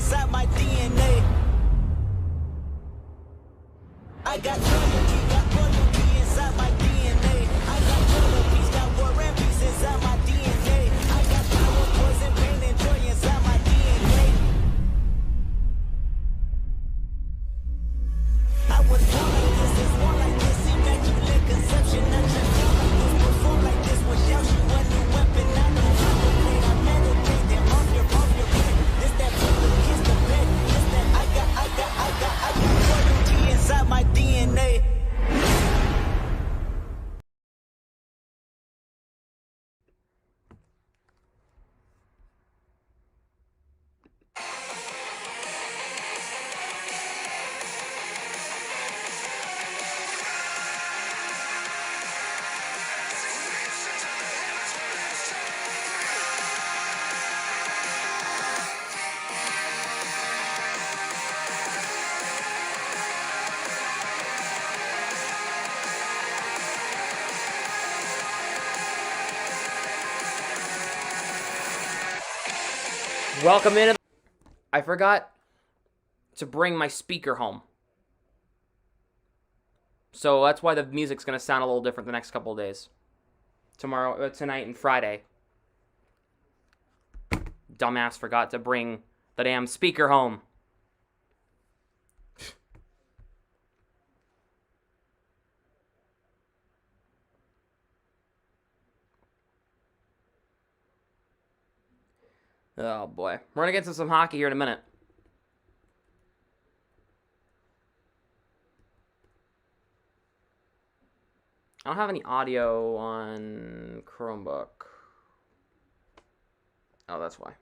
inside my DNA. I got royalty inside my DNA. I got royalties, got war and peace inside my DNA. I got power, poison, pain, and joy inside my DNA. I was born like this, is born like this, immaculate conception. I transform like this, perform like this, without you a new weapon. I know how to play, I meditate, then off your head. This that pillow, kiss the bed. This that I got royalty inside my DNA. Welcome in. I forgot to bring my speaker home. So that's why the music's going to sound a little different the next couple of days. Tonight and Friday. Dumbass forgot to bring the damn speaker home. Oh, boy. We're going to get to some hockey here in a minute. I don't have any audio on Chromebook. Oh, that's why. At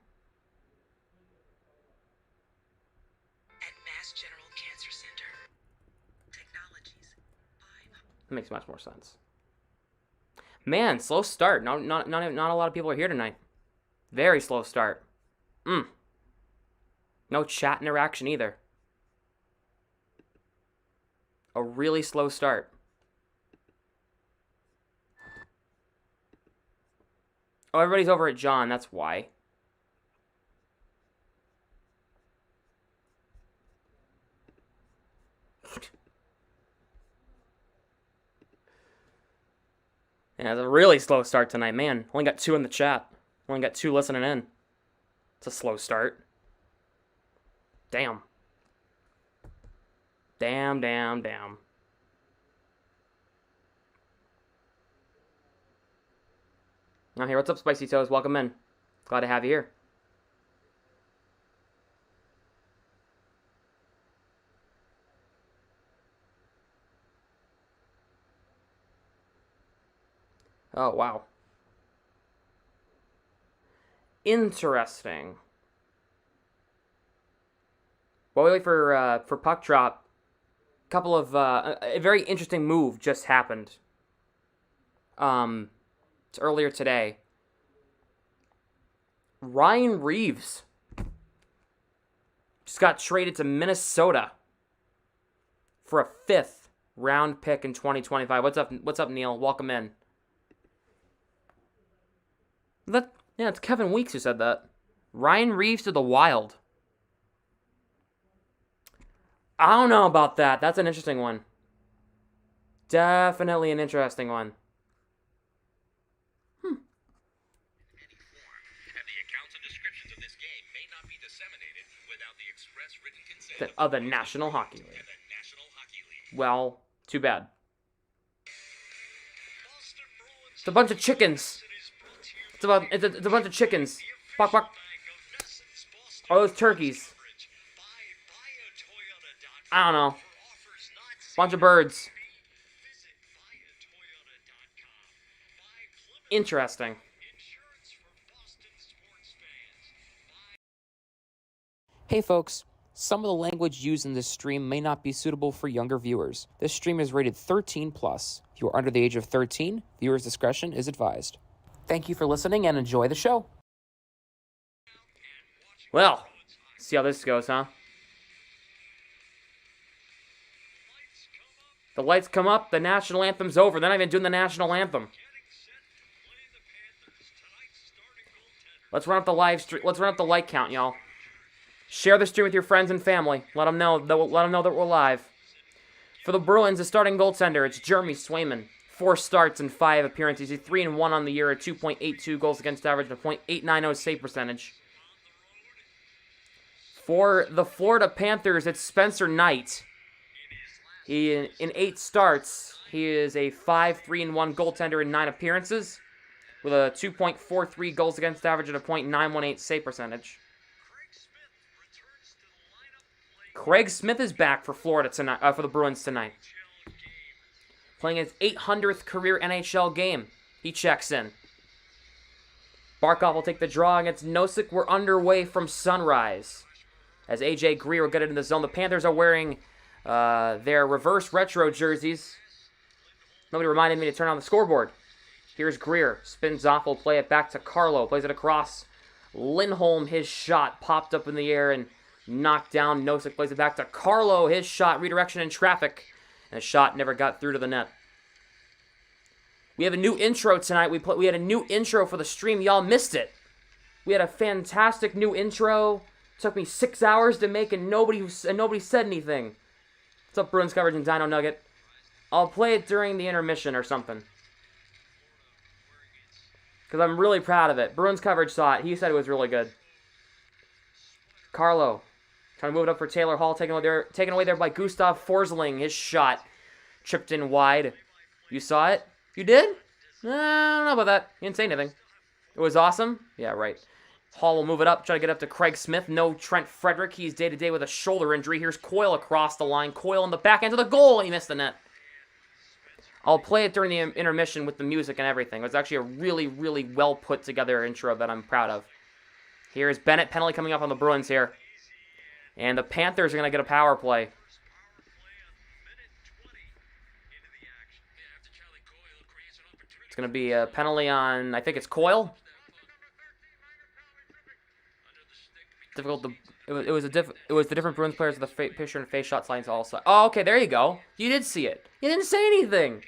Mass General Cancer Center. Technologies. That makes much more sense. Man, slow start. Not a lot of people are here tonight. Very slow start. No chat interaction either. A really slow start. Oh, everybody's over at John, that's why. Yeah, it's a really slow start tonight, man. Only got 2 in the chat. Only got 2 listening in. It's a slow start. Damn. Damn. Now here, what's up, Spicy Toes? Welcome in. Glad to have you here. Oh, wow. Interesting. While we wait for puck drop, a very interesting move just happened. It's earlier today. Ryan Reeves just got traded to Minnesota for a 5th round pick in 2025. What's up, Neil? Welcome in. Yeah, it's Kevin Weeks who said that. Ryan Reeves to the Wild. I don't know about that. That's an interesting one. Definitely an interesting one. Of the National Hockey League. Well, too bad. It's a bunch of chickens. It's a bunch of chickens. Bok, bok. Are those turkeys? I don't know. Bunch of birds. Interesting. Hey folks, some of the language used in this stream may not be suitable for younger viewers. This stream is rated 13+. If you are under the age of 13, viewers' discretion is advised. Thank you for listening and enjoy the show. Well, see how this goes, huh? The lights come up, the national anthem's over. They're not even doing the national anthem. Let's run up the live stream. Let's run up the like count, y'all. Share the stream with your friends and family. Let them know that we're live. For the Bruins, the starting goaltender, it's Jeremy Swayman. 4 starts and 5 appearances. He's 3-1 on the year, a 2.82 goals against average, and a .890 save percentage. For the Florida Panthers, it's Spencer Knight. He in 8 starts, he is a 5-3-1 goaltender in 9 appearances, with a 2.43 goals against average and a .918 save percentage. Craig Smith is back for Florida tonight, for the Bruins tonight, playing his 800th career NHL game. He checks in. Barkov will take the draw against Nosek. We're underway from Sunrise. As AJ Greer will get it in the zone. The Panthers are wearing their reverse retro jerseys. Nobody reminded me to turn on the scoreboard. Here's Greer. Spins off. Will play it back to Carlo. Plays it across. Lindholm, his shot popped up in the air and knocked down. Nosek plays it back to Carlo. His shot, redirection in traffic. And the shot never got through to the net. We have a new intro tonight. We had a new intro for the stream. Y'all missed it. We had a fantastic new intro. Took me 6 hours to make, and nobody said anything. What's up, Bruins coverage and Dino Nugget? I'll play it during the intermission or something, because I'm really proud of it. Bruins coverage saw it. He said it was really good. Carlo trying to move it up for Taylor Hall, taken away there by Gustav Forsling. His shot tripped in wide. You saw it? You did? I don't know about that. You didn't say anything. It was awesome? Yeah, right. Hall will move it up, try to get up to Craig Smith. No Trent Frederick. He's day-to-day with a shoulder injury. Here's Coyle across the line. Coyle on the back end of the goal. He missed the net. I'll play it during the intermission with the music and everything. It was actually a really, really well put together intro that I'm proud of. Here's Bennett. Penalty coming up on the Bruins here. And the Panthers are going to get a power play. It's going to be a penalty on, I think it's Coyle. Difficult to, it was the different Bruins players with the picture and face shots lines also. Oh, okay, there you go. You did see it. You didn't say anything.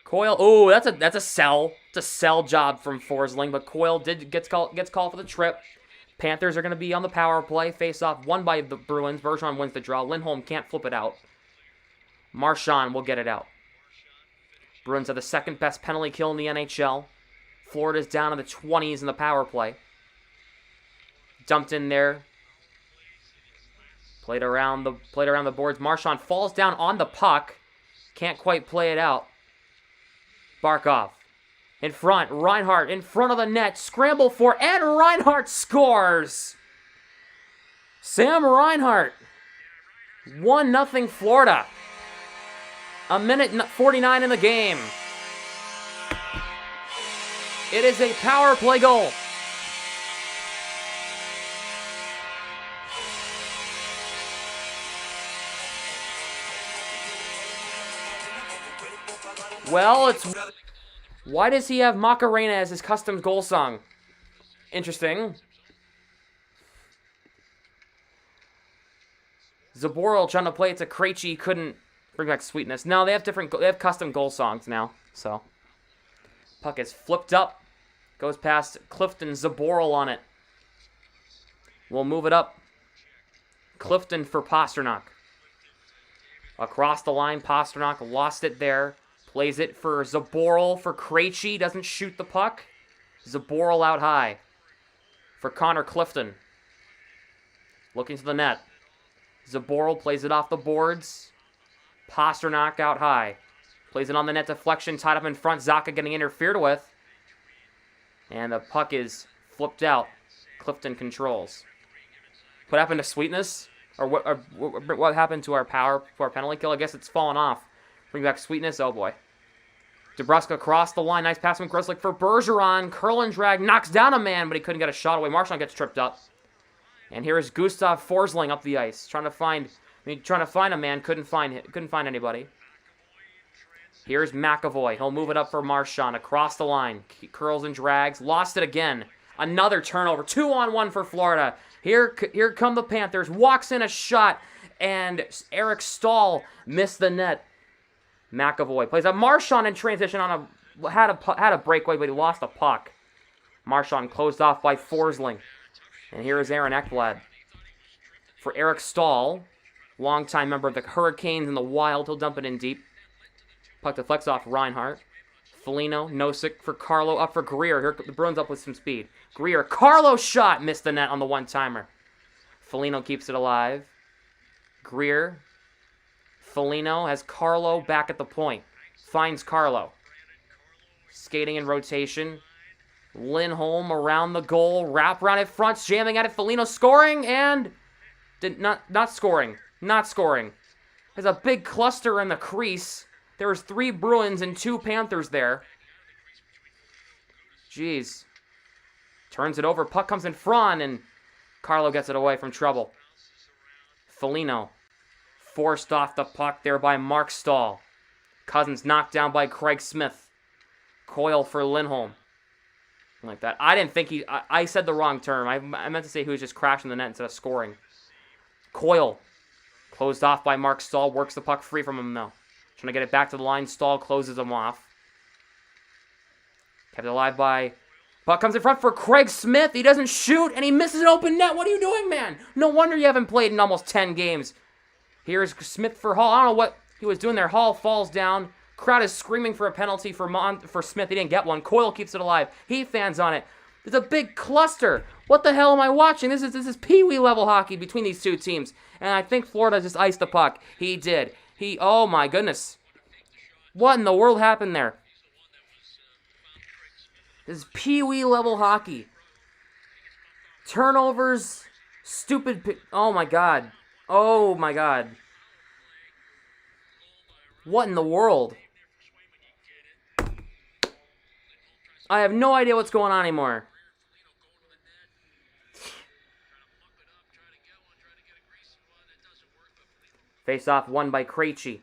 Coyle, oh, that's a sell. It's a sell job from Forsling, but Coyle gets called for the trip. Panthers are going to be on the power play. Face off won by the Bruins. Bergeron wins the draw. Lindholm can't flip it out. Marchand will get it out. Bruins have the second best penalty kill in the NHL. Florida's down in the 20s in the power play. Dumped in there. Played around the boards. Marchand falls down on the puck. Can't quite play it out. Barkov in front. Reinhart in front of the net. Scramble for, and Reinhart scores. Sam Reinhart. 1-0 Florida. A minute 49 in the game. It is a power play goal. Well, why does he have Macarena as his custom goal song? Interesting. Zaboral trying to play it to Krejci, couldn't bring back Sweetness. No, they have custom goal songs now. So puck is flipped up, goes past Clifton. Zaboral on it. We'll move it up. Clifton for Pasternak. Across the line, Pasternak lost it there. Plays it for Zaboral for Krejci. Doesn't shoot the puck. Zaboral out high for Connor Clifton. Looking to the net. Zaboral plays it off the boards. Pasternak out high. Plays it on the net deflection. Tied up in front. Zacha getting interfered with. And the puck is flipped out. Clifton controls. What happened to Sweetness? Or what happened to our penalty kill? I guess it's fallen off. Bring back Sweetness. Oh boy. DeBrusk across the line. Nice pass from Grzelcyk for Bergeron. Curl and drag. Knocks down a man, but he couldn't get a shot away. Marchand gets tripped up. And here is Gustav Forsling up the ice. Trying to find a man. Couldn't find anybody. Here's McAvoy. He'll move it up for Marchand. Across the line. Curls and drags. Lost it again. Another turnover. 2-on-1 for Florida. Here come the Panthers. Walks in a shot. And Eric Stahl missed the net. McAvoy plays a Marchand in transition on a had a breakaway, but he lost a puck. Marchand closed off by Forsling. And here is Aaron Ekblad. For Eric Stahl, longtime member of the Hurricanes and the Wild, he'll dump it in deep. Puck deflects off Reinhart. Foligno, Nosek for Carlo, up for Greer. Here the Bruins up with some speed. Greer, Carlo shot, missed the net on the one-timer. Foligno keeps it alive. Greer, Foligno has Carlo back at the point. Finds Carlo. Skating in rotation. Lindholm around the goal, wrap around it front, jamming at it. Foligno scoring and not scoring. There's a big cluster in the crease. There was 3 Bruins and 2 Panthers there. Jeez. Turns it over, puck comes in front, and Carlo gets it away from trouble. Foligno forced off the puck there by Mark Stahl. Cousins knocked down by Craig Smith. Coyle for Lindholm. Like that. I didn't think I said the wrong term. I meant to say he was just crashing the net instead of scoring. Coyle. Closed off by Mark Stahl. Works the puck free from him, though. Trying to get it back to the line. Stahl closes him off. Kept it alive by... Puck comes in front for Craig Smith. He doesn't shoot, and he misses an open net. What are you doing, man? No wonder you haven't played in almost 10 games. Here's Smith for Hall. I don't know what he was doing there. Hall falls down. Crowd is screaming for a penalty for Smith. He didn't get one. Coyle keeps it alive. He fans on it. There's a big cluster. What the hell am I watching? This is pee-wee level hockey between these two teams. And I think Florida just iced the puck. He did. Oh my goodness. What in the world happened there? This is pee-wee level hockey. Turnovers. Stupid. Oh my god. Oh my god. What in the world? I have no idea what's going on anymore. Face off won by Krejci.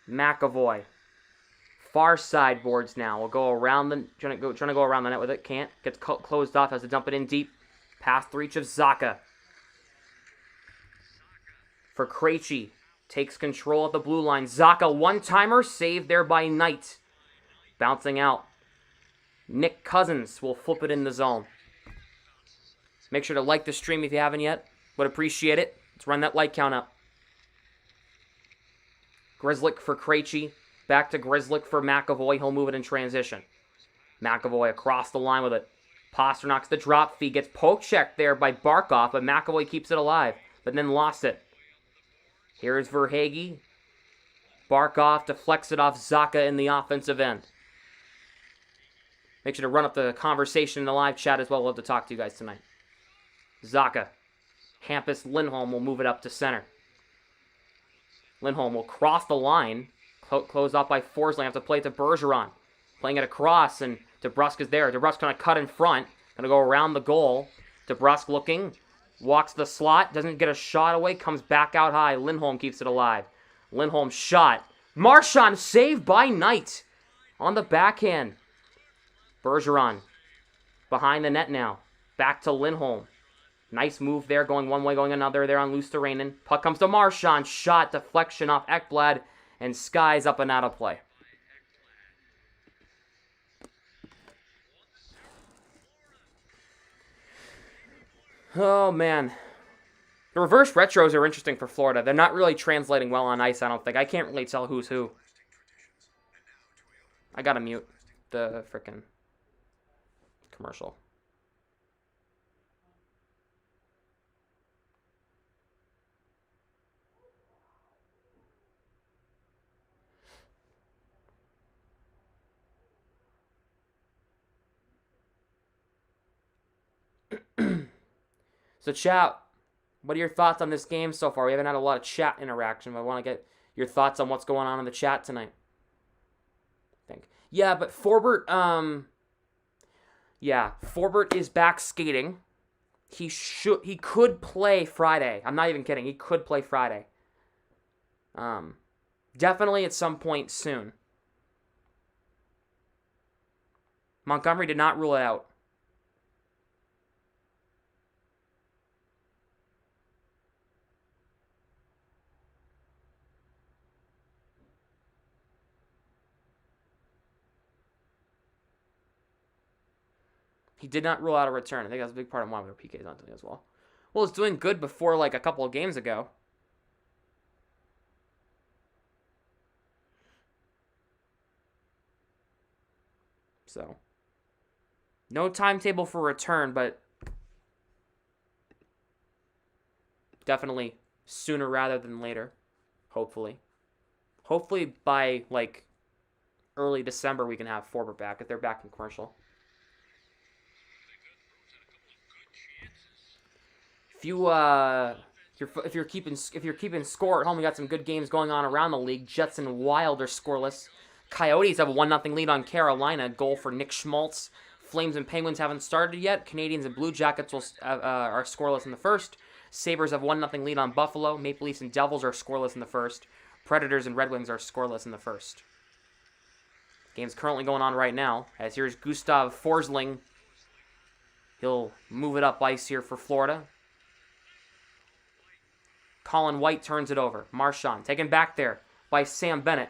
McAvoy. Far side boards now. We'll go around the trying to go around the net with it. Can't. Gets closed off. Has to dump it in deep. Past the reach of Zacha. For Krejci. Takes control at the blue line. Zacha one-timer. Saved there by Knight. Bouncing out. Nick Cousins will flip it in the zone. Make sure to like the stream if you haven't yet. Would appreciate it. Let's run that like count up. Grzelcyk for Krejci. Back to Grzelcyk for McAvoy. He'll move it in transition. McAvoy across the line with it. Pasternak's the drop feed. Gets poke checked there by Barkov, but McAvoy keeps it alive, but then lost it. Here's Verhaeghe. Barkov deflects it off Zacha in the offensive end. Make sure to run up the conversation in the live chat as well. We'll love to talk to you guys tonight. Zacha. Hampus Lindholm will move it up to center. Lindholm will cross the line. Closed off by Forsling. Have to play it to Bergeron. Playing it across, and DeBrusk is there. DeBrusk going to cut in front. Going to go around the goal. DeBrusk looking. Walks the slot. Doesn't get a shot away. Comes back out high. Lindholm keeps it alive. Lindholm shot. Marchand saved by Knight. On the backhand. Bergeron. Behind the net now. Back to Lindholm. Nice move there. Going one way, going another there on Luosterainen. Puck comes to Marchand. Shot. Deflection off Ekblad. And Sky's up and out of play. Oh, man. The reverse retros are interesting for Florida. They're not really translating well on ice, I don't think. I can't really tell who's who. I gotta mute the frickin' commercial. So, chat, what are your thoughts on this game so far? We haven't had a lot of chat interaction, but I want to get your thoughts on what's going on in the chat tonight. I think. Yeah, but Forbert, Forbert is back skating. He could play Friday. I'm not even kidding. He could play Friday. Definitely at some point soon. Montgomery did not rule it out. He did not rule out a return. I think that's a big part of why their PK is not doing as well. Well, it's doing good before like a couple of games ago. So, no timetable for return, but definitely sooner rather than later, hopefully. Hopefully by, like, early December we can have Forbert back if they're back in commercial. If you're keeping score at home, we got some good games going on around the league. Jets and Wild are scoreless. Coyotes have a 1-0 lead on Carolina. Goal for Nick Schmaltz. Flames and Penguins haven't started yet. Canadians and Blue Jackets are scoreless in the first. Sabres have 1-0 lead on Buffalo. Maple Leafs and Devils are scoreless in the first. Predators and Red Wings are scoreless in the first. Game's currently going on right now. As here's Gustav Forsling. He'll move it up ice here for Florida. Colin White turns it over. Marchand taken back there by Sam Bennett.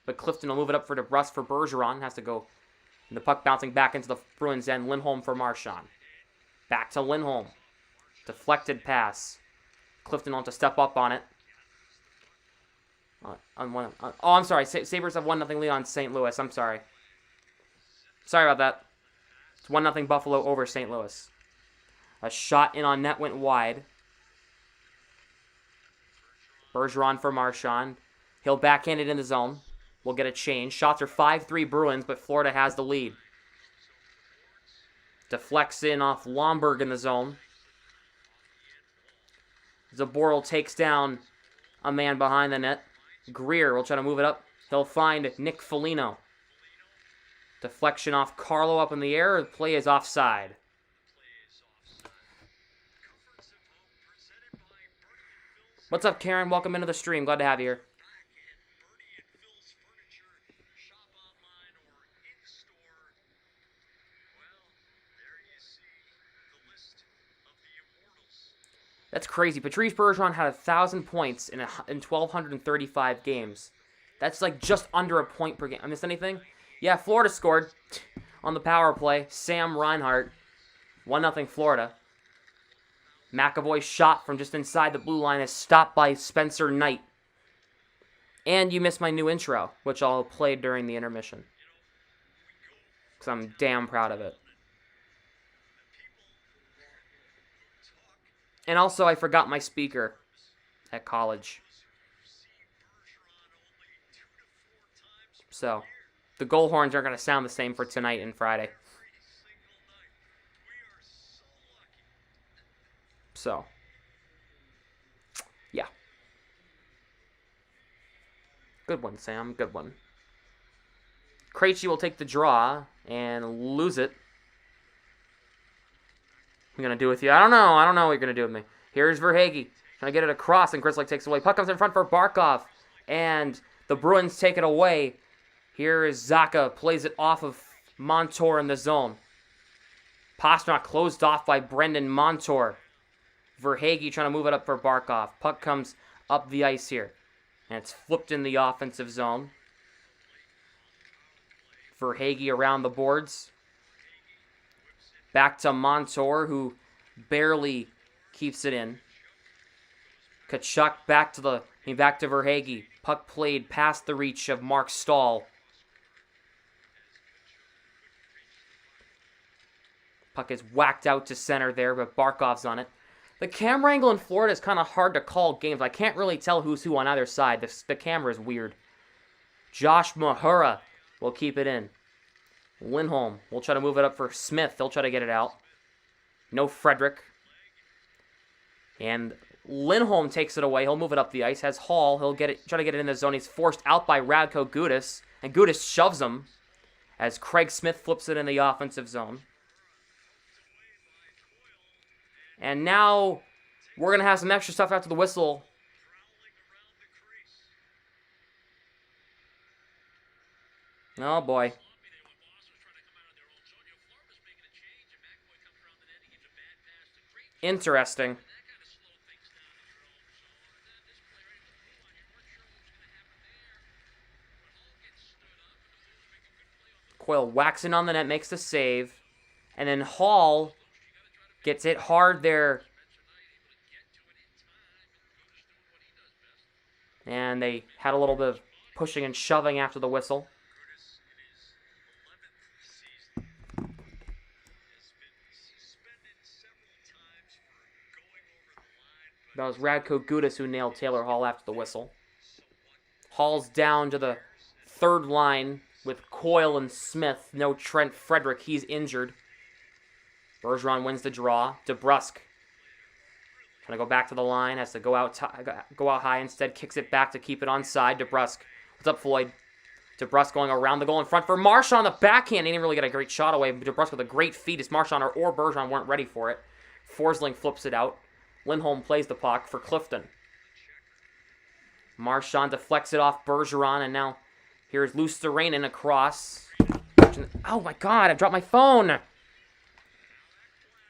But Clifton will move it up for DeBrus for Bergeron. Has to go. And the puck bouncing back into the Bruins end. Lindholm for Marchand. Back to Lindholm. Deflected pass. Clifton wants to step up on it. I'm sorry. Sabres have 1-0 lead on St. Louis. I'm sorry. Sorry about that. It's 1-0 Buffalo over St. Louis. A shot in on net went wide. Bergeron for Marchand. He'll backhand it in the zone. We'll get a change. Shots are 5-3 Bruins, but Florida has the lead. Deflects in off Lomberg in the zone. Zaboral takes down a man behind the net. Greer will try to move it up. He'll find Nick Foligno. Deflection off Carlo up in the air. The play is offside. What's up, Karen? Welcome into the stream. Glad to have you here. That's crazy. Patrice Bergeron had 1,000 points in 1,235 games. That's like just under a point per game. I missed anything? Yeah, Florida scored on the power play. Sam Reinhart. 1-0 Florida. McAvoy's shot from just inside the blue line is stopped by Spencer Knight. And you missed my new intro, which I'll play during the intermission. Because I'm damn proud of it. And also, I forgot my speaker at college. So, the goal horns aren't going to sound the same for tonight and Friday. So, yeah. Good one, Sam. Good one. Krejci will take the draw and lose it. What are you going to do with you? I don't know. I don't know what you're going to do with me. Here's Verhaeghe. Trying to get it across, and Grzelcyk takes it away. Puck comes in front for Barkov, and the Bruins take it away. Here is Zacha. Plays it off of Montour in the zone. Pastrnak closed off by Brendan Montour. Verhaeghe trying to move it up for Barkov. Puck comes up the ice here, and it's flipped in the offensive zone. Verhaeghe around the boards. Back to Montour, who barely keeps it in. Tkachuk back to Verhaeghe. Puck played past the reach of Mark Stahl. Puck is whacked out to center there, but Barkov's on it. The camera angle in Florida is kind of hard to call games. I can't really tell who's who on either side. The camera is weird. Josh Mahura will keep it in. Lindholm will try to move it up for Smith. They'll try to get it out. No Frederick. And Lindholm takes it away. He'll move it up the ice. Has Hall. He'll try to get it in the zone. He's forced out by Radko Gudas. And Gudas shoves him as Craig Smith flips it in the offensive zone. And now we're going to have some extra stuff after the whistle. Oh, boy. Interesting. Coyle whacks in on the net, makes the save. And then Hall gets hit hard there. And they had a little bit of pushing and shoving after the whistle. That was Radko Gudas who nailed Taylor Hall after the whistle. Hall's down to the third line with Coyle and Smith. No Trent Frederick. He's injured. Bergeron wins the draw. DeBrusk trying to go back to the line. Has to go out high. Instead, kicks it back to keep it onside. DeBrusk. What's up, Floyd? DeBrusk going around the goal in front for Marchand on the backhand. He didn't really get a great shot away. DeBrusk with a great feed as Marchand or Bergeron weren't ready for it. Forsling flips it out. Lindholm plays the puck for Clifton. Marchand deflects it off Bergeron, and now here's Luosterainen across. Oh my god, I dropped my phone!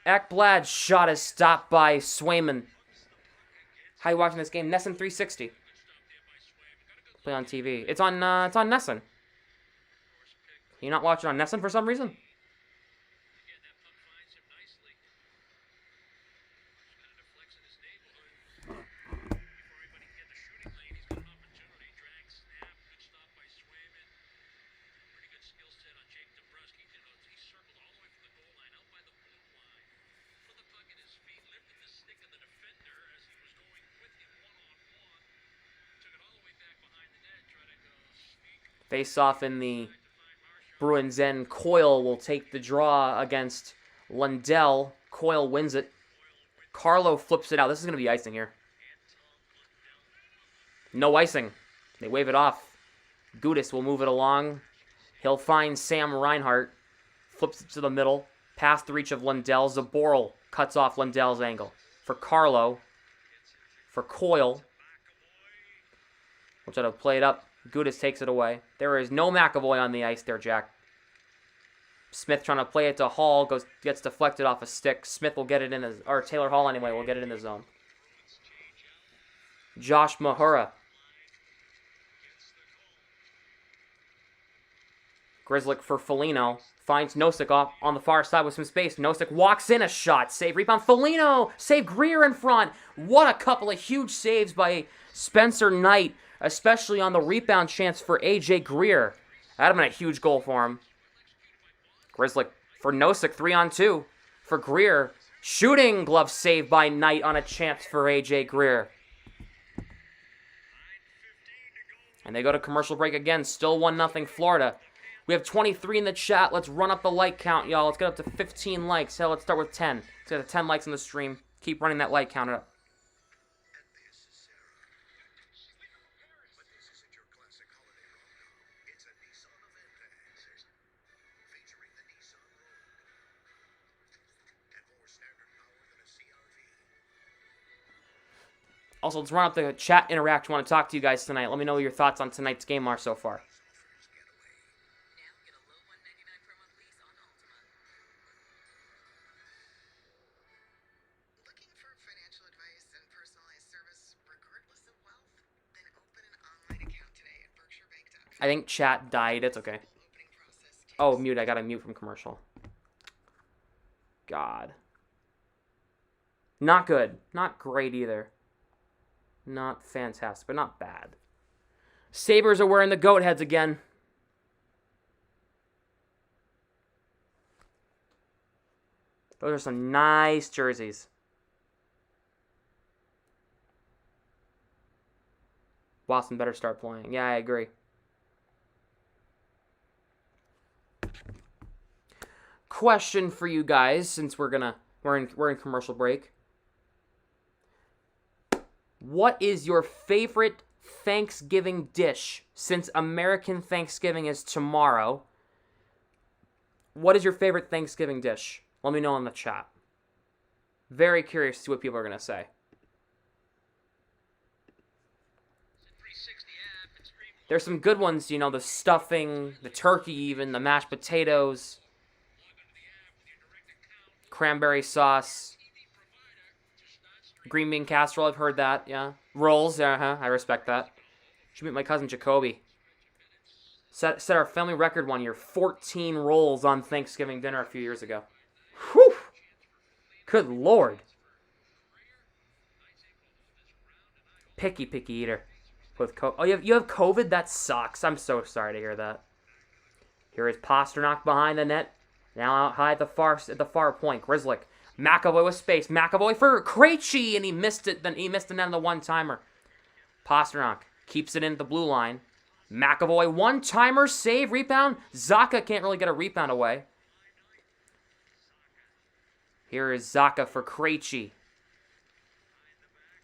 Ekblad's shot is stopped by Swayman. How you watching this game? Nesson 360. Play on TV. It's on Nesson. You not watching on Nesson for some reason? Face off in the Bruins end. Coyle will take the draw against Lundell. Coyle wins it. Carlo flips it out. This is going to be icing here. No icing. They wave it off. Gudas will move it along. He'll find Sam Reinhart. Flips it to the middle. Past the reach of Lundell. Zaboral cuts off Lundell's angle. For Carlo. For Coyle. We'll try to play it up. Gudas takes it away. There is no McAvoy on the ice there, Jack. Smith trying to play it to Hall. Gets deflected off a stick. Smith will get it in his... Or Taylor Hall, anyway, will get it in the zone. Josh Mahura. Grzelcyk for Foligno. Finds Nosek off on the far side with some space. Nosek walks in a shot. Save, rebound. Foligno! Save Greer in front. What a couple of huge saves by Spencer Knight. Especially on the rebound chance for A.J. Greer. That'd have been a huge goal for him. Grzelcyk for Nosek, 3-on-2. For Greer. Shooting glove save by Knight on a chance for A.J. Greer. And they go to commercial break again. Still 1-0 Florida. We have 23 in the chat. Let's run up the like count, y'all. Let's get up to 15 likes. Hell, let's start with 10. Let's get to 10 likes on the stream. Keep running that like count up. Also, let's run up the chat interact. I want to talk to you guys tonight. Let me know what your thoughts on tonight's game are so far. Looking for financial advice and personalized service regardless of wealth? Then open an online account today at BerkshireBank.com. I think chat died. It's okay. Oh, mute. I got to mute from commercial. God. Not good. Not great either. Not fantastic, but not bad. Sabres are wearing the goat heads again. Those are some nice jerseys. Boston better start playing. Yeah, I agree. Question for you guys, since we're in commercial break. What is your favorite Thanksgiving dish since American Thanksgiving is tomorrow? What is your favorite Thanksgiving dish? Let me know in the chat. Very curious to see what people are going to say. There's some good ones, you know, the stuffing, the turkey even, the mashed potatoes, cranberry sauce. Green bean casserole, I've heard that, yeah. Rolls, I respect that. Should meet my cousin Jacoby. Set our family record one year, 14 rolls on Thanksgiving dinner a few years ago. Good lord. Picky eater. With oh, you have COVID? That sucks. I'm so sorry to hear that. Here is Pasternak behind the net. Now out high at the far point. Grzelcyk. McAvoy with space. McAvoy for Krejci, and he missed it. Then he missed the net on the one-timer. Pasternak keeps it in at the blue line. McAvoy, one-timer, save, rebound. Zacha can't really get a rebound away. Here is Zacha for Krejci.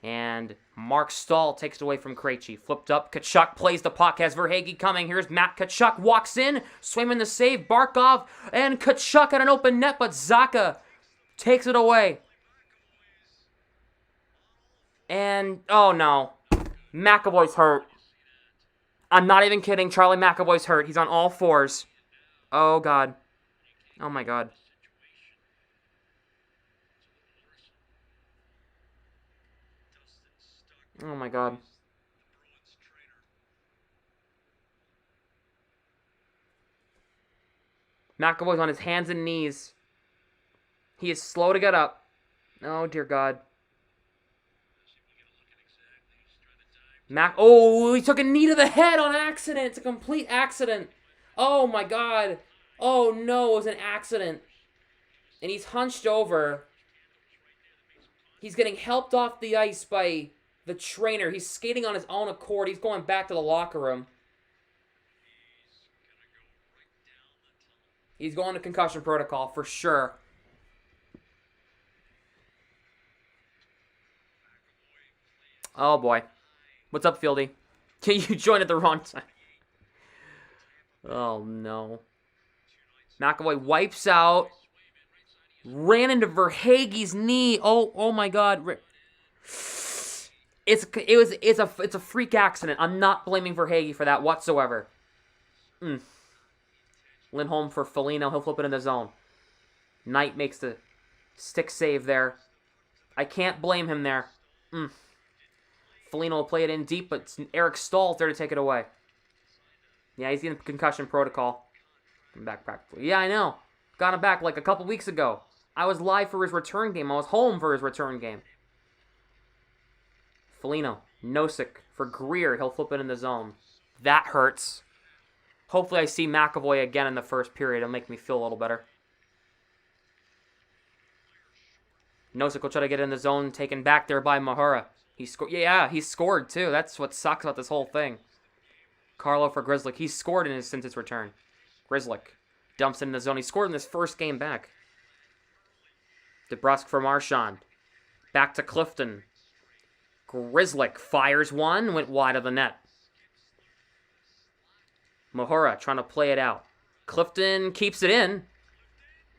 And Mark Stahl takes it away from Krejci. Flipped up. Tkachuk plays the puck. Has Verhaeghe coming. Here's Matt Tkachuk. Walks in. Swayman the save. Barkov. And Tkachuk at an open net. But Zacha takes it away. And, oh no. McAvoy's hurt. I'm not even kidding. Charlie McAvoy's hurt. He's on all fours. Oh, God. Oh, my God. Oh, my God. McAvoy's on his hands and knees. He is slow to get up. Oh, dear God. Oh, he took a knee to the head on accident. It's a complete accident. Oh, my God. Oh, no, it was an accident. And he's hunched over. He's getting helped off the ice by the trainer. He's skating on his own accord. He's going back to the locker room. He's going to concussion protocol for sure. Oh, boy. What's up, Fieldy? You joined at the wrong time. Oh, no. McAvoy wipes out. Ran into Verhaeghe's knee. Oh my God. It's a freak accident. I'm not blaming Verhaeghe for that whatsoever. Lindholm for Foligno. He'll flip it in the zone. Knight makes the stick save there. I can't blame him there. Foligno will play it in deep, but Eric Stahl's there to take it away. Yeah, he's in concussion protocol. I'm back practically. Yeah, I know. Got him back like a couple weeks ago. I was live for his return game. I was home for his return game. Foligno. Nosek for Greer. He'll flip it in the zone. That hurts. Hopefully I see McAvoy again in the first period. It'll make me feel a little better. Nosek will try to get in the zone. Taken back there by Mahura. He scored too. That's what sucks about this whole thing. Carlo for Grzelcyk. He's scored since his return. Grzelcyk dumps in the zone. He scored in his first game back. DeBrusk for Marchand. Back to Clifton. Grzelcyk fires one. Went wide of the net. Mahura trying to play it out. Clifton keeps it in.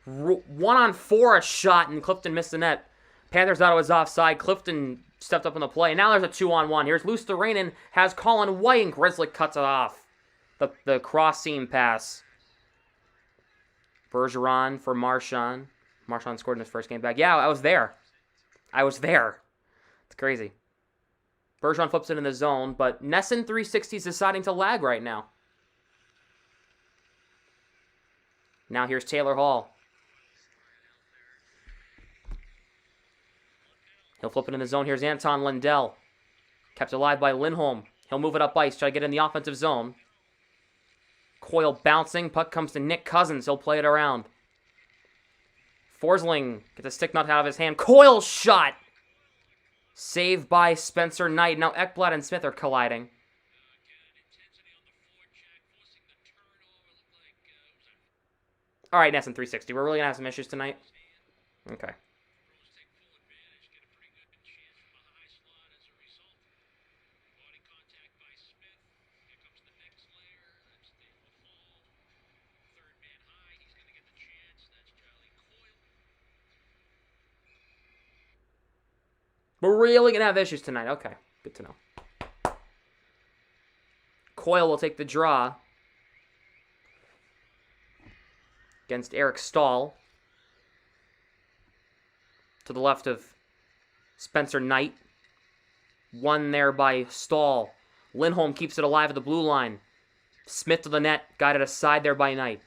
1-on-4 a shot, and Clifton missed the net. Panthers thought it was offside. Clifton stepped up in the play. And now there's a 2-on-1. Here's Luosterainen. Has Colin White, and Grzelcyk cuts it off. The cross-seam pass. Bergeron for Marchand. Marchand scored in his first game back. Yeah, I was there. It's crazy. Bergeron flips it in the zone, but Nesson 360 is deciding to lag right now. Now here's Taylor Hall. He'll flip it in the zone. Here's Anton Lundell. Kept alive by Lindholm. He'll move it up ice, try to get in the offensive zone. Coyle bouncing. Puck comes to Nick Cousins. He'll play it around. Forsling gets a stick knocked out of his hand. Coyle shot! Saved by Spencer Knight. Now Ekblad and Smith are colliding. All right, Nesson 360. We're really going to have some issues tonight? Okay. We're really going to have issues tonight. Okay, good to know. Coyle will take the draw against Eric Stahl. To the left of Spencer Knight. Won there by Stahl. Lindholm keeps it alive at the blue line. Smith to the net. Guided aside there by Knight.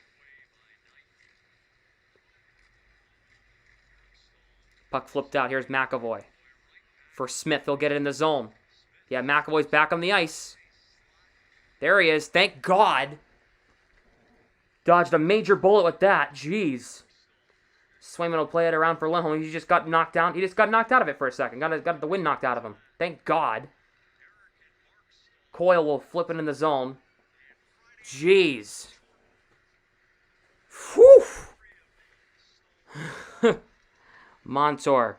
Puck flipped out. Here's McAvoy. For Smith, he'll get it in the zone. Yeah, McAvoy's back on the ice. There he is. Thank God. Dodged a major bullet with that. Jeez. Swayman will play it around for Lindholm. He just got knocked down. He just got knocked out of it for a second. Got the wind knocked out of him. Thank God. Coyle will flip it in the zone. Jeez. Whew. Montour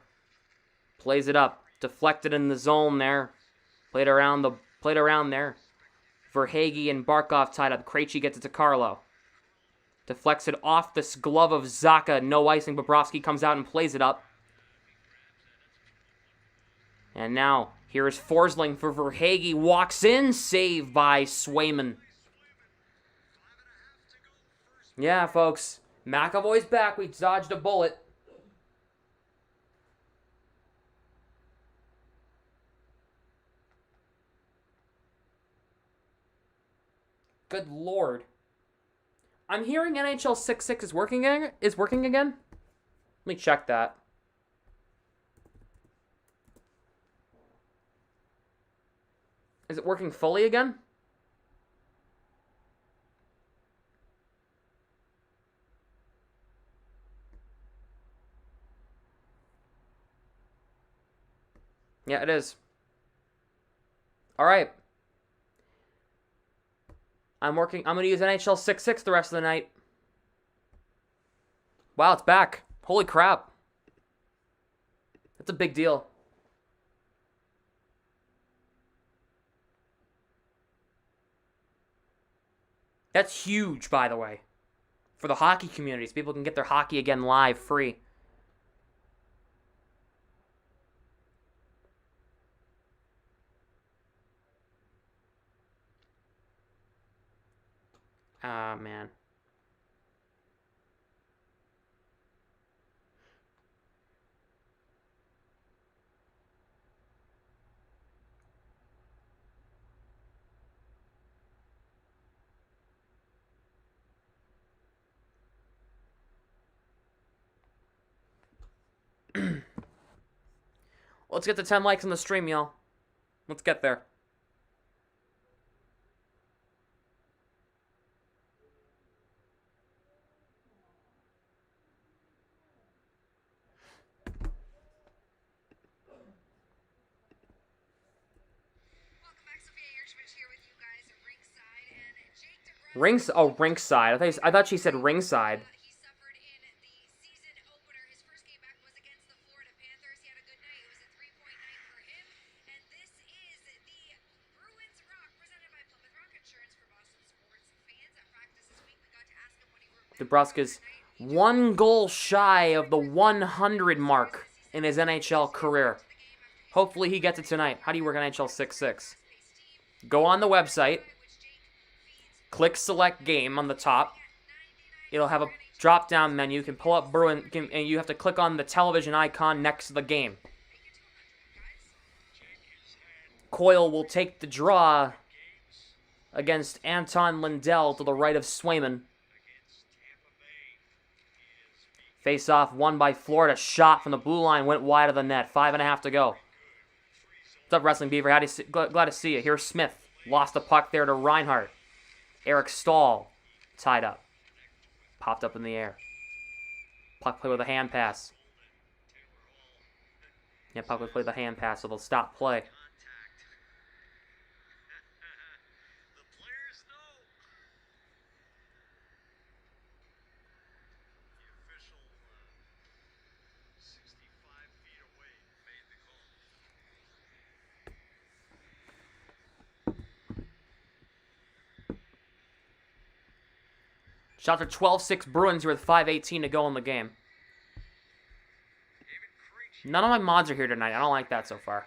plays it up. Deflected in the zone there. Played around there. Verhaeghe and Barkov tied up. Krejci gets it to Carlo. Deflects it off the glove of Zacha. No icing. Bobrovsky comes out and plays it up. And now, here is Forsling for Verhaeghe. Walks in. Save by Swayman. Yeah, folks. McAvoy's back. We dodged a bullet. Good Lord. I'm hearing NHL 6-6 is working again. Let me check that. Is it working fully again? Yeah, it is. All right. I'm going to use NHL 6-6 the rest of the night. Wow, it's back. Holy crap. That's a big deal. That's huge, by the way. For the hockey communities. People can get their hockey again live, free. Ah, man. Let's get to 10 likes on the stream, y'all. Let's get there. Rinkside. I thought she said ringside. He suffered in the season opener. His first game back was against the Florida Panthers. He had a good night. It was a 3-point night for him. And this is the Bruins Rock presented by Plymouth Rock Insurance for Boston sports fans. At practice this week, we got to ask him what he remembers. DeBruska's one goal shy of the 100 mark in his NHL career. Hopefully he gets it tonight. How do you work on NHL 6-6? Go on the website. Click select game on the top. It'll have a drop-down menu. You can pull up Bruin, and you have to click on the television icon next to the game. Coyle will take the draw against Anton Lindell to the right of Swayman. Face-off won by Florida. Shot from the blue line went wide of the net. 5.5 to go. What's up, Wrestling Beaver? Glad to see you. Here's Smith. Lost the puck there to Reinhart. Eric Stahl tied up. Popped up in the air. Puck play with a hand pass. Yeah, puck will play with a hand pass, so they'll stop play. The players know. The official 65 feet away made the call. Shots are 12-6 Bruins here with 5:18 to go in the game. None of my mods are here tonight. I don't like that so far.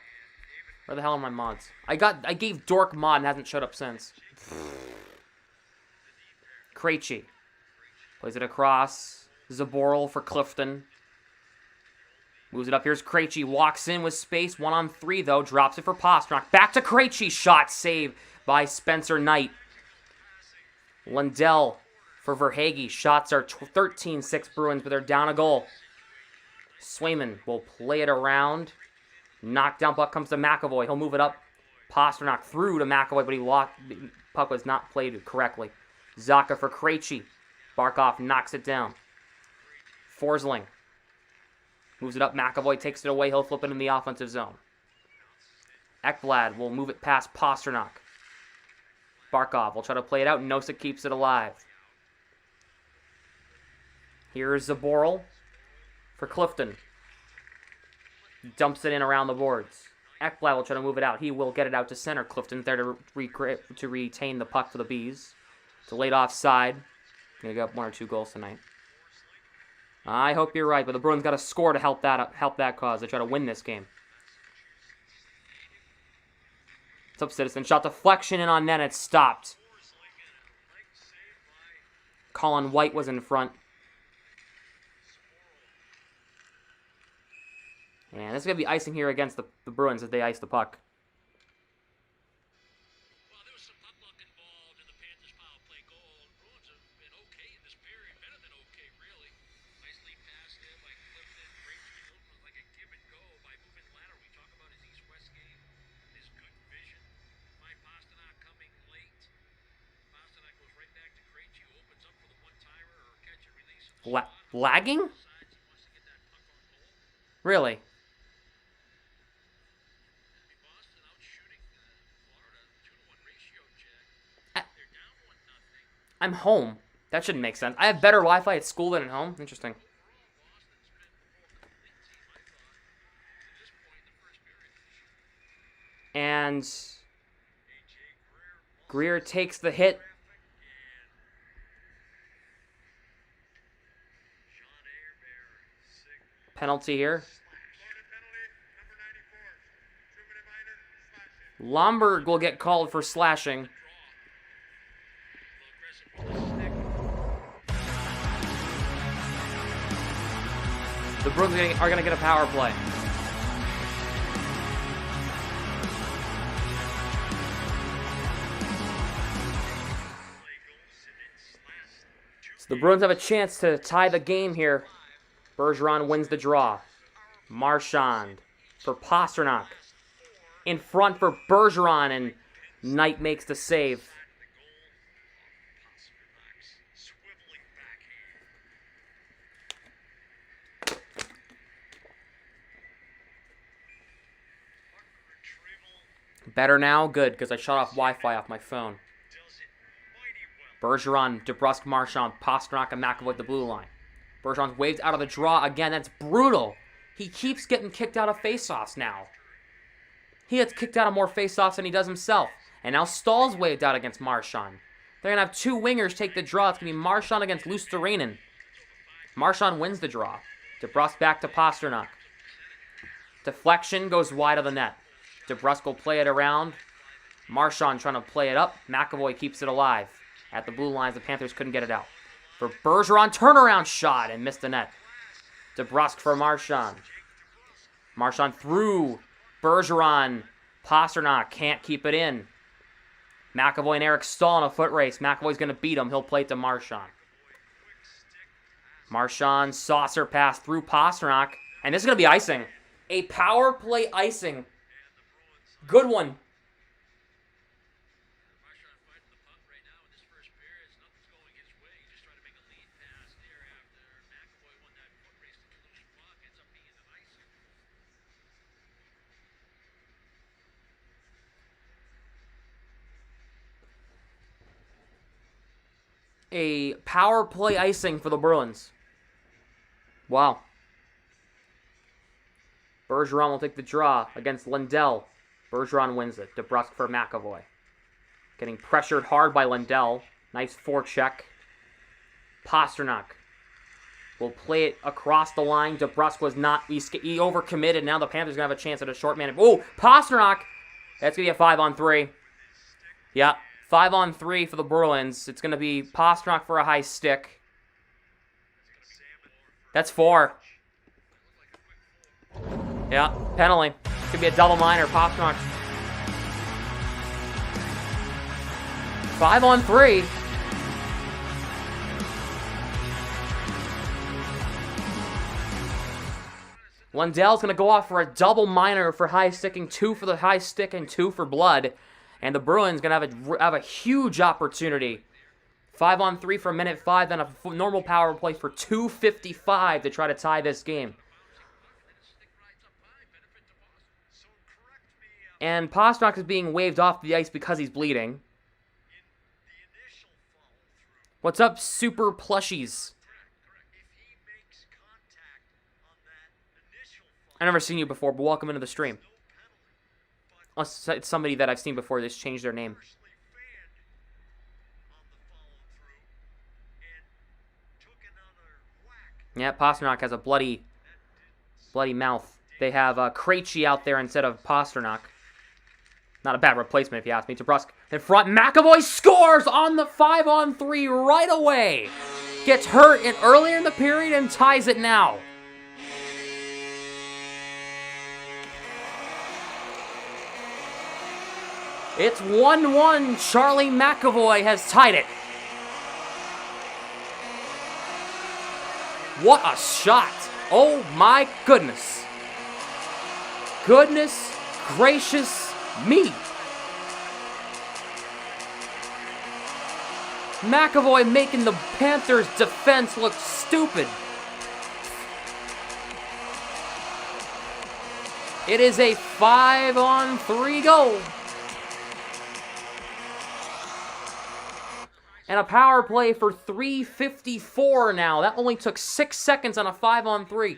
Where the hell are my mods? I gave Dork mod and hasn't showed up since. Krejci. Plays it across. Zaboral for Clifton. Moves it up. Here's Krejci. Walks in with space. 1-on-3 though. Drops it for Pastrnak. Back to Krejci. Shot save by Spencer Knight. Lindell for Verhaeghe. Shots are 13-6 Bruins, but they're down a goal. Swayman will play it around. Knockdown puck comes to McAvoy. He'll move it up. Pasternak through to McAvoy, but the puck was not played correctly. Zaka for Krejci. Barkov knocks it down. Forsling moves it up. McAvoy takes it away. He'll flip it in the offensive zone. Ekblad will move it past Pasternak. Barkov will try to play it out. Nosek keeps it alive. Here's Zaboral for Clifton. Dumps it in around the boards. Ekblad will try to move it out. He will get it out to center. Clifton's there to retain the puck for the Bees. It's a late offside. Gonna get up 1 or 2 goals tonight. I hope you're right, but the Bruins got to score to help that cause. They try to win this game. It's up Citizen. Shot deflection in on net. It's stopped. Colin White was in front. And this is going to be icing here against the Bruins as they ice the puck. Well, there was some puck luck involved in the Panthers' power play goal. Bruins have been okay in this period, better than okay, really. Nice lead pass there by Clifton. Great field, like a give and go by moving lateral. We talk about his East-West game, his good vision. Find Pasternak coming late. Pasternak goes right back to Krejci, who opens up for the one-timer or catch and release. Lagging? Decides he wants to get that puck on goal. Really? Boston out shooting Florida 2-to-1 ratio, Chad. They're down 1-0. I'm home. That shouldn't make sense. I have better Wi-Fi at school than at home. Interesting. And Greer takes the hit. Penalty here. Lomberg will get called for slashing. The Bruins are going to get a power play. So the Bruins have a chance to tie the game here. Bergeron wins the draw. Marchand for Pasternak. In front for Bergeron, and Knight makes the save. Better now? Good, because I shut off Wi-Fi off my phone. Bergeron, DeBrusk, Marchand, Pasternak, and McAvoy at the blue line. Bergeron's waved out of the draw again. That's brutal. He keeps getting kicked out of faceoffs now. He gets kicked out of more faceoffs than he does himself. And now Stahl's waved out against Marchand. They're going to have 2 wingers take the draw. It's going to be Marchand against Luostarinen. Marchand wins the draw. DeBrusk back to Pasternak. Deflection goes wide of the net. DeBrusk will play it around. Marchand trying to play it up. McAvoy keeps it alive. At the blue lines, the Panthers couldn't get it out. For Bergeron, turnaround shot and missed the net. DeBrusk for Marchand. Marchand through. Bergeron. Pasternak can't keep it in. McAvoy and Eric Stahl in a foot race. McAvoy's going to beat him. He'll play it to Marchand. Marchand, saucer pass through Pasternak. And this is going to be icing. A power play icing. Good one. Marchand fighting the puck right now in this first period. Nothing's going his way. He's just trying to make a lead pass there after McAvoy won that foot race to the loose puck. Ends up being an icing. A power play icing for the Bruins. Wow. Bergeron will take the draw against Lindell. Bergeron wins it. DeBrusk for McAvoy. Getting pressured hard by Lindell. Nice forecheck. Pasternak will play it across the line. DeBrusk was not... He overcommitted. Now the Panthers going to have a chance at a short man. Oh, Pasternak! That's going to be a 5-on-3. Yeah, 5-on-3 for the Bruins. It's going to be Pasternak for a high stick. That's 4. Yeah, penalty. Could be a double minor. Pasternak. 5-on-3. Lundell's going to go off for a double minor for high sticking, 2 for the high stick and 2 for blood. And the Bruins going to have a huge opportunity. 5-on-3 for minute 5, then a normal power play for 2:55 to try to tie this game. And Pastrnak is being waved off the ice because he's bleeding. What's up, Super Plushies? I've never seen you before, but welcome into the stream. Unless it's somebody that I've seen before that's changed their name. Yeah, Pastrnak has a bloody mouth. They have Krejci out there instead of Pastrnak. Not a bad replacement, if you ask me. DeBrusk in front. McAvoy scores on the 5-on-3 right away. Gets hurt earlier in the period and ties it now. It's 1-1. Charlie McAvoy has tied it. What a shot. Oh my goodness. Goodness gracious me. McAvoy making the Panthers defense look stupid. It is a 5-on-3 goal. And a power play for 3:54 now. That only took 6 seconds on a 5-on-3.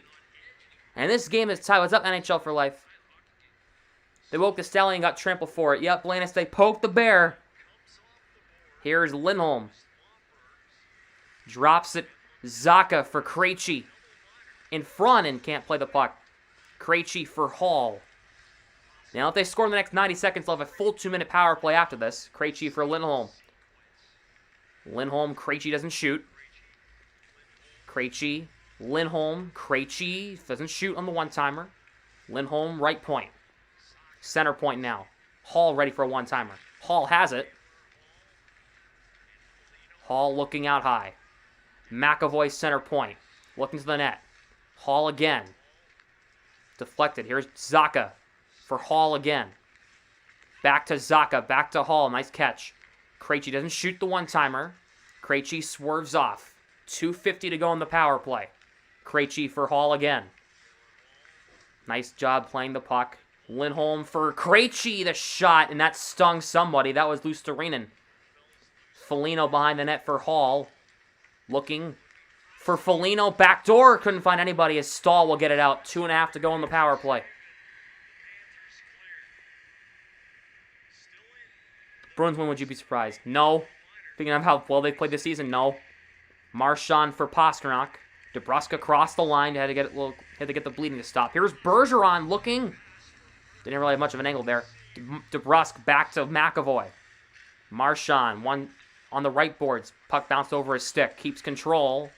And this game is tied. What's up, NHL for life? They woke the stallion, got trampled for it. Yep, Blanis, they poked the bear. Here's Lindholm. Drops it. Zacha for Krejci. In front and can't play the puck. Krejci for Hall. Now if they score in the next 90 seconds, they'll have a full 2-minute power play after this. Krejci for Lindholm. Lindholm, Krejci doesn't shoot. Krejci, Lindholm, Krejci doesn't shoot on the one-timer. Lindholm, right point. Center point now. Hall ready for a one-timer. Hall has it. Hall looking out high. McAvoy center point. Looking to the net. Hall again. Deflected. Here's Zacha for Hall again. Back to Zacha. Back to Hall. Nice catch. Krejci doesn't shoot the one-timer. Krejci swerves off. 2:50 to go in the power play. Krejci for Hall again. Nice job playing the puck. Lindholm for Krejci, the shot, and that stung somebody. That was Luostarinen. Foligno behind the net for Hall. Looking for Foligno. Backdoor. Couldn't find anybody as Stahl will get it out. 2.5 to go in the power play. Bruins win, would you be surprised? No. Thinking of how well they played this season, no. Marchand for Pastrnak. DeBrusk across the line. Had to get the bleeding to stop. Here's Bergeron looking. Didn't really have much of an angle there. DeBrusk back to McAvoy. Marchand, one on the right boards. Puck bounced over his stick. Keeps control.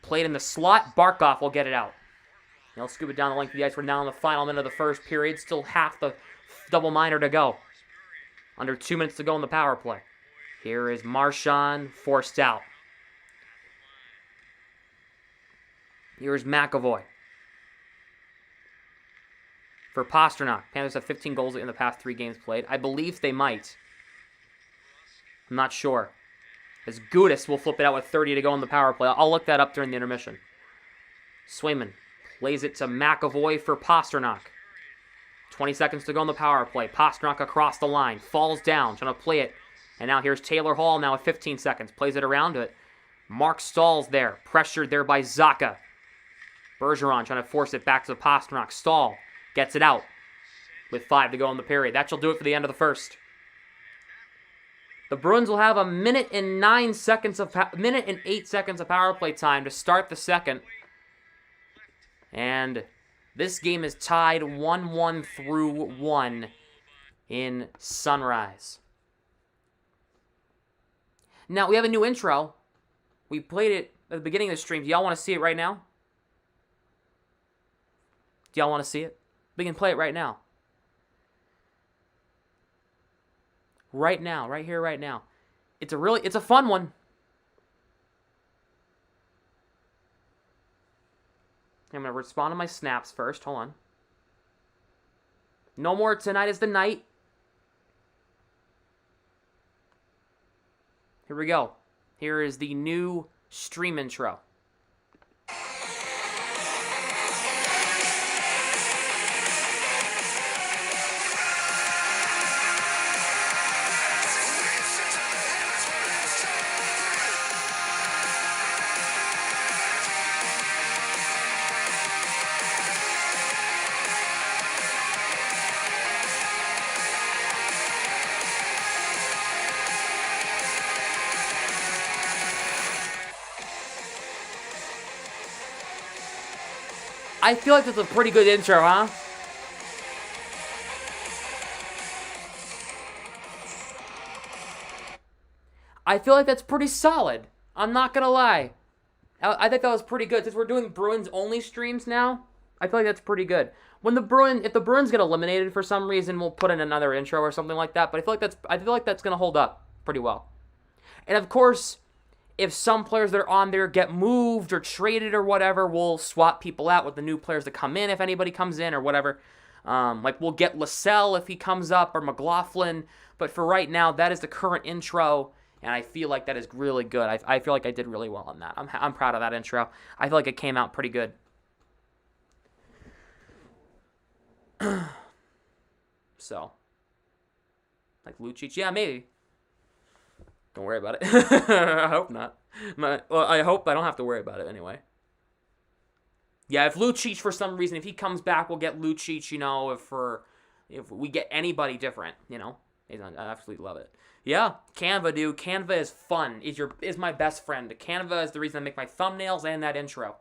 Played in the slot. Barkov will get it out. He'll scoop it down the length of the ice. We're now in the final minute of the first period. Still half the double minor to go. Under 2 minutes to go in the power play. Here is Marchand, forced out. Here's McAvoy. For Pastrnak. Panthers have 15 goals in the past 3 games played. I believe they might. I'm not sure. As Gudis will flip it out with 30 to go in the power play. I'll look that up during the intermission. Swayman plays it to McAvoy for Pastrnak. 20 seconds to go in the power play. Pastrnak across the line. Falls down. Trying to play it. And now here's Taylor Hall now with 15 seconds. Plays it around it. Mark Stahl's there. Pressured there by Zacha. Bergeron trying to force it back to Pastrnak. Stahl gets it out with 5 to go in the period. That shall do it for the end of the first. The Bruins will have a minute and 8 seconds of power play time to start the second. And this game is tied 1-1 through 1 in Sunrise. Now, we have a new intro. We played it at the beginning of the stream. Do y'all want to see it right now? Do y'all want to see it? We can play it right now. Right now. Right here, right now. It's a fun one. I'm going to respond to my snaps first. Hold on. No more Tonight is the Night. Here we go. Here is the new stream intro. I feel like that's a pretty good intro, huh? I feel like that's pretty solid. I'm not gonna lie. I think that was pretty good. Since we're doing Bruins only streams now, I feel like that's pretty good. If the Bruins get eliminated for some reason, we'll put in another intro or something like that. But I feel like that's gonna hold up pretty well. And of course, if some players that are on there get moved or traded or whatever, we'll swap people out with the new players that come in if anybody comes in or whatever. Like we'll get LaSalle if he comes up or McLaughlin. But for right now, that is the current intro, and I feel like that is really good. I feel like I did really well on that. I'm proud of that intro. I feel like it came out pretty good. So, like Lucic, yeah, maybe. Don't worry about it. I hope not. I hope I don't have to worry about it anyway. Yeah, if Lucic for some reason, if he comes back, we'll get Lucic, you know, if we get anybody different, you know. I absolutely love it. Yeah, Canva, dude. Canva is fun. Is my best friend. Canva is the reason I make my thumbnails and that intro.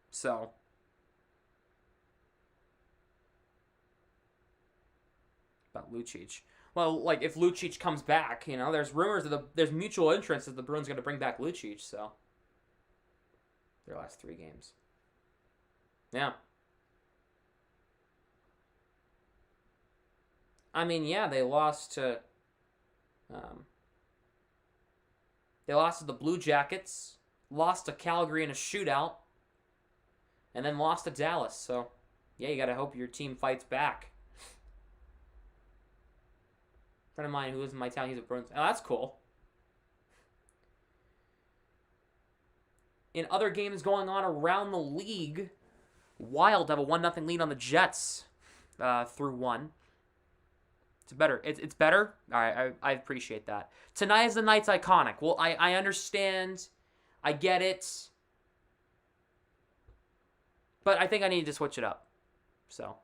So about Lucic. Well, like, if Lucic comes back, you know, there's rumors there's mutual interest that the Bruins are going to bring back Lucic, so. Their last 3 games. Yeah. I mean, yeah, they lost to the Blue Jackets, lost to Calgary in a shootout, and then lost to Dallas, so, yeah, you got to hope your team fights back. Friend of mine who lives in my town, he's a Bruins. Oh, that's cool. In other games going on around the league, Wild have a 1-0 lead on the Jets through 1. It's better. It's better? All right, I appreciate that. Tonight is the Night's iconic. Well, I understand. I get it. But I think I need to switch it up. So.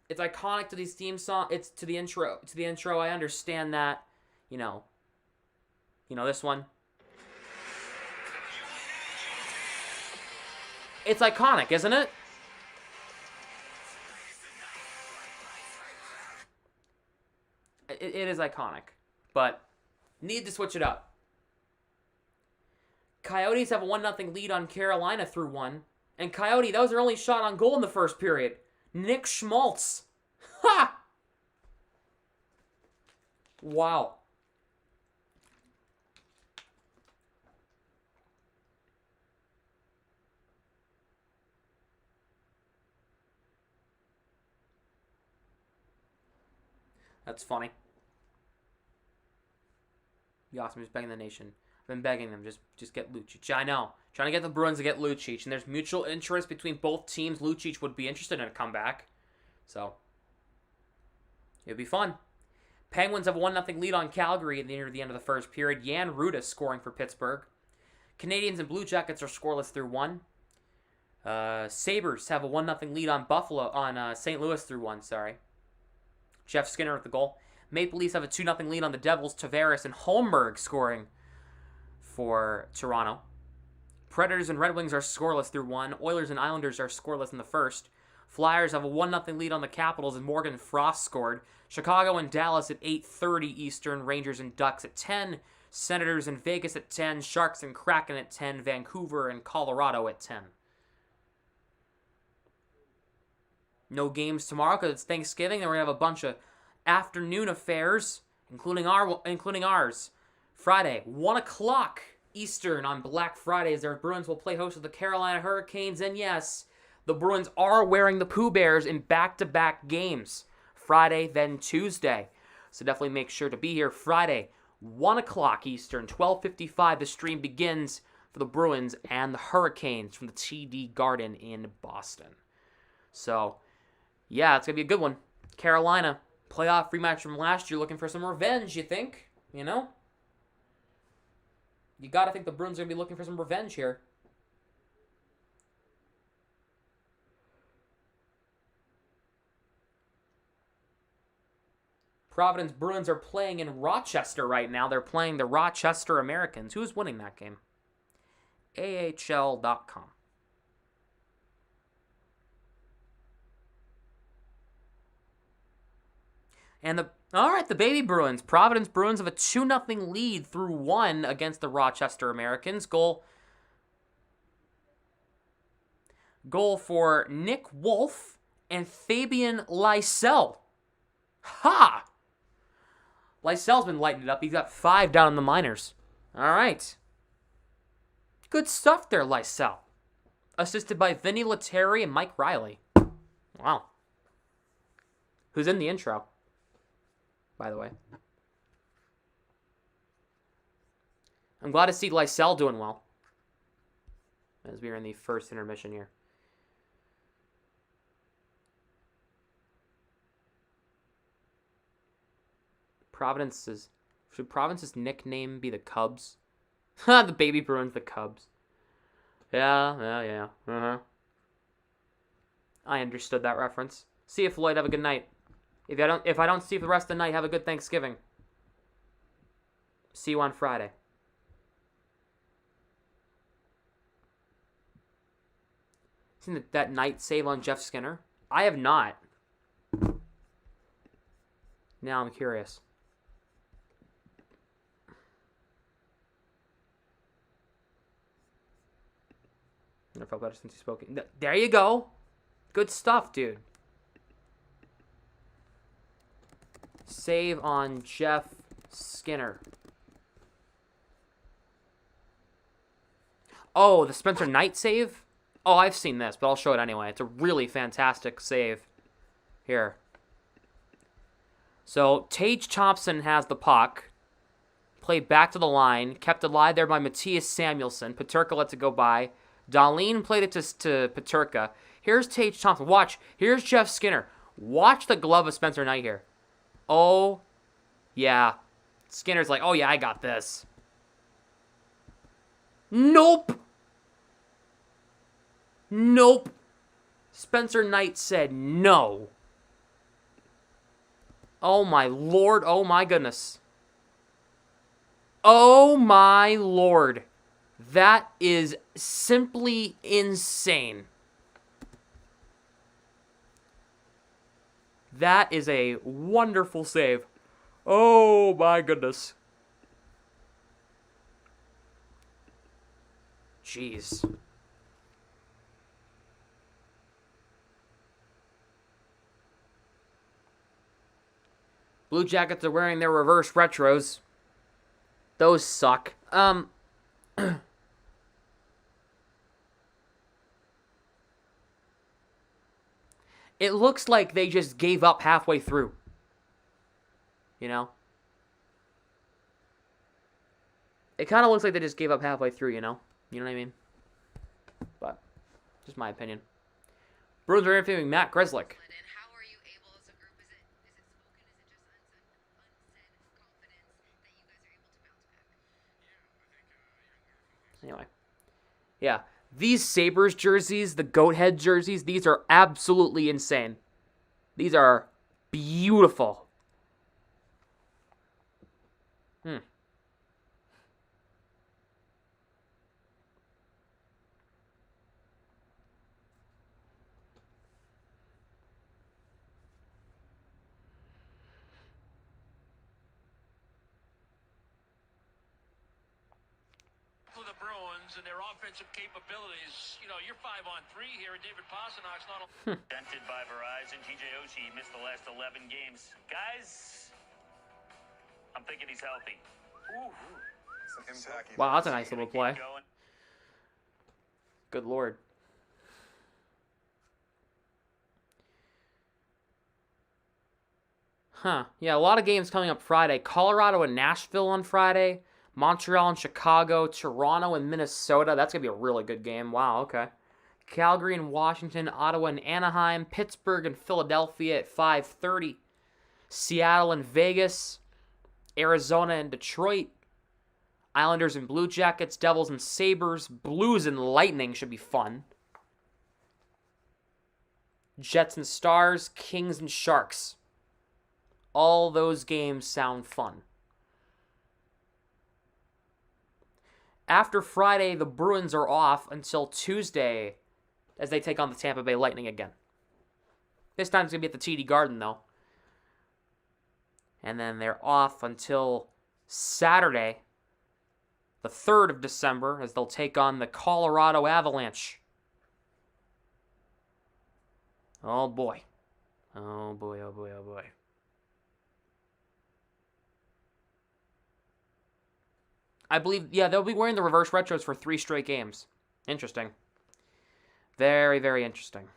It's iconic to these theme songs. It's to the intro. To the intro, I understand that. You know this one. It's iconic, isn't it? It is iconic, but need to switch it up. Coyotes have a 1-0 lead on Carolina through 1, and Coyote, that was their only shot on goal in the first period. Nick Schmaltz. Ha! Wow. That's funny. Yasmin is begging the nation. I've been begging them, just get Lucic. I know. Trying to get the Bruins to get Lucic, and there's mutual interest between both teams. Lucic would be interested in a comeback. So, it'd be fun. Penguins have a 1-0 lead on Calgary near the end of the first period. Jan Rutta scoring for Pittsburgh. Canadiens and Blue Jackets are scoreless through 1. Sabres have a 1-0 lead on St. Louis through 1, sorry. Jeff Skinner with the goal. Maple Leafs have a 2-0 lead on the Devils. Tavares and Holmberg scoring for Toronto. Predators and Red Wings are scoreless through 1. Oilers and Islanders are scoreless in the first. Flyers have a 1-0 lead on the Capitals, and Morgan Frost scored. Chicago and Dallas at 8:30 Eastern. Rangers and Ducks at 10. Senators and Vegas at 10. Sharks and Kraken at 10. Vancouver and Colorado at 10. No games tomorrow because it's Thanksgiving. Then we're going to have a bunch of afternoon affairs, including ours. Friday, 1 o'clock Eastern on Black Friday, as their Bruins will play host to the Carolina Hurricanes. And yes, the Bruins are wearing the Pooh Bears in back-to-back games. Friday, then Tuesday. So definitely make sure to be here Friday, 1 o'clock Eastern, 12:55. The stream begins for the Bruins and the Hurricanes from the TD Garden in Boston. So, yeah, it's going to be a good one. Carolina, playoff rematch from last year, looking for some revenge, you think? You know? You got to think the Bruins are going to be looking for some revenge here. Providence Bruins are playing in Rochester right now. They're playing the Rochester Americans. Who's winning that game? AHL.com. And the baby Bruins. Providence Bruins have a 2-0 lead through 1 against the Rochester Americans. Goal for Nick Wolf and Fabian Lysell. Ha! Lysell's been lighting it up. He's got 5 down in the minors. All right. Good stuff there, Lysell. Assisted by Vinny Lettieri and Mike Riley. Wow. Who's in the intro, by the way. I'm glad to see Lysell doing well, as we are in the first intermission here. Should Providence's nickname be the Cubs? The baby Bruins, the Cubs. Yeah. I understood that reference. See you, Floyd. Have a good night. If I don't see you for the rest of the night, have a good Thanksgiving. See you on Friday. Seen that night save on Jeff Skinner? I have not. Now I'm curious. I felt better since you spoke. There you go. Good stuff, dude. Save on Jeff Skinner. Oh, the Spencer Knight save? Oh, I've seen this, but I'll show it anyway. It's a really fantastic save. Here. So, Tage Thompson has the puck. Played back to the line. Kept alive there by Matthias Samuelsson. Peterka lets it go by. Dahlin played it to Peterka. Here's Tage Thompson. Watch. Here's Jeff Skinner. Watch the glove of Spencer Knight here. Oh, yeah. Skinner's like, oh, yeah, I got this. Nope. Spencer Knight said no. Oh, my Lord. Oh, my goodness. Oh, my Lord. That is simply insane. That is a wonderful save. Oh, my goodness. Jeez. Blue Jackets are wearing their reverse retros. Those suck. It looks like they just gave up halfway through. You know? It kind of looks like they just gave up halfway through, you know? You know what I mean? But, just my opinion. Bruins are interviewing Matt Grzelcyk. And how are you able as a group? Is it spoken? Is it just unsaid confidence that you guys are able to bounce back? Anyway. Yeah. These Sabres jerseys, the Goathead jerseys, these are absolutely insane. These are beautiful. For the Bruins and their offensive capabilities. You know, you're 5-on-3 here, and David Pastrnak's not. Dented by Verizon. TJ Oshie missed the last 11 games. Guys, I'm thinking he's healthy. Ooh. Wow, that's a nice little play. Going. Good lord. Huh. Yeah, a lot of games coming up Friday. Colorado and Nashville on Friday. Montreal and Chicago. Toronto and Minnesota. That's going to be a really good game. Wow, okay. Calgary and Washington. Ottawa and Anaheim. Pittsburgh and Philadelphia at 5:30. Seattle and Vegas. Arizona and Detroit. Islanders and Blue Jackets. Devils and Sabres. Blues and Lightning should be fun. Jets and Stars. Kings and Sharks. All those games sound fun. After Friday, the Bruins are off until Tuesday as they take on the Tampa Bay Lightning again. This time it's going to be at the TD Garden, though. And then they're off until Saturday, the 3rd of December, as they'll take on the Colorado Avalanche. Oh, boy. Oh, boy, oh, boy, oh, boy. I believe, yeah, they'll be wearing the reverse retros for 3 straight games. Interesting. Very, very interesting.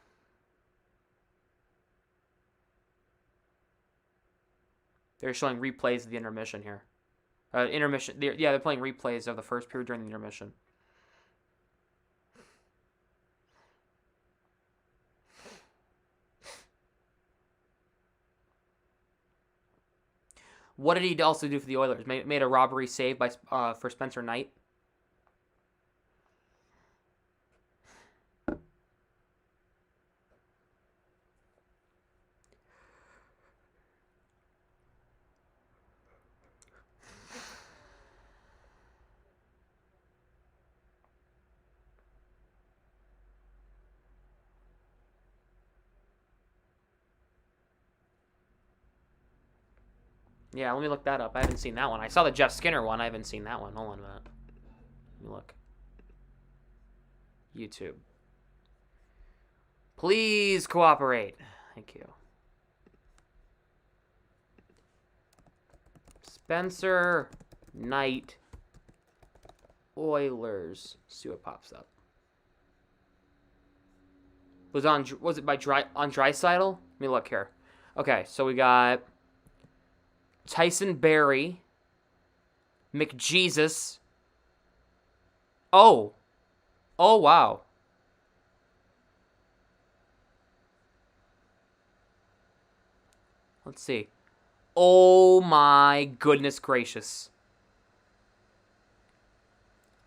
They're showing replays of the intermission here. Intermission, they're playing replays of the first period during the intermission. What did he also do for the Oilers? Made a robbery save for Spencer Knight. Yeah, let me look that up. I haven't seen that one. I saw the Jeff Skinner one. I haven't seen that one. Hold on a minute. Let me look. YouTube. Please cooperate. Thank you. Spencer Knight Oilers. See what pops up. Was it by Draisaitl? Let me look here. Okay, so we got Tyson Barrie, McJesus. Oh, wow. Let's see. Oh my goodness gracious.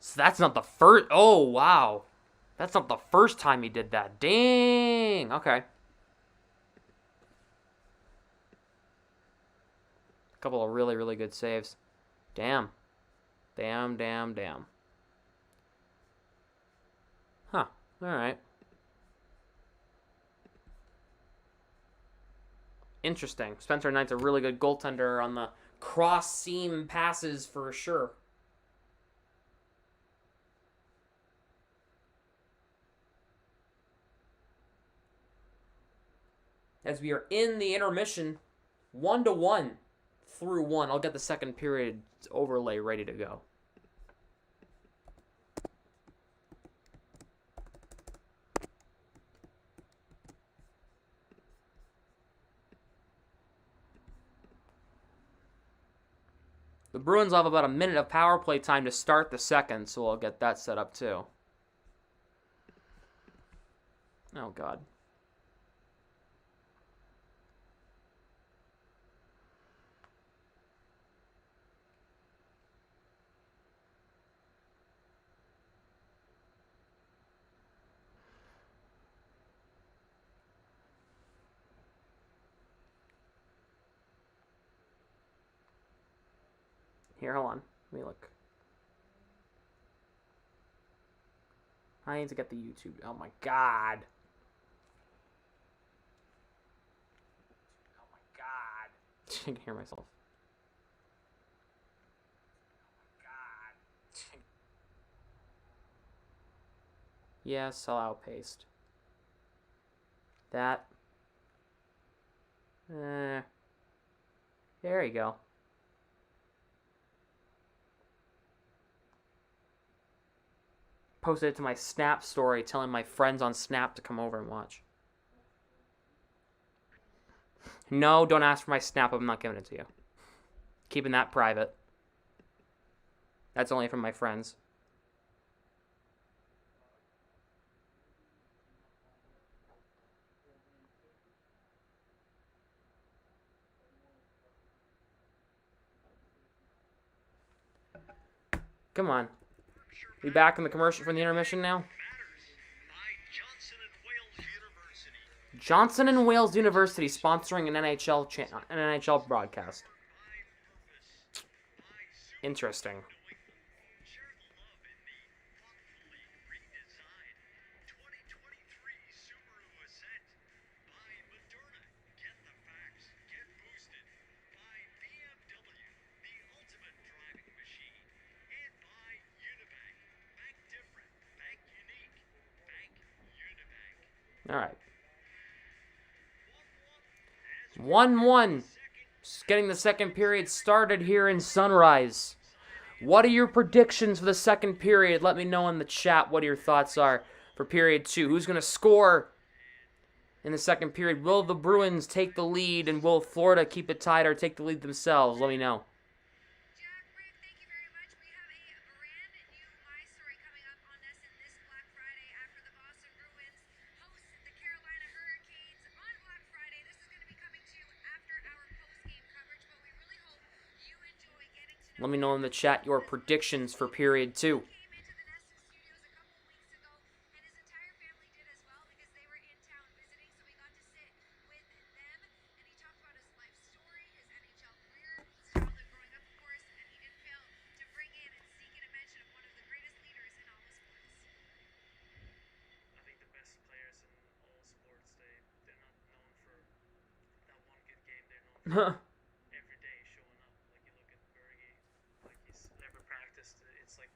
So that's not the first. Oh wow, that's not the first time he did that. Dang. Okay. Couple of really, really good saves. Damn. Damn. Huh. Alright. Interesting. Spencer Knight's a really good goaltender on the cross-seam passes for sure. As we are in the intermission, 1-1. Through 1. I'll get the second period overlay ready to go. The Bruins will have about a minute of power play time to start the second, so I'll get that set up too. Oh, God. Here, hold on. Let me look. I need to get the YouTube. Oh my God. Oh my God. I can hear myself. Oh my God. Yes, I'll outpaste. That. There you go. Posted it to my Snap story, telling my friends on Snap to come over and watch. No, don't ask for my Snap. I'm not giving it to you. Keeping that private. That's only from my friends. Come on. We back in the commercial from the intermission now? Johnson and Wales University sponsoring an NHL broadcast. Interesting. All right. 1-1. Just getting the second period started here in Sunrise. What are your predictions for the second period? Let me know in the chat what your thoughts are for period 2. Who's going to score in the second period? Will the Bruins take the lead, and will Florida keep it tied or take the lead themselves? Let me know. Jack, Rick, thank you very much. We have a brand new My Story coming up on Nesson this Black Friday after the Boston Bruins host the Carolina Hurricanes on Black Friday. This is going to be coming to you after our post-game coverage, but we really hope you enjoy getting to know. Let me know in the chat your predictions for period 2. Came into the Nesson studios a couple weeks ago, and his entire family did as well because they were in town visiting, so we got to sit with them, and he talked about his life story, his NHL career, his childhood growing up, of course, and he didn't fail to bring in and sneak in a mention of one of the greatest leaders in all of sports. I think the best players in all sports, they're not known for that one good game. They're known for every day showing up. Like you look at Bergie, like he's never practiced. It's like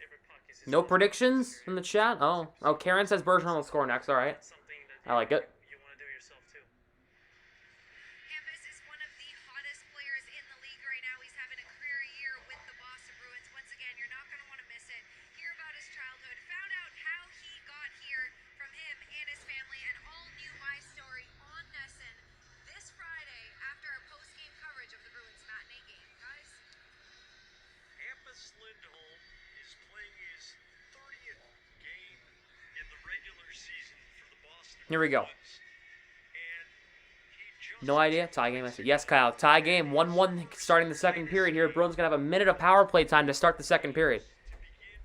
every puck is his No own. predictions in the chat? Oh, Karen says Bergeron will score next. All right. Something that I like it. you want to do yourself too. Hampus is one of the hottest players in the league right now. He's having a career year with the Boston Bruins. Once again, you're not going to want to miss it. Hear about his childhood, found out how he got here from him and his family, and all new My Story on Nesson this Friday after our post-game coverage of the Bruins matinee game. Guys, Hampus Lindholm is playing his 30th game in the regular season for the Boston Here we go. Bruins. And he just No idea. Tie game. I said yes, Kyle. Tie game. 1-1 starting the second period here. Bruins gonna have a minute of power play time to start the second period. to begin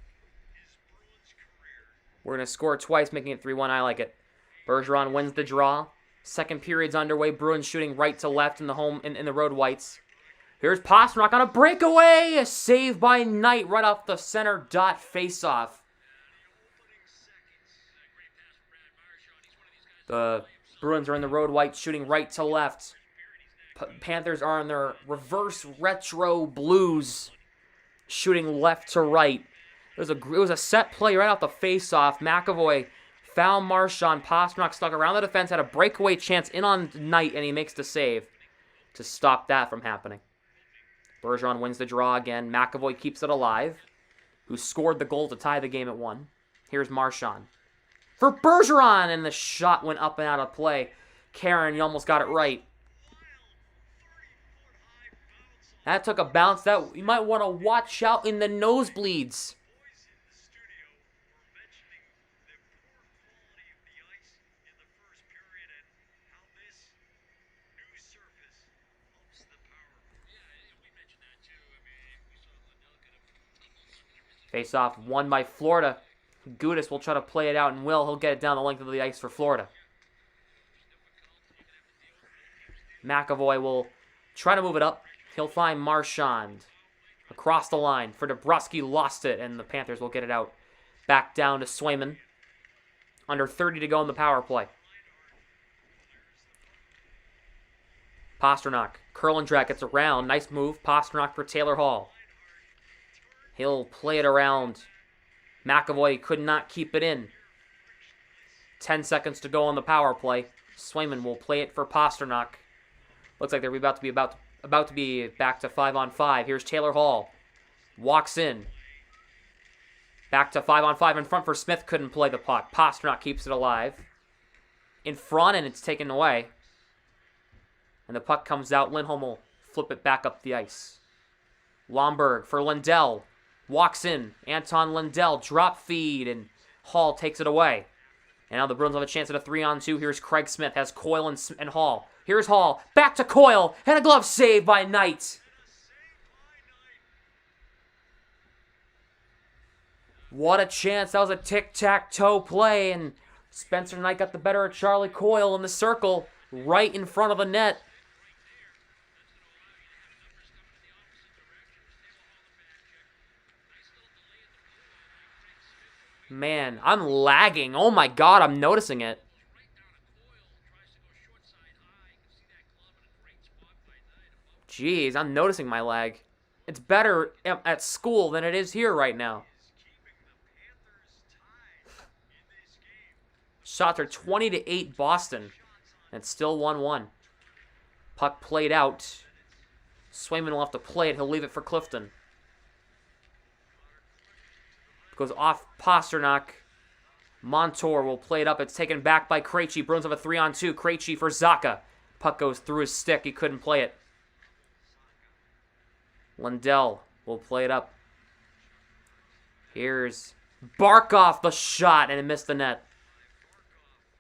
his Bruins career. We're gonna score twice, making it 3-1. I like it. Bergeron wins the draw. Second period's underway. Bruins shooting right to left in the home in the road whites. Here's Pastrnak on a breakaway. A save by Knight right off the center dot face-off. The Bruins are in the road whites shooting right to left. Panthers are in their reverse retro blues shooting left to right. It was a set play right off the face-off. McAvoy found Marchand. Pastrnak stuck around the defense, had a breakaway chance in on Knight, and he makes the save to stop that from happening. Bergeron wins the draw again. McAvoy keeps it alive, who scored the goal to tie the game at 1. Here's Marchand for Bergeron, and the shot went up and out of play. Karen, you almost got it right. That took a bounce. That you might want to watch out in the nosebleeds. Boys in the studio were mentioning the poor quality of the ice in the first period and how this new surface helps the power. Yeah, we mentioned that too. I mean, we saw Lundell get a Face off won by Florida. Gudis will try to play it out, and he'll get it down the length of the ice for Florida. McAvoy will try to move it up. He'll find Marchand across the line for DeBruski. Lost it, and the Panthers will get it out. Back down to Swayman. Under 30 to go in the power play. Pastrnak. Kurlandrak gets around. Nice move. Pastrnak for Taylor Hall. He'll play it around. McAvoy could not keep it in. 10 seconds to go on the power play. Swayman will play it for Pasternak. Looks like they're about to be back to 5-on-5. Here's Taylor Hall. Walks in. Back to 5-on-5 in front for Smith. Couldn't play the puck. Pasternak keeps it alive. In front, and it's taken away. And the puck comes out. Lindholm will flip it back up the ice. Lomberg for Lindell. Walks in. Anton Lindell. Drop feed, and Hall takes it away. And now the Bruins have a chance at a 3-on-2. Here's Craig Smith. Has Coyle and Hall. Here's Hall. Back to Coyle. And a glove save by Knight. What a chance. That was a tic-tac-toe play. And Spencer Knight got the better of Charlie Coyle in the circle. Right in front of the net. Man, I'm lagging. Oh my god, I'm noticing it. Jeez, I'm noticing my lag. It's better at school than it is here right now. Shots are 20-8 Boston. And it's still 1-1. Puck played out. Swayman will have to play it. He'll leave it for Clifton. Goes off Pasternak. Montour will play it up. It's taken back by Krejci. Bruins have a 3-on-2. Krejci for Zacha. Puck goes through his stick. He couldn't play it. Lindell will play it up. Here's Barkov, the shot, and it missed the net.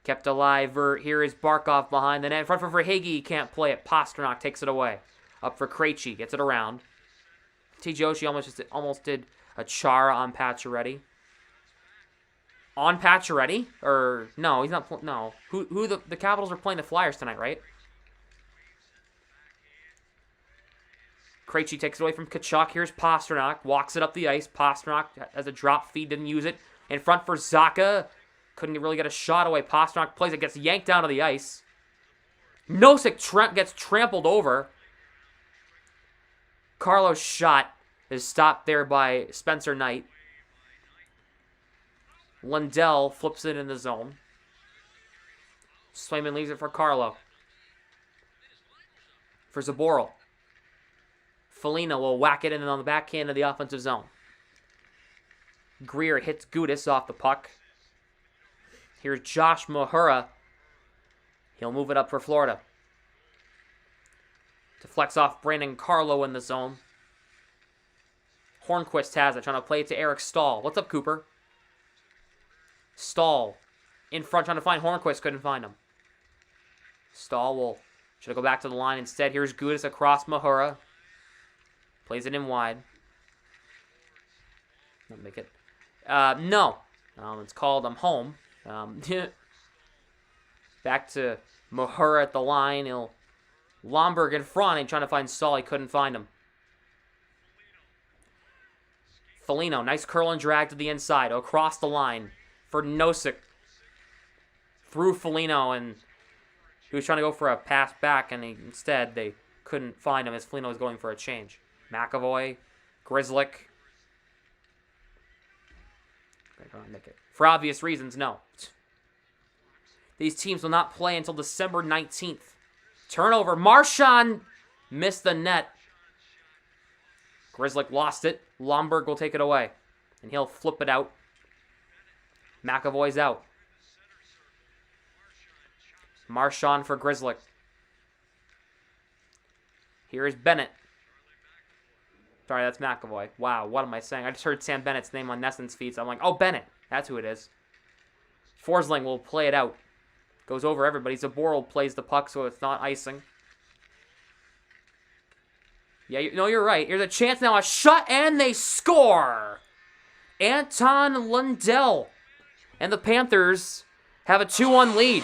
Kept alive. Here is Barkov behind the net. In front for Verhaeghe. He can't play it. Pasternak takes it away. Up for Krejci. Gets it around. TJ Oshie almost did a Chara on Pacioretty. On Pacioretty? Or, no, he's not, no. The Capitals are playing the Flyers tonight, right? Krejci takes it away from Tkachuk. Here's Pasternak. Walks it up the ice. Pasternak has a drop feed. Didn't use it. In front for Zacha. Couldn't really get a shot away. Pasternak plays it. Gets yanked down to the ice. Nosek gets trampled over. Carlos' shot is stopped there by Spencer Knight. Lindell flips it in the zone. Swayman leaves it for Carlo. For Zaboral. Foligno will whack it in on the backhand of the offensive zone. Greer hits Gudis off the puck. Here's Josh Mahura. He'll move it up for Florida. Deflects off Brandon Carlo in the zone. Hornquist has it, trying to play it to Eric Stahl. What's up, Cooper? Stahl in front, trying to find Hornquist. Couldn't find him. Stahl should go back to the line instead. Here's Gudis across Mahura. Plays it in wide. Don't make it. No. It's called I'm home. Back to Mahura at the line. Lomberg in front and trying to find Stahl. He couldn't find him. Foligno, nice curl and drag to the inside. Across the line for Nosek. Through Foligno, and he was trying to go for a pass back, and instead they couldn't find him as Foligno was going for a change. McAvoy, Grzelcyk. For obvious reasons, no. These teams will not play until December 19th. Turnover. Marchand missed the net. Grzelcyk lost it. Lomberg will take it away. And he'll flip it out. McAvoy's out. Marchand for Grzelcyk. Here is Bennett. Sorry, that's McAvoy. Wow, what am I saying? I just heard Sam Bennett's name on Nesson's feed, so I'm like, oh, Bennett. That's who it is. Forsling will play it out. Goes over everybody. Zaboral plays the puck, so it's not icing. Yeah, you're right. Here's a chance now. A shot, and they score! Anton Lundell. And the Panthers have a 2-1 lead.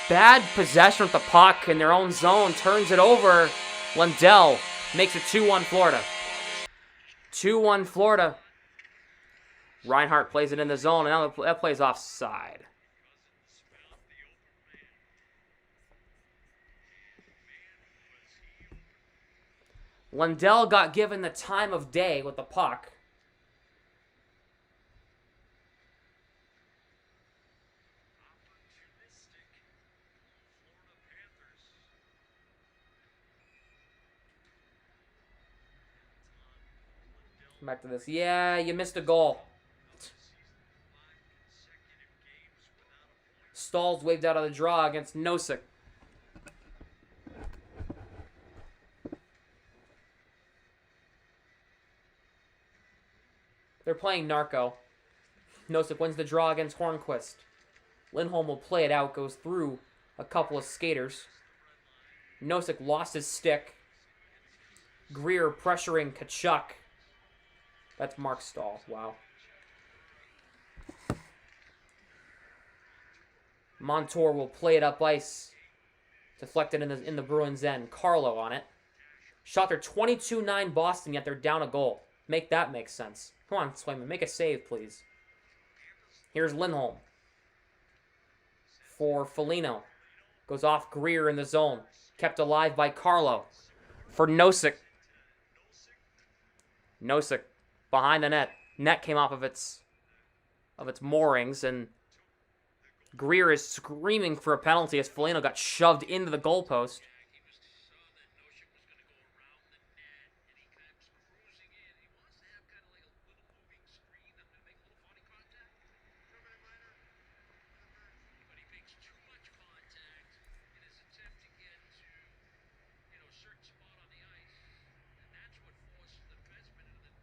Bad possession with the puck in their own zone. Turns it over. Lundell makes it 2-1 Florida. 2-1 Florida. Reinhart plays it in the zone, and now that plays offside. Lundell got given the time of day with the puck. Back to this. Yeah, you missed a goal. Stahl's waved out of the draw against Nosek. They're playing Narco. Nosek wins the draw against Hornquist. Lindholm will play it out, goes through a couple of skaters. Nosek lost his stick. Greer pressuring Kachuk. That's Mark Stahl. Wow. Montour will play it up ice. Deflected in the Bruins' end. Carlo on it. Shot their 22-9 Boston, yet they're down a goal. Make that make sense. Come on, Swayman. Make a save, please. Here's Lindholm. For Foligno. Goes off Greer in the zone. Kept alive by Carlo. For Nosek. Nosek behind the net. Net came off of its moorings, and Greer is screaming for a penalty as Foligno got shoved into the goalpost.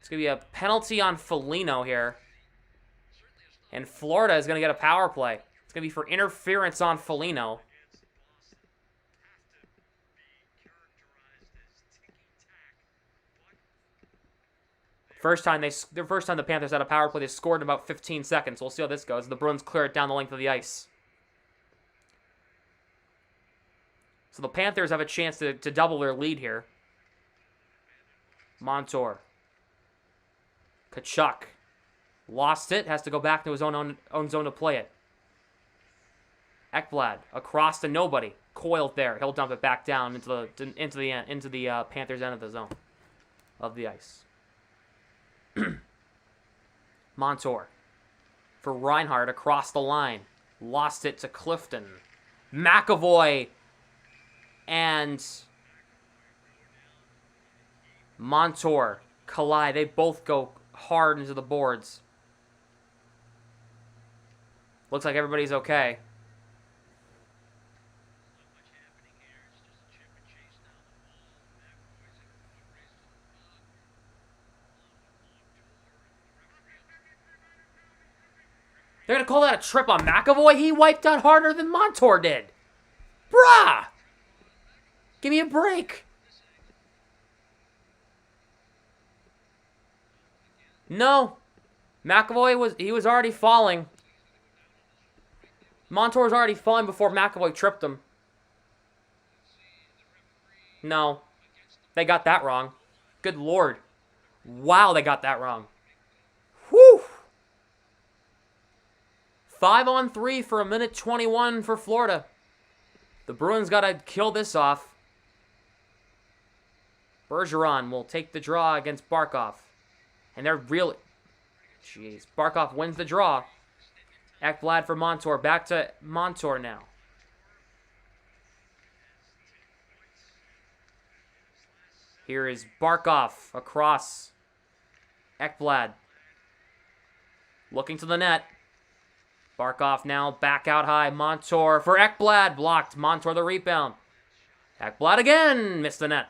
It's going to be a penalty on Foligno here. And Florida is going to get a power play. It's going to be for interference on Foligno. The first time the Panthers had a power play, they scored in about 15 seconds. We'll see how this goes. The Bruins clear it down the length of the ice. So the Panthers have a chance to double their lead here. Montour. Kachuk. Lost it. Has to go back to his own zone to play it. Ekblad. Across to nobody. Coiled there. He'll dump it back down into the Panthers' end of the zone. Of the ice. Montour. For Reinhardt across the line. Lost it to Clifton. McAvoy. And Montour. Collide. They both go hard into the boards. Looks like everybody's okay. They're going to call that a trip on McAvoy? He wiped out harder than Montour did. Bruh! Give me a break. No. McAvoy was already falling. Montour was already falling before McAvoy tripped him. No. They got that wrong. Good Lord. Wow, they got that wrong. Whew. 5-on-3 for 1:21 for Florida. The Bruins got to kill this off. Bergeron will take the draw against Barkov. And they're really... Jeez. Barkov wins the draw. Ekblad for Montour. Back to Montour now. Here is Barkov across. Ekblad. Looking to the net. Barkov now back out high. Montour for Ekblad. Blocked. Montour the rebound. Ekblad again. Missed the net.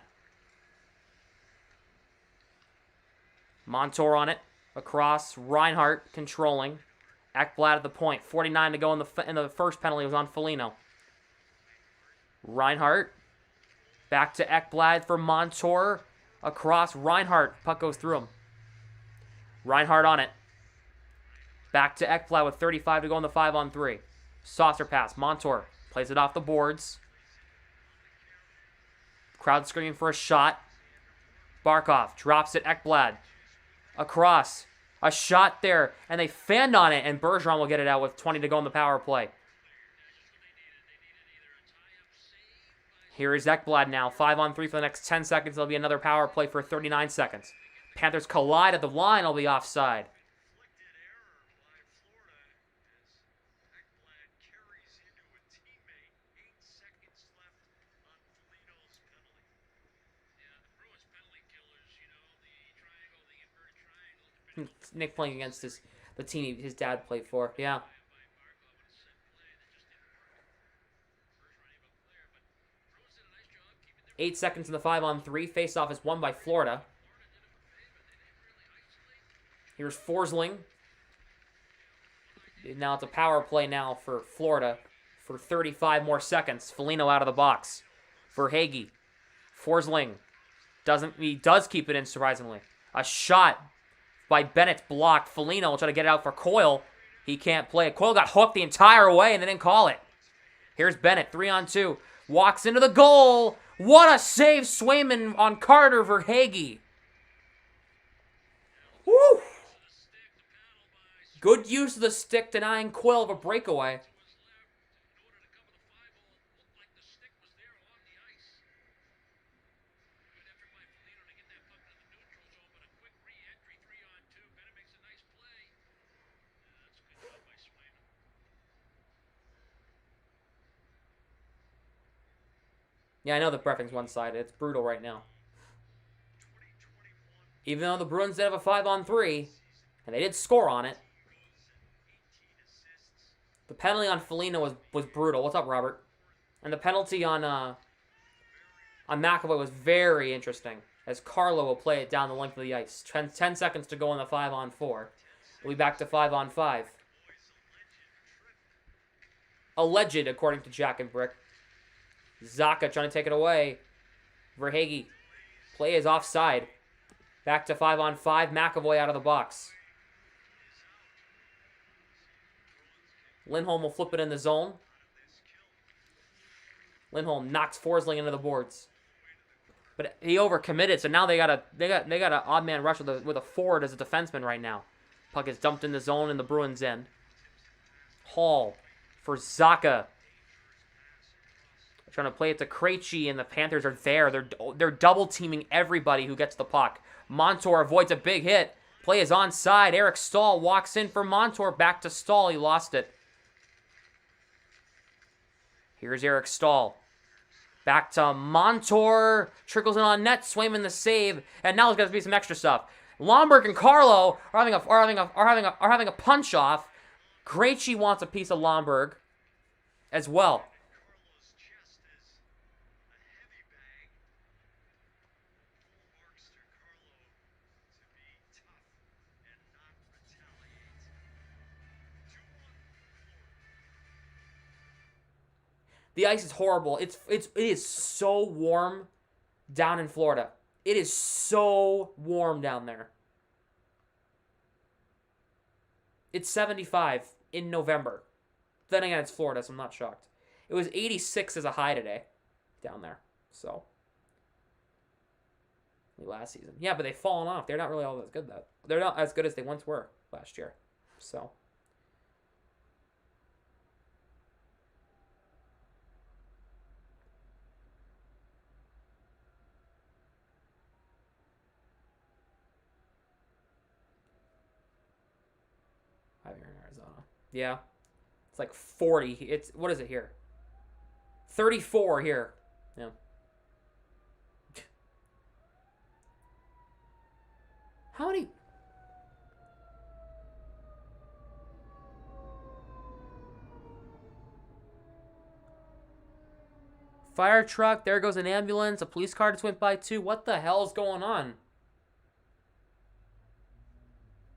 Montour on it. Across. Reinhardt controlling. Ekblad at the point. 49 to go in the first penalty was on Foligno. Reinhardt. Back to Ekblad for Montour. Across. Reinhardt. Puck goes through him. Reinhardt on it. Back to Ekblad with 35 to go in the 5-on-3. Saucer pass. Montour plays it off the boards. Crowd screaming for a shot. Barkov drops it. Ekblad. Across. A shot there. And they fanned on it. And Bergeron will get it out with 20 to go in the power play. Here is Ekblad now. 5-on-3 for the next 10 seconds. There'll be another power play for 39 seconds. Panthers collide at the line. It'll be offside. Inflicted error by Florida as Ekblad carries into a teammate. 8 seconds left on Foligno's penalty. Yeah, the Bruins penalty killers, you know, the triangle, the inverted triangle. Nick playing against the team his dad played for. Yeah. By Markov on a set play that just didn't work. First running of a player, but Bruins did a nice job keeping their 8 seconds in the 5-on-3. Face-off is won by Florida. Here's Forsling. Now it's a power play now for Florida for 35 more seconds. Foligno out of the box for Hagee. Forsling he does keep it in, surprisingly. A shot by Bennett blocked. Foligno will try to get it out for Coyle. He can't play it. Coyle got hooked the entire way and they didn't call it. Here's Bennett, 3-on-2. Walks into the goal. What a save, Swayman on Carter for Hagee. Woo! Good use of the stick, denying Coyle of a breakaway. was left in order to cover the 5-hole. Looked like the stick was there along the ice. Good effort by Foligno to get that puck into the neutral zone, but a quick re-entry, 3-on-2. Bennett makes a nice play. That's a good job by Swayman. Yeah, I know the preference one-sided. It's brutal right now. 2021 Even though the Bruins did have a 5-on-3, and they did score on it, 18 assists. the penalty on Foligno was brutal. What's up, Robert? And the penalty on McAvoy was very interesting, as Carlo will play it down the length of the ice. 10 seconds to go in the 5-on-4. We'll be back to 5-on-5. Alleged, according to Jack and Brick. Zaka trying to take it away. Verhage. Play is offside. Back to 5-on-5. McAvoy out of the box. Lindholm will flip it in the zone. Lindholm knocks Forsling into the boards. But he overcommitted, so now they got an odd man rush with a forward as a defenseman right now. Puck is dumped in the zone in the Bruins' end. Hall for Zaka. Trying to play it to Krejci, and the Panthers are there. They're double teaming everybody who gets the puck. Montour avoids a big hit. Play is onside. Eric Stahl walks in for Montour. Back to Stahl. He lost it. Here's Eric Stahl. Back to Montour. Trickles in on net. Swayman the save. And now there's got to be some extra stuff. Lomberg and Carlo are having a punch off. Krejci wants a piece of Lomberg as well. Carlo's chest is a heavy bag. Full marks to Carlo to be tough and not retaliate. 2-1 Florida. The ice is horrible. It is so warm down in Florida. It is so warm down there. It's 75 in November. Then again, it's Florida, so I'm not shocked. It was 86 as a high today down there. So, last season. Yeah, but they've fallen off. They're not really all that good, though. They're not as good as they once were last year. So. I'm here in Arizona. Yeah. It's like 40. What is it here? 34 here. Yeah. How many? Fire truck. There goes an ambulance. A police car just went by too. What the hell is going on?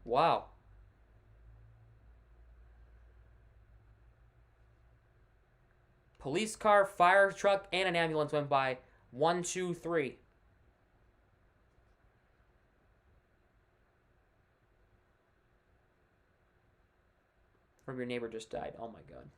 Wow. Police car, fire truck, and an ambulance went by. 1, 2, 3. From your neighbor just died. Oh my god.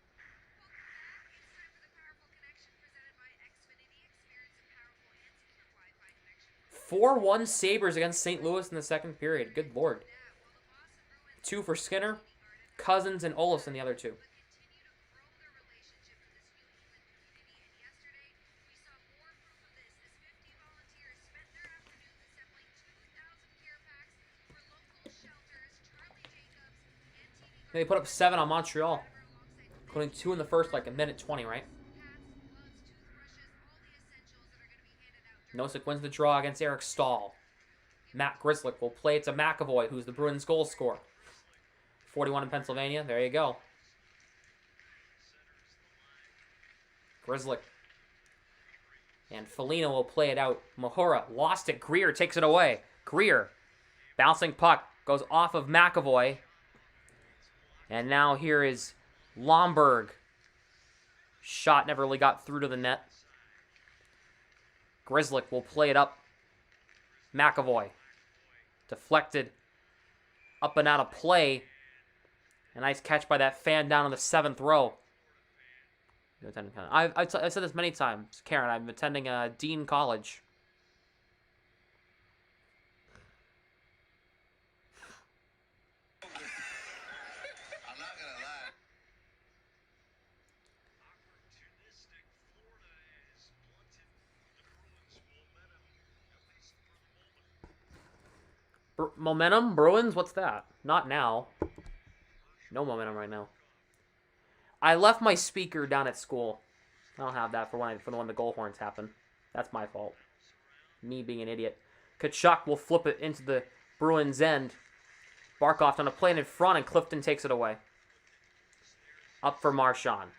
It's time for the powerful connection presented by Xfinity. Experience a powerful and secure Wi-Fi connection. 4-1 Sabres against St. Louis in the second period. Good lord. 2 for Skinner, Cousins, and Olofsson the other two. Continue to grow They put up 7 on Montreal, including 2 in the first, like, a minute 20, right? Nosek wins the draw against Eric Stahl. Matt Grzelcyk will play it to McAvoy, who's the Bruins goal scorer. 41 in Pennsylvania. There you go. Grzelcyk. And Foligno will play it out. Mahura lost it. Greer takes it away. Greer. Bouncing puck. Goes off of McAvoy. And now here is Lomberg. Shot never really got through to the net. Grzelcyk will play it up. McAvoy. Deflected. Up and out of play. A nice catch by that fan down in the 7th row. I've said this many times, Karen. I'm attending Dean College. I'm not gonna lie. Momentum? Bruins? What's that? Not now. No momentum right now. I left my speaker down at school. I don't have that for when the goal horns happen. That's my fault. Me being an idiot. Tkachuk will flip it into the Bruins' end. Barkov on a plane in front, and Clifton takes it away. Up for Marchand.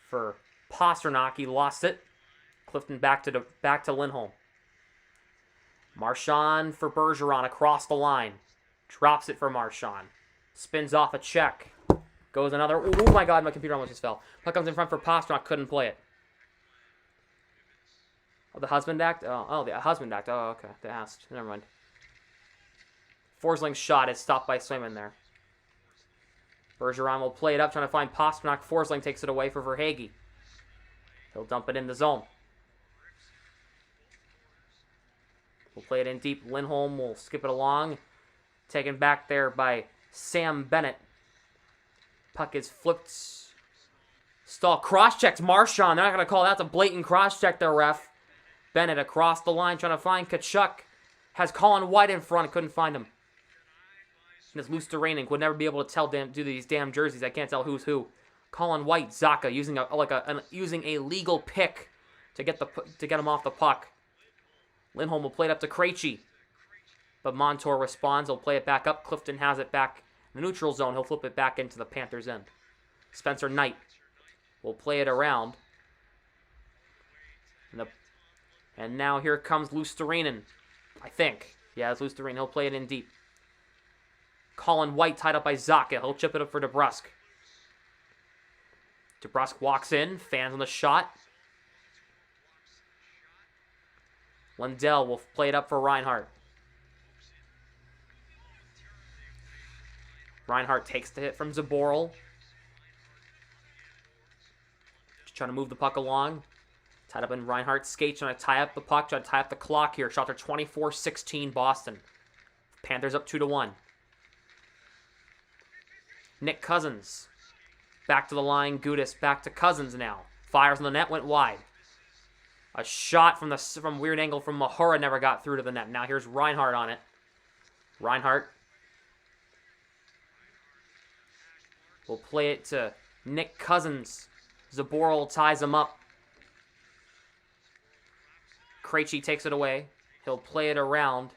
For Pasternak, he lost it. Clifton back to Lindholm. Marchand for Bergeron across the line. Drops it for Marchand. Spins off a check. Goes another. Oh my god, my computer almost just fell. Puck comes in front for Pasternak. Couldn't play it. Oh, the husband act? Oh, the husband act. Oh, okay. They asked. Never mind. Forsling's shot is stopped by Swayman there. Bergeron will play it up, trying to find Pasternak. Forsling takes it away for Verhaeghe. He'll dump it in the zone. We'll play it in deep. Lindholm will skip it along. Taken back there by Sam Bennett. Puck is flipped. Stahl cross-checks Marchand. They're not going to call that. That's a blatant cross-check there, ref. Bennett across the line trying to find Tkachuk. Has Colin White in front. Couldn't find him. And it's loose to Raining. Would never be able to tell do these damn jerseys. I can't tell who's who. Colin White, Zaka using using a legal pick to get him off the puck. Lindholm will play it up to Krejci. But Montour responds. He'll play it back up. Clifton has it back in the neutral zone. He'll flip it back into the Panthers' end. Spencer Knight will play it around. And now here comes Luostarinen, I think. Yeah, it's Luostarinen. He'll play it in deep. Colin White tied up by Zaka. He'll chip it up for DeBrusk. DeBrusk walks in. Fans on the shot. Lundell will play it up for Reinhart. Reinhart takes the hit from Zaboral. Just trying to move the puck along. Tied up in Reinhart's skates, trying to tie up the puck, trying to tie up the clock here. Shots are 24-16 Boston. Panthers up 2-1. Nick Cousins. Back to the line. Gudis back to Cousins now. Fires on the net, went wide. A shot from weird angle from Mahura never got through to the net. Now here's Reinhart on it. Reinhart will play it to Nick Cousins. Zaboral ties him up. Krejci takes it away. He'll play it around.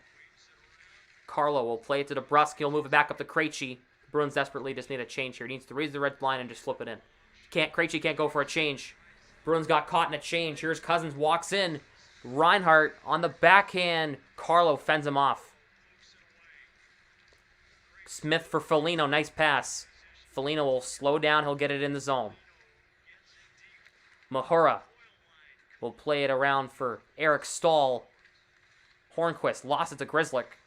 Carlo will play it to DeBrusk. He'll move it back up to Krejci. Bruins desperately just need a change here. He needs to raise the red line and just flip it in. Krejci can't go for a change. Bruins got caught in a change. Here's Cousins, walks in. Reinhart on the backhand. Carlo fends him off. Smith for Foligno. Nice pass. Foligno will slow down. He'll get it in the zone. Mahura will play it around for Eric Stahl. Hornquist lost it to Grzelcyk.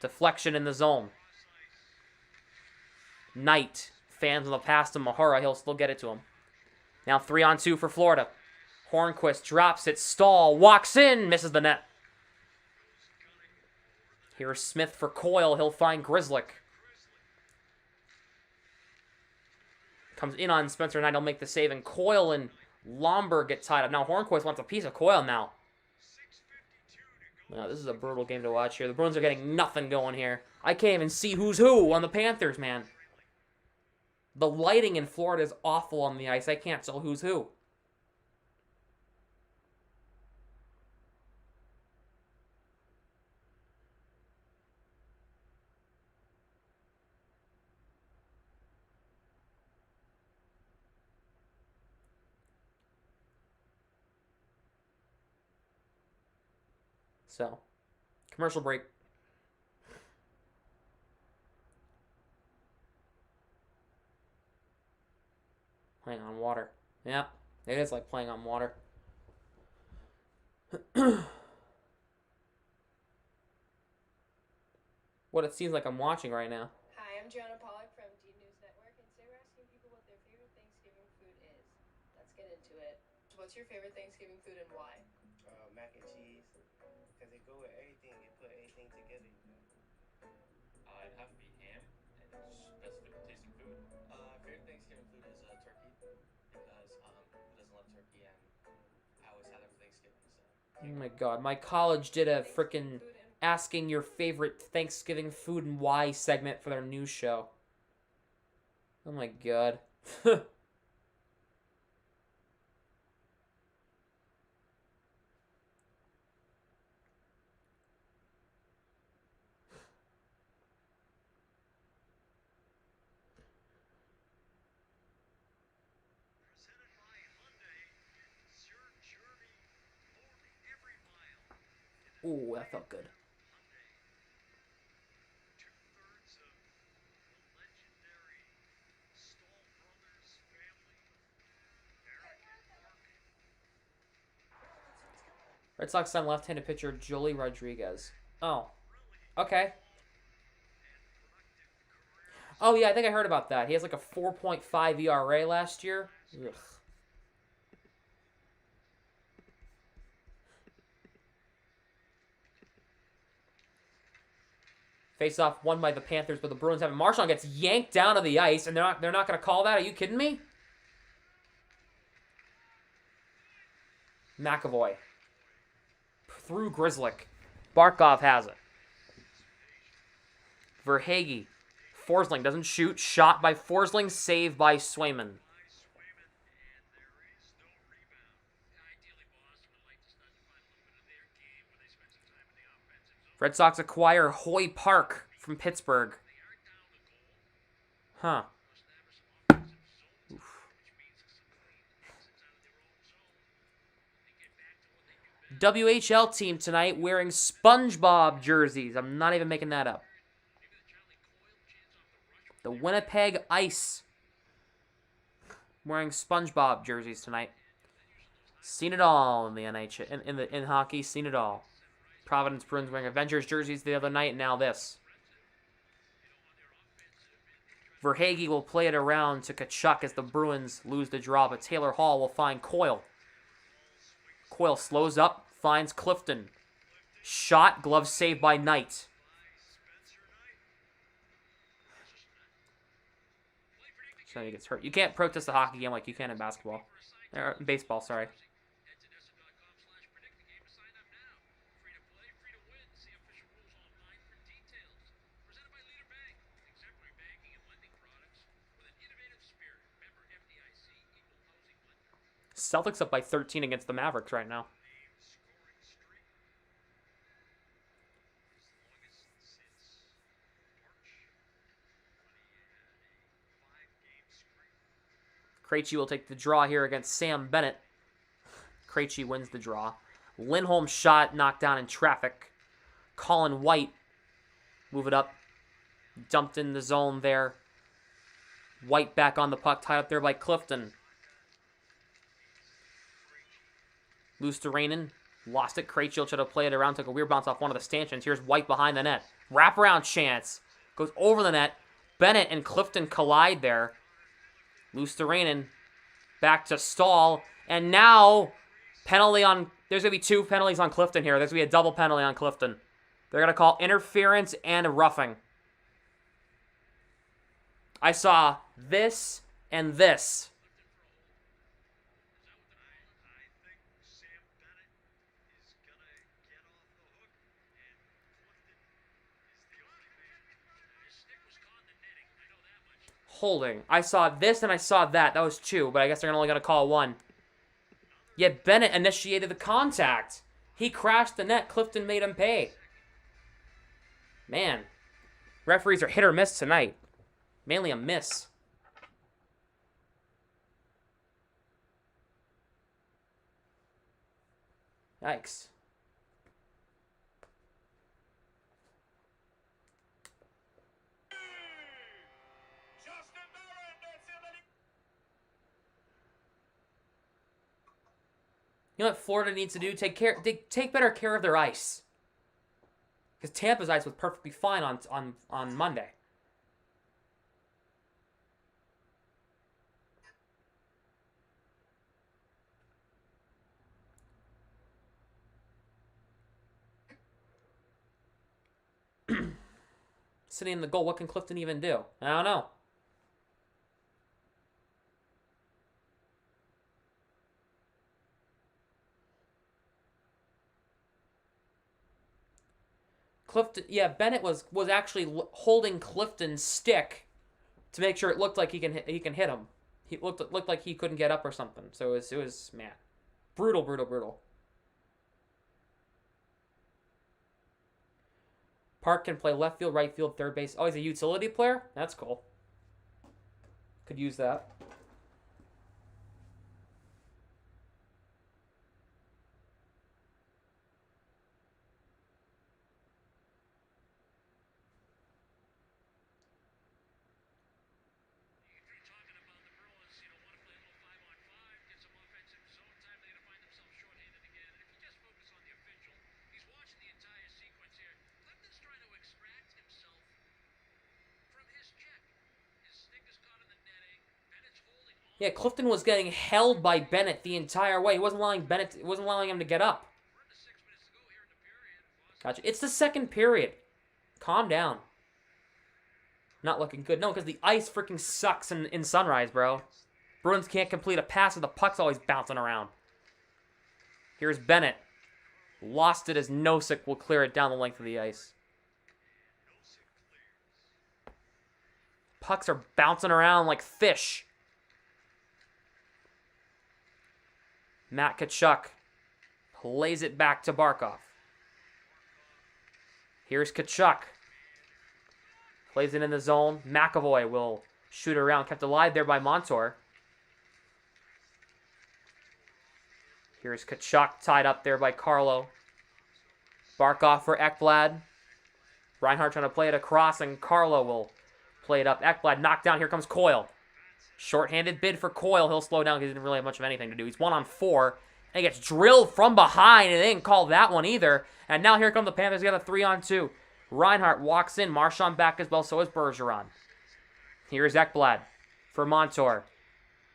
Deflection in the zone. Knight fans on the pass to Mahura. He'll still get it to him. Now 3-on-2 for Florida. Hornquist drops it. Stahl walks in. Misses the net. Here's Smith for Coyle. He'll find Grzelcyk. Comes in on Spencer Knight. He'll make the save. And Coyle and Lomberg get tied up. Now Hornquist wants a piece of Coyle now. No, this is a brutal game to watch here. The Bruins are getting nothing going here. I can't even see who's who on the Panthers, man. The lighting in Florida is awful on the ice. I can't tell who's who. So, commercial break. Playing on water. Yeah, it is like playing on water. What it seems like I'm watching right now. Hi, I'm Gianna Pollock from D News Network, and today we're asking people what their favorite Thanksgiving food is. Let's get into it. What's your favorite Thanksgiving food and why? Mac and cheese, because they go with everything. They put everything together, you know. It'd have to be ham, and it's best tasting food. Favorite Thanksgiving food is turkey, because who doesn't love turkey, and I always had it for Thanksgiving. So. Oh my god, my college did a frickin' asking your favorite Thanksgiving food and why segment for their news show. Oh my god. Ooh, that felt good. Red Sox signed left-handed pitcher Jolie Rodriguez. Oh, okay. Oh yeah, I think I heard about that. He has like a 4.5 ERA last year. Ugh. Face-off won by the Panthers, but the Bruins have it. Marchand gets yanked down to the ice, and they're not going to call that. Are you kidding me? McAvoy. Through Grzelcyk. Barkov has it. Verhaeghe. Forsling doesn't shoot. Shot by Forsling. Saved by Swayman. Red Sox acquire Hoy Park from Pittsburgh. Huh. Oof. WHL team tonight wearing SpongeBob jerseys. I'm not even making that up. The Winnipeg Ice wearing SpongeBob jerseys tonight. Seen it all in the NHL, in hockey. Seen it all. Providence Bruins wearing Avengers jerseys the other night, and now this. Verhaeghe will play it around to Tkachuk as the Bruins lose the draw, but Taylor Hall will find Coyle. Coyle slows up, finds Clifton. Shot, glove saved by Knight. So he gets hurt. You can't protest a hockey game like you can in basketball. Or baseball, sorry. Celtics up by 13 against the Mavericks right now. Krejci will take the draw here against Sam Bennett. Krejci wins the draw. Lindholm shot knocked down in traffic. Colin White move it up. Dumped in the zone there. White back on the puck, tied up there by Clifton. Loose to Rainen. Lost it. Krejci will try to play it around. Took a weird bounce off one of the stanchions. Here's White behind the net. Wraparound chance. Goes over the net. Bennett and Clifton collide there. Loose to Rainen. Back to Stahl. And now, penalty on... There's going to be 2 penalties on Clifton here. There's going to be a double penalty on Clifton. They're going to call interference and roughing. I saw this and this. Holding. I saw this and I saw that. That was 2, but I guess they're only going to call 1. Yet Bennett initiated the contact. He crashed the net. Clifton made him pay. Man. Referees are hit or miss tonight. Mainly a miss. Yikes. You know what Florida needs to do? Take better care of their ice. Because Tampa's ice was perfectly fine on Monday. Sitting in the goal, what can Clifton even do? I don't know. Clifton, yeah, Bennett was actually holding Clifton's stick to make sure it looked like he can hit him. He looked like he couldn't get up or something. So it was man, brutal. Park can play left field, right field, third base. Oh, he's a utility player? That's cool. Could use that. Yeah, Clifton was getting held by Bennett the entire way. He wasn't allowing him to get up. Gotcha. It's the second period. Calm down. Not looking good. No, because the ice freaking sucks in Sunrise, bro. Bruins can't complete a pass and the puck's always bouncing around. Here's Bennett. Lost it as Nosek will clear it down the length of the ice. Pucks are bouncing around like fish. Matt Tkachuk plays it back to Barkov. Here's Tkachuk. Plays it in the zone. McAvoy will shoot around. Kept alive there by Montour. Here's Tkachuk tied up there by Carlo. Barkov for Ekblad. Reinhart trying to play it across, and Carlo will play it up. Ekblad knocked down. Here comes Coyle. Short-handed bid for Coyle. He'll slow down because he didn't really have much of anything to do. He's 1-on-4. And he gets drilled from behind, and they didn't call that one either. And now here come the Panthers. They got a 3-on-2. Reinhart walks in. Marchand back as well. So is Bergeron. Here's Ekblad for Montour.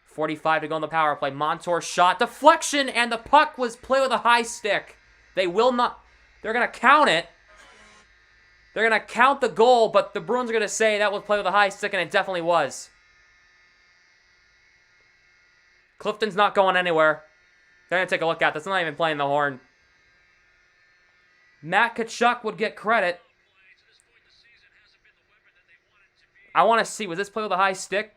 45 to go on the power play. Montour shot. Deflection, and the puck was played with a high stick. They will not. They're going to count it. They're going to count the goal, but the Bruins are going to say that was played with a high stick, and it definitely was. Clifton's not going anywhere. They're going to take a look at this. They're not even playing the horn. Matt Tkachuk would get credit. I want to see, was this play with a high stick?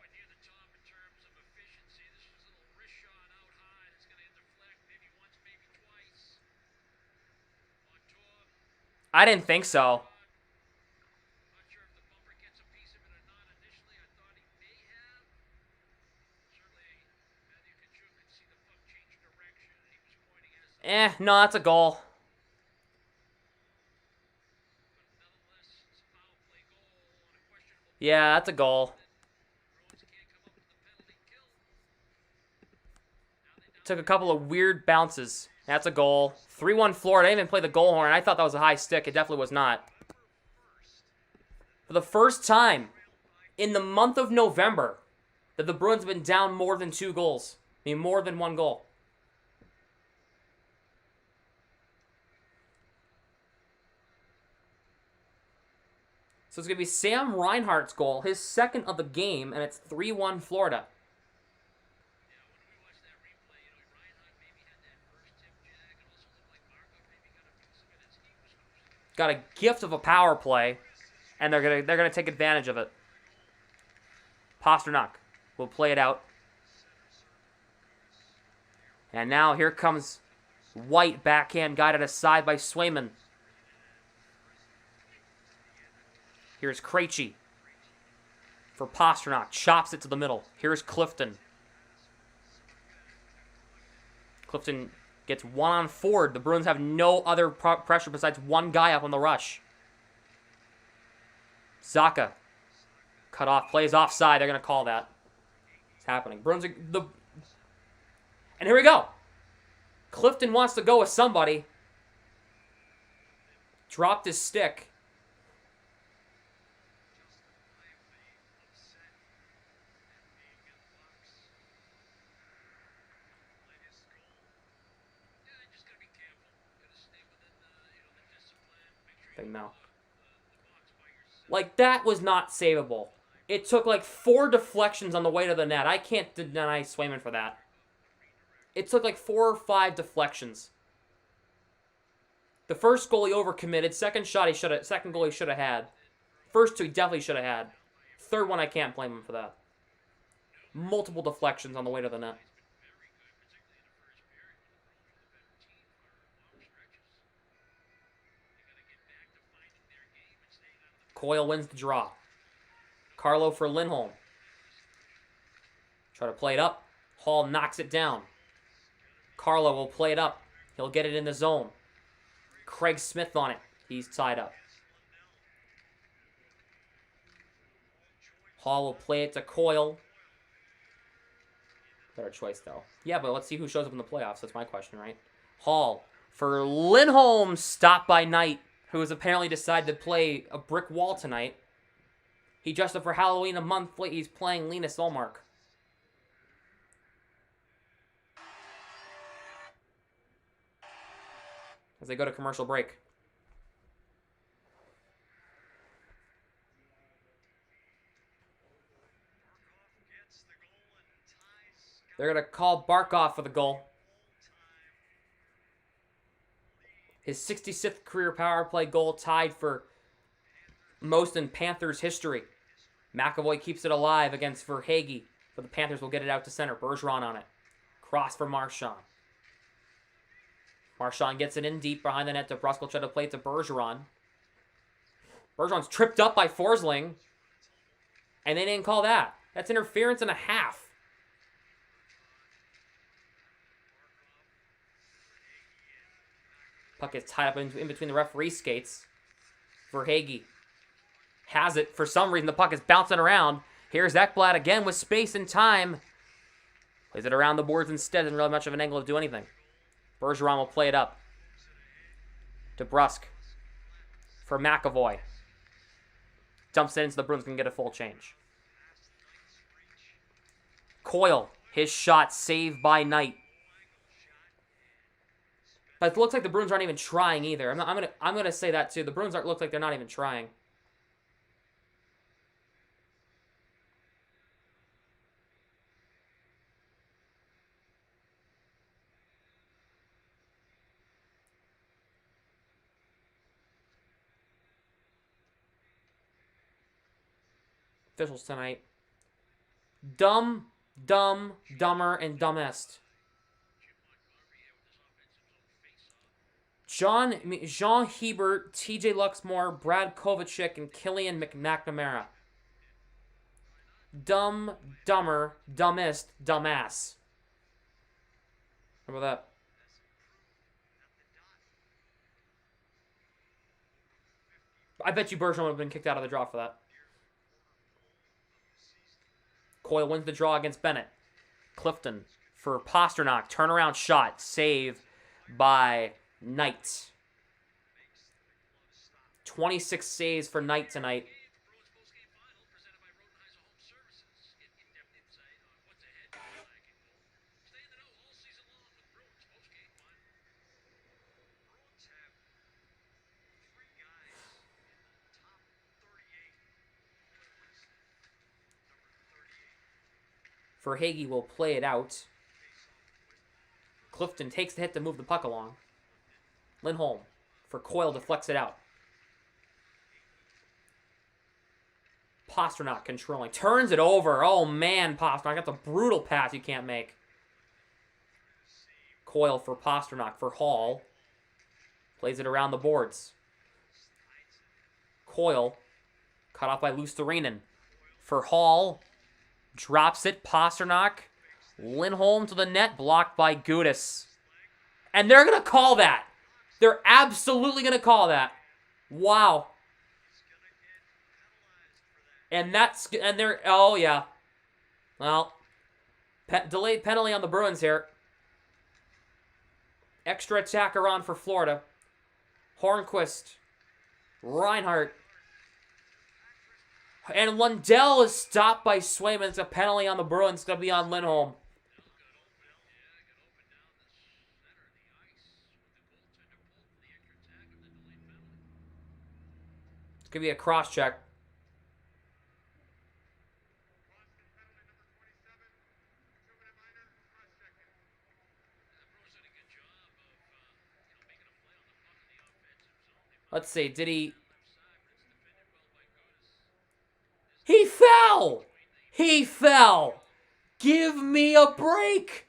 I didn't think so. No, that's a goal. Yeah, that's a goal. Took a couple of weird bounces. That's a goal. 3-1 Florida. I didn't even play the goal horn. I thought that was a high stick. It definitely was not. For the first time in the month of November that the Bruins have been down more than 2 goals. I mean, more than 1 goal. So it's going to be Sam Reinhart's goal, his second of the game, and it's 3-1 Florida. Got a gift of a power play, and they're gonna take advantage of it. Pasternak will play it out. And now here comes White, backhand guided aside by Swayman. Here's Krejci for Pasternak. Chops it to the middle. Here's Clifton. Clifton gets one on Ford. The Bruins have no other pressure besides one guy up on the rush. Zaka. Cut off. Plays offside. They're going to call that. It's happening. Bruins are and here we go. Clifton wants to go with somebody. Dropped his stick. Thing now. Like, that was not savable. It took like 4 deflections on the way to the net. I can't deny Swayman for that. It took like 4 or 5 deflections. The first goal he overcommitted. Second goal he should have had. First 2 he definitely should have had. Third one I can't blame him for that. Multiple deflections on the way to the net. Coyle wins the draw. Carlo for Lindholm. Try to play it up. Hall knocks it down. Carlo will play it up. He'll get it in the zone. Craig Smith on it. He's tied up. Hall will play it to Coyle. Better choice, though. Yeah, but let's see who shows up in the playoffs. That's my question, right? Hall for Lindholm. Stopped by Knight, who has apparently decided to play a brick wall tonight. He dressed up for Halloween a month late. He's playing Linus Ullmark. As they go to commercial break. They're going to call Barkov for the goal. His 66th career power play goal, tied for most in Panthers history. McAvoy keeps it alive against Verhaeghe, but the Panthers will get it out to center. Bergeron on it. Cross for Marchand. Marchand gets it in deep behind the net to Bruskel. Try to play it to Bergeron. Bergeron's tripped up by Forsling. And they didn't call that. That's interference and a half. Puck is tied up in between the referee skates. Verhaeghe has it. For some reason, the puck is bouncing around. Here's Ekblad again with space and time. Plays it around the boards instead. Doesn't really have much of an angle to do anything. Bergeron will play it up to Brusque for McAvoy. Dumps it into the Bruins, can get a full change. Coyle, his shot saved by Knight. But it looks like the Bruins aren't even trying either. I'm gonna say that too. The Bruins look like they're not even trying. Officials tonight. Dumb, dumb, dumber, and dumbest. Jean Hebert, TJ Luxmore, Brad Kovacic, and Killian McNamara. Dumb, dumber, dumbest, dumbass. How about that? I bet you Bergeron would have been kicked out of the draw for that. Coyle wins the draw against Bennett. Clifton for Pasternak. Turnaround shot. Save by Knight. 26 saves for Knight tonight. Verhaeghe will play it out. Clifton takes the hit to move the puck along. Lindholm for Coyle deflects it out. Pasternak controlling. Turns it over. Oh, man, Pasternak got the brutal pass you can't make. Coyle for Pasternak for Hall. Plays it around the boards. Coyle. Cut off by Luostarinen. For Hall. Drops it. Pasternak. Lindholm to the net. Blocked by Gudis. And they're going to call that. They're absolutely going to call that. Wow. And they're, oh yeah. Well, delayed penalty on the Bruins here. Extra attacker on for Florida. Hornquist. Reinhart. And Lundell is stopped by Swayman. It's a penalty on the Bruins. It's going to be on Lindholm. It's going to be a cross-check. Let's see, did he... He fell! He fell! Give me a break!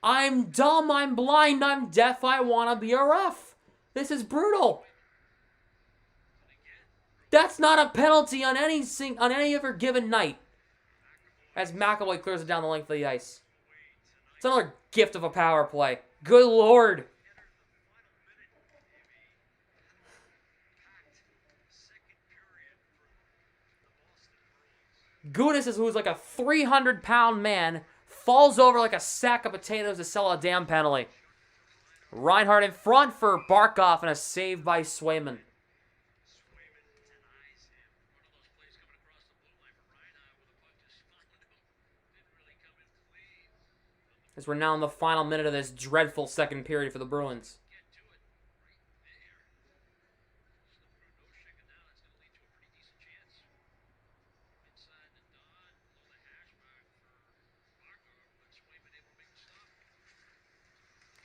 I'm dumb, I'm blind, I'm deaf, I want to be a ref. This is brutal. That's not a penalty on any other given night. As McAvoy clears it down the length of the ice. It's another gift of a power play. Good Lord. Gudis is who's like a 300-pound man, falls over like a sack of potatoes to sell a damn penalty. Reinhart in front for Barkov and a save by Swayman. As we're now in the final minute of this dreadful second period for the Bruins.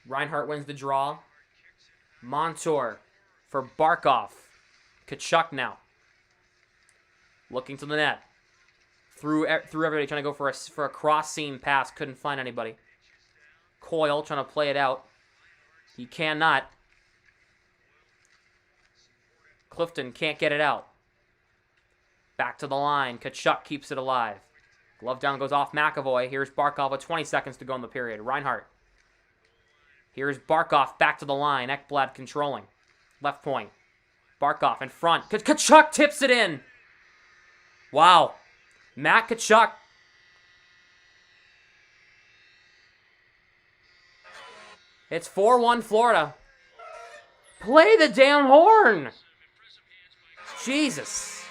Reinhart wins the draw. Montour for Barkov. Kachuk now. Looking to the net. Through everybody, trying to go for a cross-seam pass. Couldn't find anybody. Coyle trying to play it out. He cannot. Clifton can't get it out. Back to the line. Kachuk keeps it alive. Glove down goes off McAvoy. Here's Barkov with 20 seconds to go in the period. Reinhart. Here's Barkov back to the line. Ekblad controlling. Left point. Barkov in front. Kachuk tips it in. Wow. Matt Kachuk. It's 4-1 Florida. Play the damn horn. Jesus.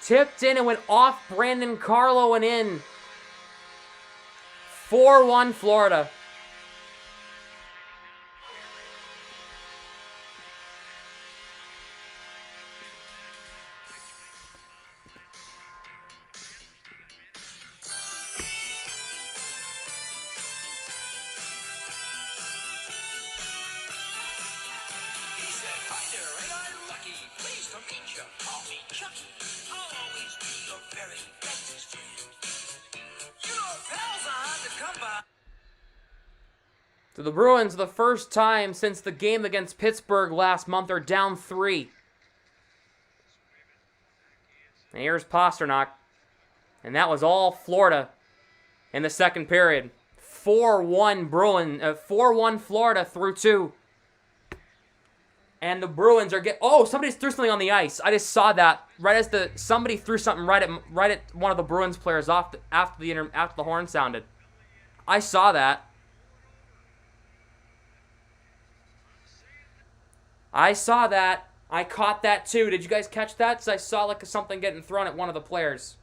Tipped in and went off Brandon Carlo and in. 4-1 Florida. So the Bruins, the first time since the game against Pittsburgh last month, are down 3. And here's Pasternak. And that was all Florida in the second period. 4-1 Florida through 2. And the Bruins are oh, somebody threw something on the ice. I just saw that right as somebody threw something right at one of the Bruins players after the horn sounded. I saw that. I caught that too. Did you guys catch that? So I saw like something getting thrown at one of the players.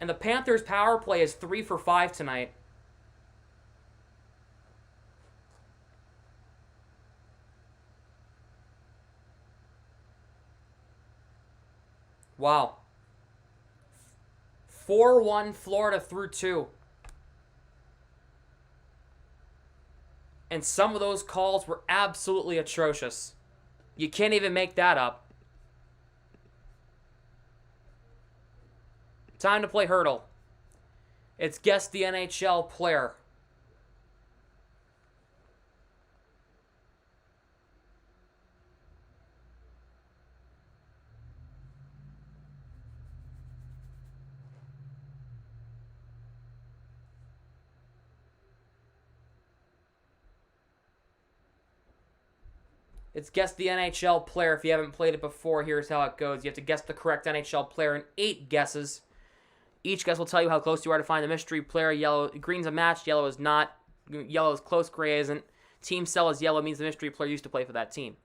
And the Panthers' power play is 3 for 5 tonight. Wow. 4-1 Florida through 2. And some of those calls were absolutely atrocious. You can't even make that up. Time to play Hurdle. It's Guess the NHL Player. It's Guess the NHL Player. If you haven't played it before, here's how it goes. You have to guess the correct NHL player in 8 guesses. Each guess will tell you how close you are to find the mystery player. Yellow, green's a match, yellow is not. Yellow is close, gray isn't. Team cell is yellow, means the mystery player used to play for that team.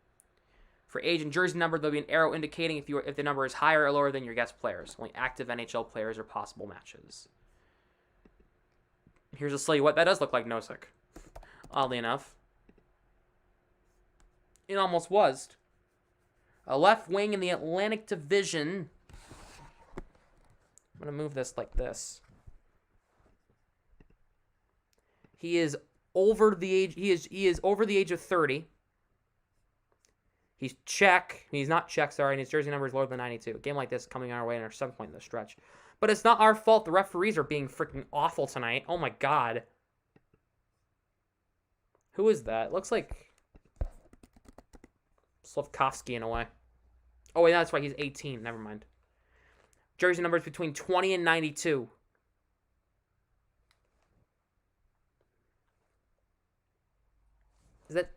For age and jersey number, there'll be an arrow indicating if the number is higher or lower than your guess players. Only active NHL players are possible matches. Here's a silhouette. That does look like Nosek, oddly enough. It almost was. A left wing in the Atlantic Division. I'm going to move this like this. He is over the age he is over the age of 30. He's Czech. He's not Czech, sorry, and his jersey number is lower than 92. A game like this coming our way in our 7th point in the stretch. But it's not our fault. The referees are being freaking awful tonight. Oh my god. Who is that? It looks like Slavkovsky in a way. Oh, wait, that's right. He's 18. Never mind. Jersey numbers between 20 and 92. Is that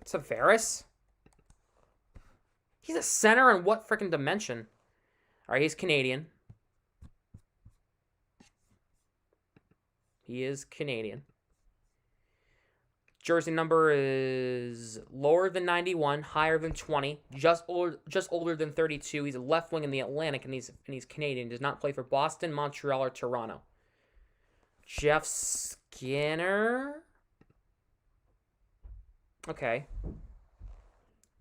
Tavares? He's a center in what freaking dimension? All right, he's Canadian. He is Canadian. Jersey number is lower than 91, higher than 20, just older than 32. He's a left wing in the Atlantic, and he's Canadian. Does not play for Boston, Montreal, or Toronto. Jeff Skinner. Okay.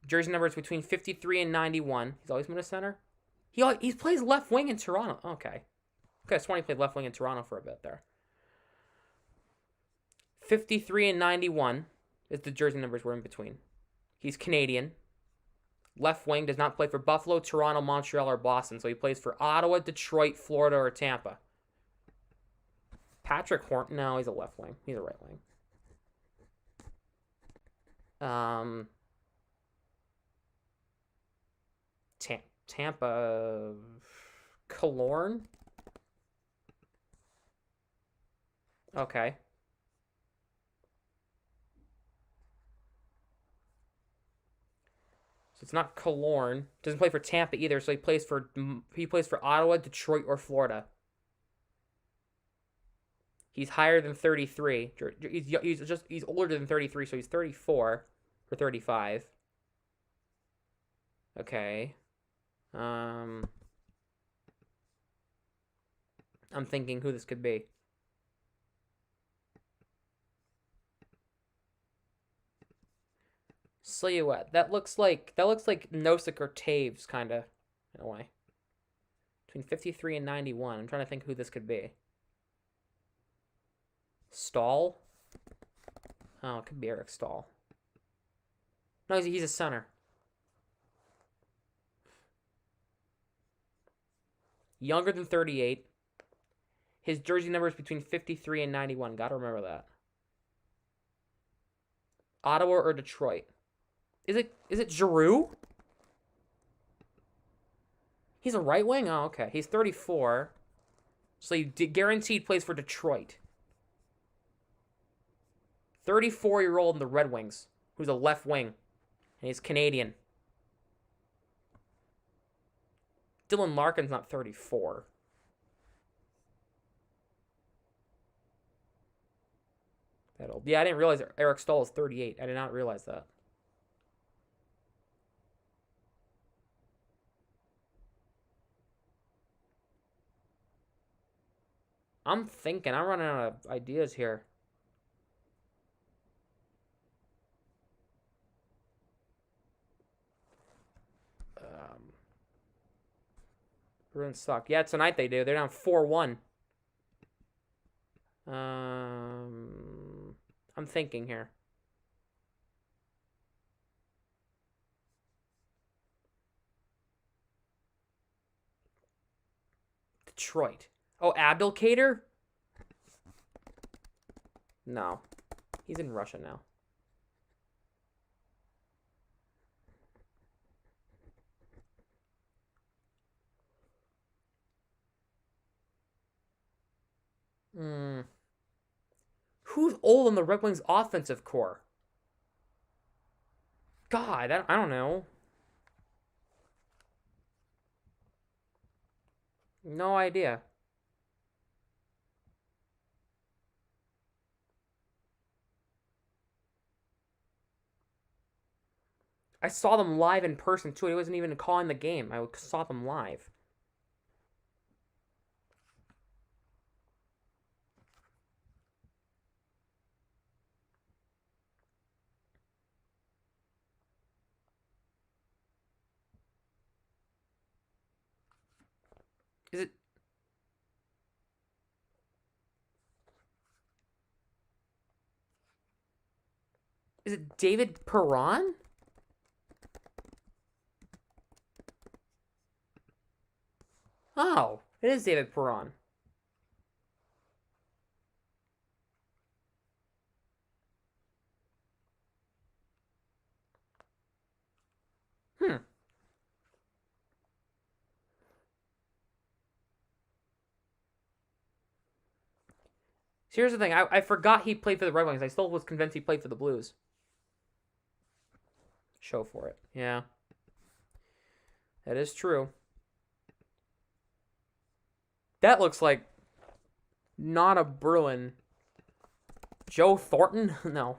Jersey number is between 53 and 91. He's always been a center. He plays left wing in Toronto. Okay. Okay, I sworn he played left wing in Toronto for a bit there. 53 and 91 is the jersey numbers we're in between. He's Canadian. Left wing, does not play for Buffalo, Toronto, Montreal, or Boston. So he plays for Ottawa, Detroit, Florida, or Tampa. Patrick Horton, no, he's a left wing. He's a right wing. Tampa, Killorn. Okay. So it's not Killorn. Doesn't play for Tampa either. So he plays for Ottawa, Detroit, or Florida. He's higher than 33. He's older than 33, so he's 34 or 35. Okay. I'm thinking who this could be. Silhouette. That looks like Nosek or Taves, kind of, in a way. Between 53 and 91. I'm trying to think who this could be. Stahl? Oh, it could be Eric Stahl. No, he's a center. Younger than 38. His jersey number is between 53 and 91. Gotta remember that. Ottawa or Detroit? Is it Giroux? He's a right wing? Oh, okay. He's 34. So you guaranteed plays for Detroit. 34-year-old in the Red Wings, who's a left wing. And he's Canadian. Dylan Larkin's not 34. That old. Yeah, I didn't realize Eric Stahl is 38. I did not realize that. I'm running out of ideas here. Bruins suck. Yeah, tonight they do. They're down 4-1. I'm thinking here. Detroit. Oh, Abdelkader? No. He's in Russia now. Who's old on the Red Wings offensive core? God, I don't know. No idea. I saw them live in person, too. I wasn't even calling the game. I saw them live. Is it... Is it David Perron? Oh, it is David Perron. So here's the thing. I forgot he played for the Red Wings. I still was convinced he played for the Blues. Show for it. Yeah. That is true. That looks like not a Bruin. Joe Thornton? No.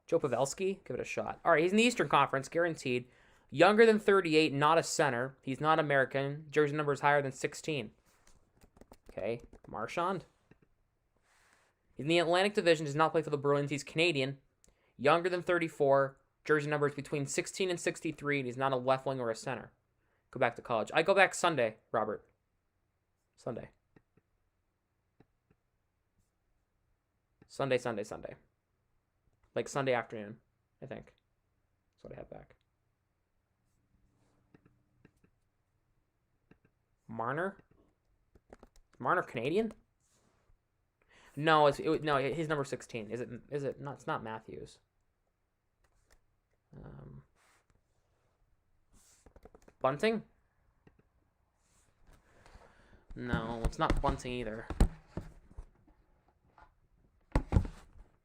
Joe Pavelski? Give it a shot. All right, he's in the Eastern Conference, guaranteed. Younger than 38, not a center. He's not American. Jersey number is higher than 16. Okay, Marchand. He's in the Atlantic Division, does not play for the Bruins. He's Canadian. Younger than 34. Jersey number is between 16 and 63, and he's not a left wing or a center. Go back to college. I go back Sunday, Robert. Sunday. Sunday. Like Sunday afternoon, I think. That's what I have back. Marner? Marner Canadian? No, no, his number 16. Is it not? It's not Matthews. Bunting? No, it's not Bunting either.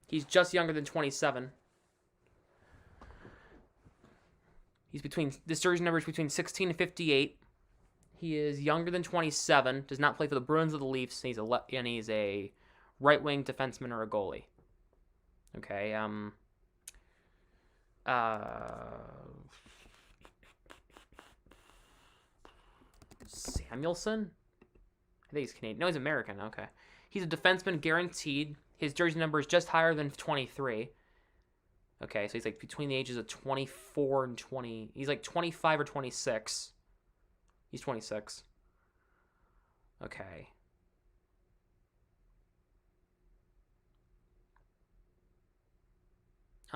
He's just younger than 27. This jersey number is between 16 and 58. He is younger than 27. Does not play for the Bruins or the Leafs. He's a right wing defenseman or a goalie. Okay. Samuelson? I think he's Canadian. No, he's American. Okay. He's a defenseman, guaranteed. His jersey number is just higher than 23. Okay, so he's like between the ages of 24 and 20. He's like 25 or 26. He's 26. Okay. It's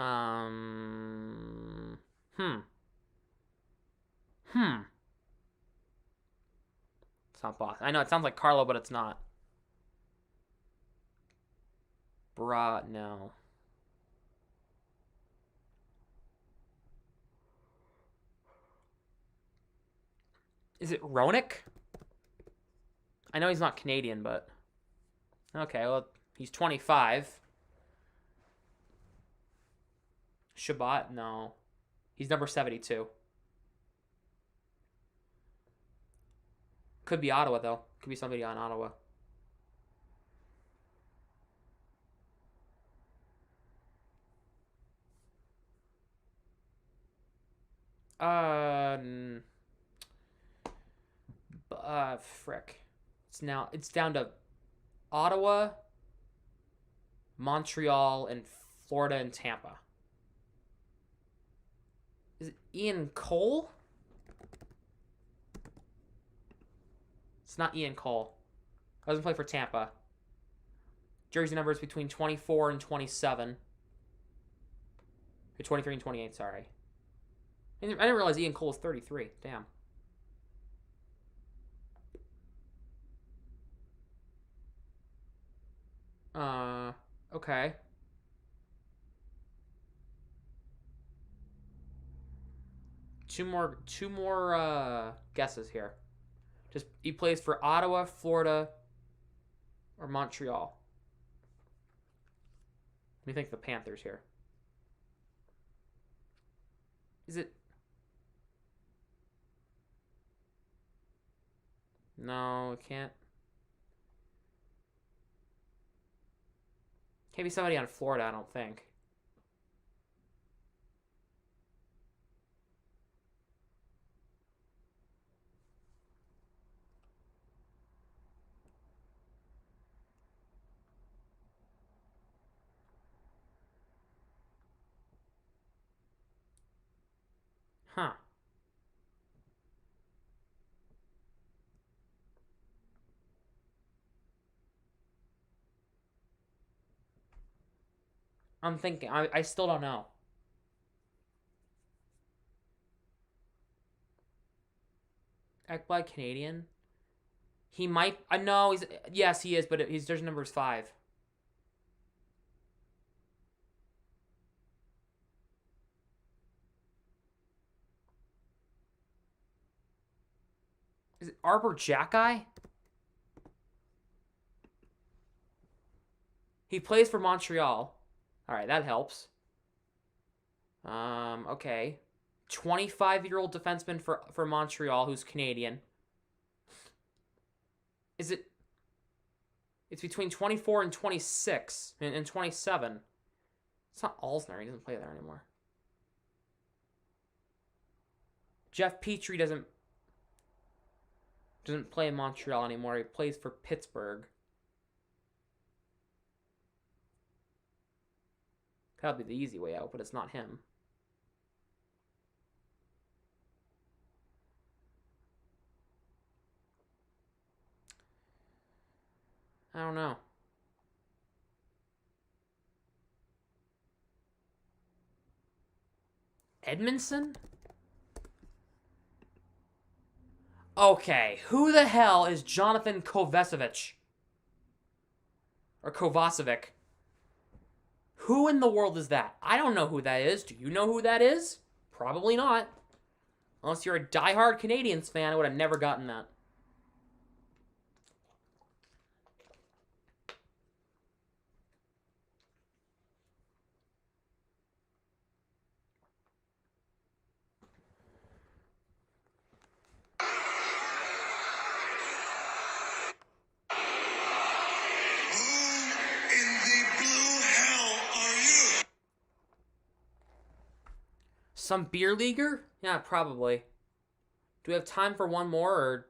not Boston. I know, it sounds like Carlo, but it's not. No. Is it Roenick? I know he's not Canadian, but... Okay, well, he's 25. Shabbat? No. He's number 72. Could be Ottawa, though. Could be somebody on Ottawa. Frick. It's down to Ottawa, Montreal, and Florida and Tampa. Is it Ian Cole? It's not Ian Cole. I doesn't play for Tampa. Jersey number is between 24 and 27. Or 23 and 28, sorry. I didn't realize Ian Cole is 33. Damn. Okay. Two more guesses here. Just he plays for Ottawa, Florida, or Montreal. Let me think of the Panthers here. Is it? No, it can't. Can't be somebody on Florida, I don't think. Huh. I'm thinking. I still don't know. Ekblad Canadian. He might. No, he's. Yes, he is, but his jersey number is 5. Is it Arbor Jacki? He plays for Montreal. All right, that helps. Okay. 25-year-old defenseman for Montreal who's Canadian. Is it? It's between 24 and 26 and 27. It's not Alsner. He doesn't play there anymore. Jeff Petrie doesn't play in Montreal anymore. He plays for Pittsburgh. That would be the easy way out, but it's not him. I don't know. Edmondson? Okay, who the hell is Jonathan Kovacevic? Or Kovacevic? Who in the world is that? I don't know who that is. Do you know who that is? Probably not. Unless you're a diehard Canadiens fan, I would have never gotten that. Some beer leaguer? Yeah, probably. Do we have time for one more, or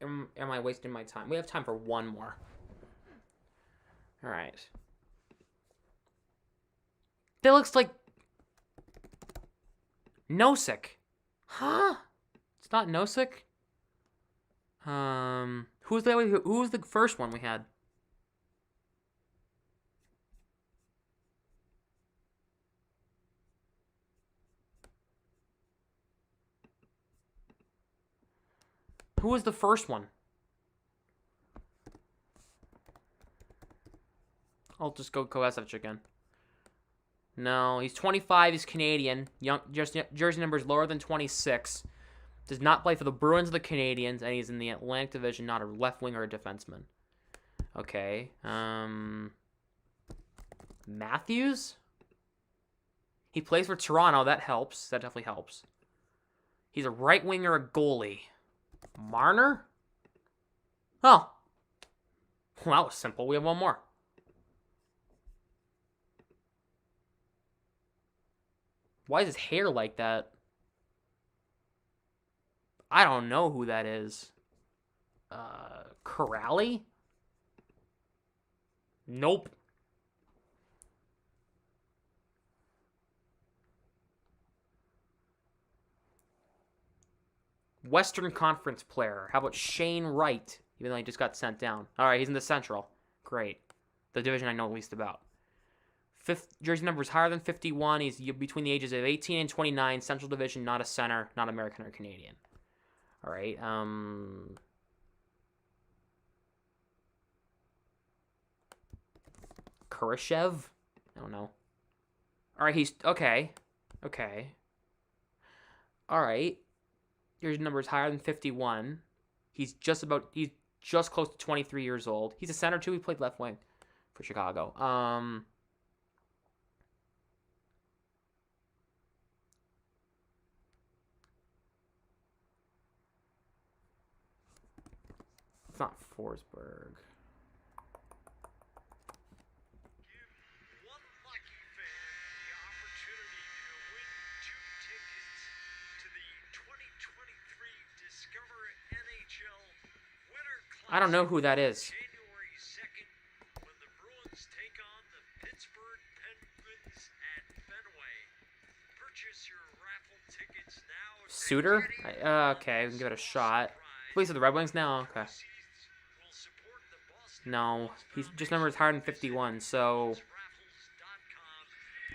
am I wasting my time? We have time for one more. All right. That looks like Nosek. Huh? It's not Nosek? Who was the first one we had? Who was the first one? I'll just go Kovacevic again. No, he's 25. He's Canadian. Young, jersey number is lower than 26. Does not play for the Bruins or the Canadiens, and he's in the Atlantic Division, not a left wing or a defenseman. Okay. Matthews? He plays for Toronto. That helps. That definitely helps. He's a right winger, a goalie. Marner? Oh. Well, that was simple. We have one more. Why is his hair like that? I don't know who that is. Corrali? Nope. Western Conference player. How about Shane Wright? Even though he just got sent down. All right, he's in the Central. Great. The division I know least about. Jersey number is higher than 51. He's between the ages of 18 and 29. Central Division, not a center, not American or Canadian. All right. Kurashev? I don't know. All right, he's okay. Okay. All right. Your number is higher than 51. He's just close to 23 years old. He's a center too. He played left wing for Chicago. It's not Forsberg. One lucky fan the opportunity to win 2 tickets to the 2023 Discover NHL Winter Classic. I don't know who that is. January 2nd, when the Bruins take on the Pittsburgh Penguins at Fenway. Purchase your raffle tickets now. Suter? Okay, we can give it a shot. Please, the Red Wings now? Okay. No, he's just number is higher than 51, so... Raffles.com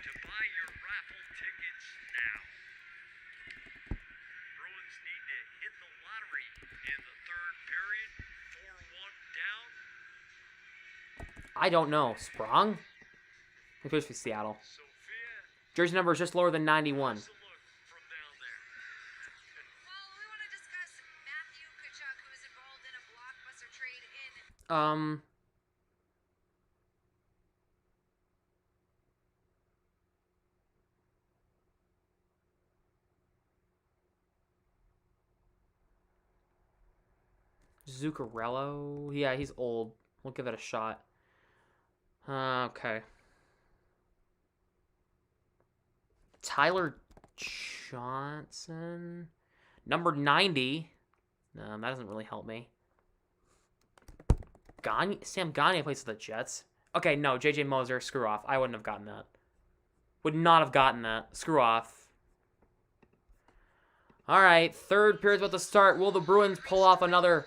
to buy your raffle tickets now. Bruins need to hit the lottery in the third period. 4-1 down. I don't know. Sprong? He plays for Seattle. Jersey number is just lower than 91. Well, we want to discuss Matthew Tkachuk, who is involved in a blockbuster trade in... Zuccarello? Yeah, he's old. We'll give it a shot. Okay. Tyler Johnson? Number 90? No, that doesn't really help me. Sam Gagne plays for the Jets. Okay, no, JJ Moser, screw off. I wouldn't have gotten that. Would not have gotten that. Screw off. All right, third period's about to start. Will the Bruins pull off another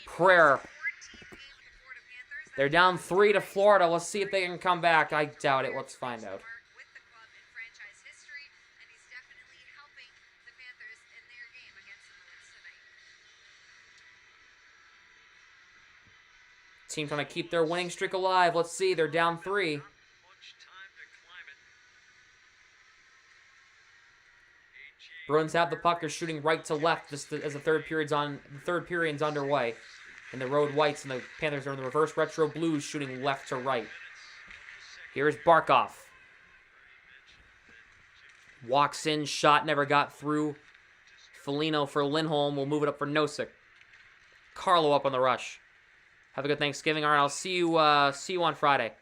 prayer? They're down 3 to Florida. Let's see if they can come back. I doubt it. Let's find out. with the club in franchise history, and he's definitely helping the Panthers in their game against the Bruins tonight. Team trying to keep their winning streak alive. Let's see. They're down 3. much time to climb it. Bruins have the puck. They're shooting right to left just as the third period's underway. And the Road Whites and the Panthers are in the reverse retro blues shooting left to right. Here's Barkov. Walks in, shot never got through. Foligno for Lindholm. We'll move it up for Nosek. Carlo up on the rush. Have a good Thanksgiving. All right, I'll see you on Friday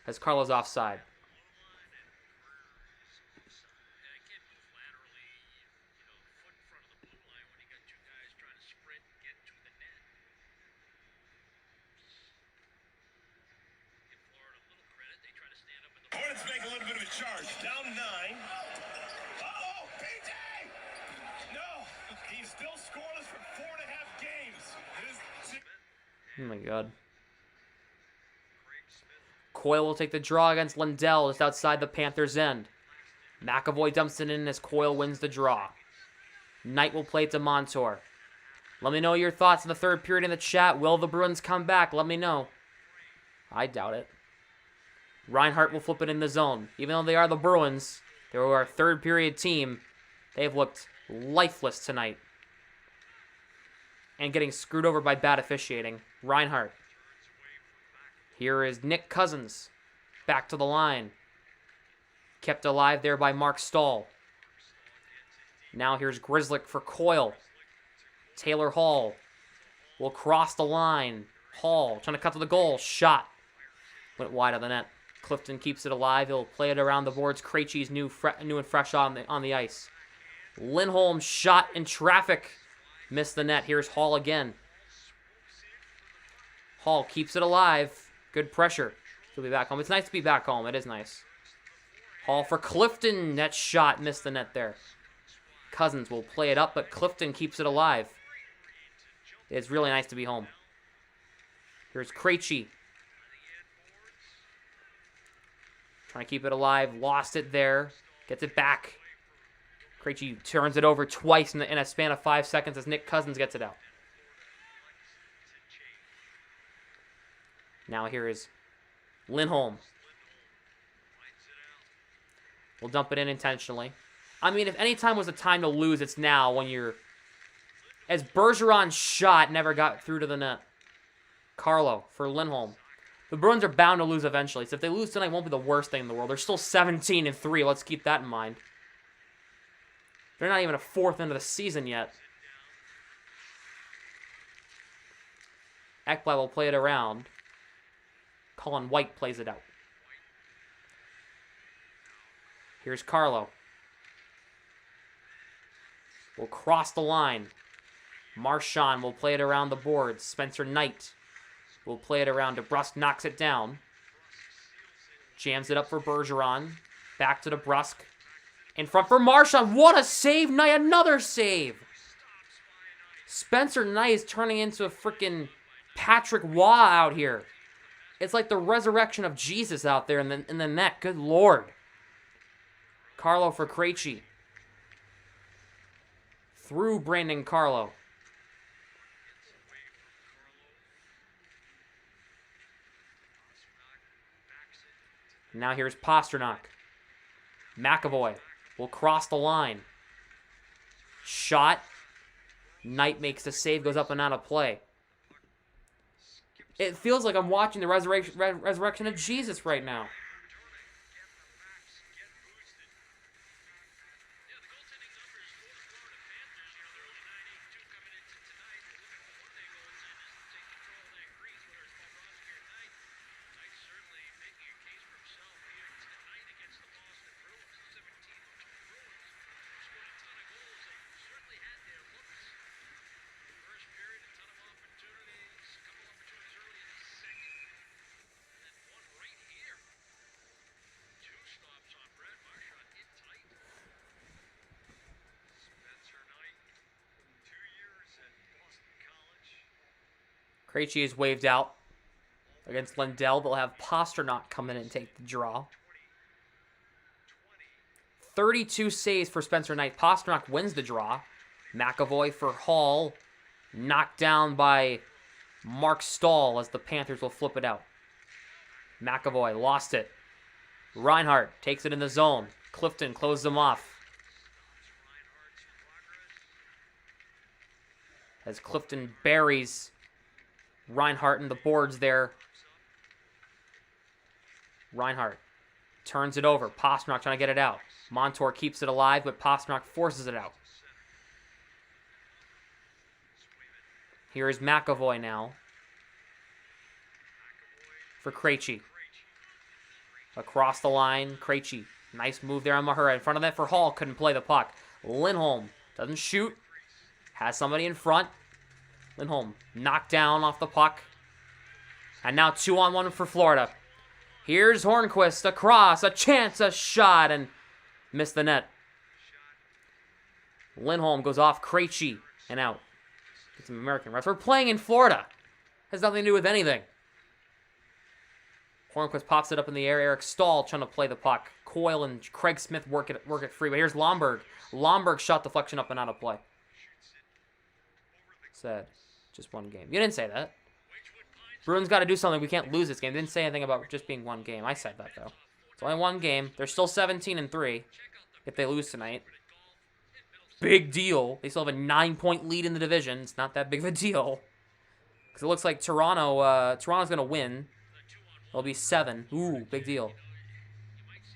as Carlo's offside. Hornets make a little bit of a charge. Down 9. Uh-oh, PJ! No, he's still scoreless for 4.5 games. Oh my god. Coyle will take the draw against Lindell just outside the Panthers' end. McAvoy dumps it in as Coyle wins the draw. Knight will play to Montour. Let me know your thoughts in the third period in the chat. Will the Bruins come back? Let me know. I doubt it. Reinhart will flip it in the zone. Even though they are the Bruins, they were our third period team. They have looked lifeless tonight. And getting screwed over by bad officiating. Reinhart. Here is Nick Cousins. Back to the line. Kept alive there by Mark Stahl. Now here's Grzelcyk for Coyle. Taylor Hall will cross the line. Hall trying to cut to the goal. Shot. Went wide of the net. Clifton keeps it alive. He'll play it around the boards. Krejci's new and fresh on the ice. Lindholm shot in traffic. Missed the net. Here's Hall again. Hall keeps it alive. Good pressure. He'll be back home. It's nice to be back home. It is nice. Hall for Clifton. That shot missed the net there. Cousins will play it up, but Clifton keeps it alive. It's really nice to be home. Here's Krejci. Trying to keep it alive. Lost it there. Gets it back. Krejci turns it over twice in a span of 5 seconds as Nick Cousins gets it out. Now here is Lindholm. We'll dump it in intentionally. I mean, if any time was a time to lose, it's now when you're... As Bergeron's shot never got through to the net. Carlo for Lindholm. The Bruins are bound to lose eventually, so if they lose tonight, it won't be the worst thing in the world. They're still 17-3. Let's keep that in mind. They're not even a fourth into the season yet. Ekblad will play it around. Colin White plays it out. Here's Carlo. Will cross the line. Marchand will play it around the boards. Spencer Knight will play it around. DeBrusk knocks it down. Jams it up for Bergeron. Back to DeBrusk. In front for Marchand. What a save, Knight. Another save. Spencer Knight is turning into a freaking Patrick Waugh out here. It's like the resurrection of Jesus out there in the net. Good Lord. Carlo for Krejci. Through Brandon Carlo. Now here's Pasternak. McAvoy will cross the line. Shot. Knight makes the save, goes up and out of play. It feels like I'm watching the resurrection of Jesus right now. Krejci is waved out against Lindell. They'll have Pasternak come in and take the draw. 32 saves for Spencer Knight. Pasternak wins the draw. McAvoy for Hall. Knocked down by Mark Stahl as the Panthers will flip it out. McAvoy lost it. Reinhart takes it in the zone. Clifton closes them off. As Clifton buries Reinhart in the boards there. Reinhart turns it over. Pasternak trying to get it out. Montour keeps it alive, but Pasternak forces it out. Here is McAvoy now. For Krejci. Across the line, Krejci. Nice move there on Mahura. In front of that for Hall. Couldn't play the puck. Lindholm doesn't shoot. Has somebody in front. Lindholm knocked down off the puck. And now 2-on-1 for Florida. Here's Hornquist across. A chance, a shot, and missed the net. Lindholm goes off Krejci and out. Get some American refs. We're playing in Florida. Has nothing to do with anything. Hornquist pops it up in the air. Eric Stahl trying to play the puck. Coyle and Craig Smith work it free. But here's Lomberg. Lomberg shot deflection up and out of play. Said, just one game. You didn't say that. Bruins got to do something. We can't lose this game. Didn't say anything about just being one game. I said that, though. It's only one game. They're still 17-3 if they lose tonight. Big deal. They still have a 9-point lead in the division. It's not that big of a deal. Because it looks like Toronto's going to win. It'll be 7. Ooh, big deal.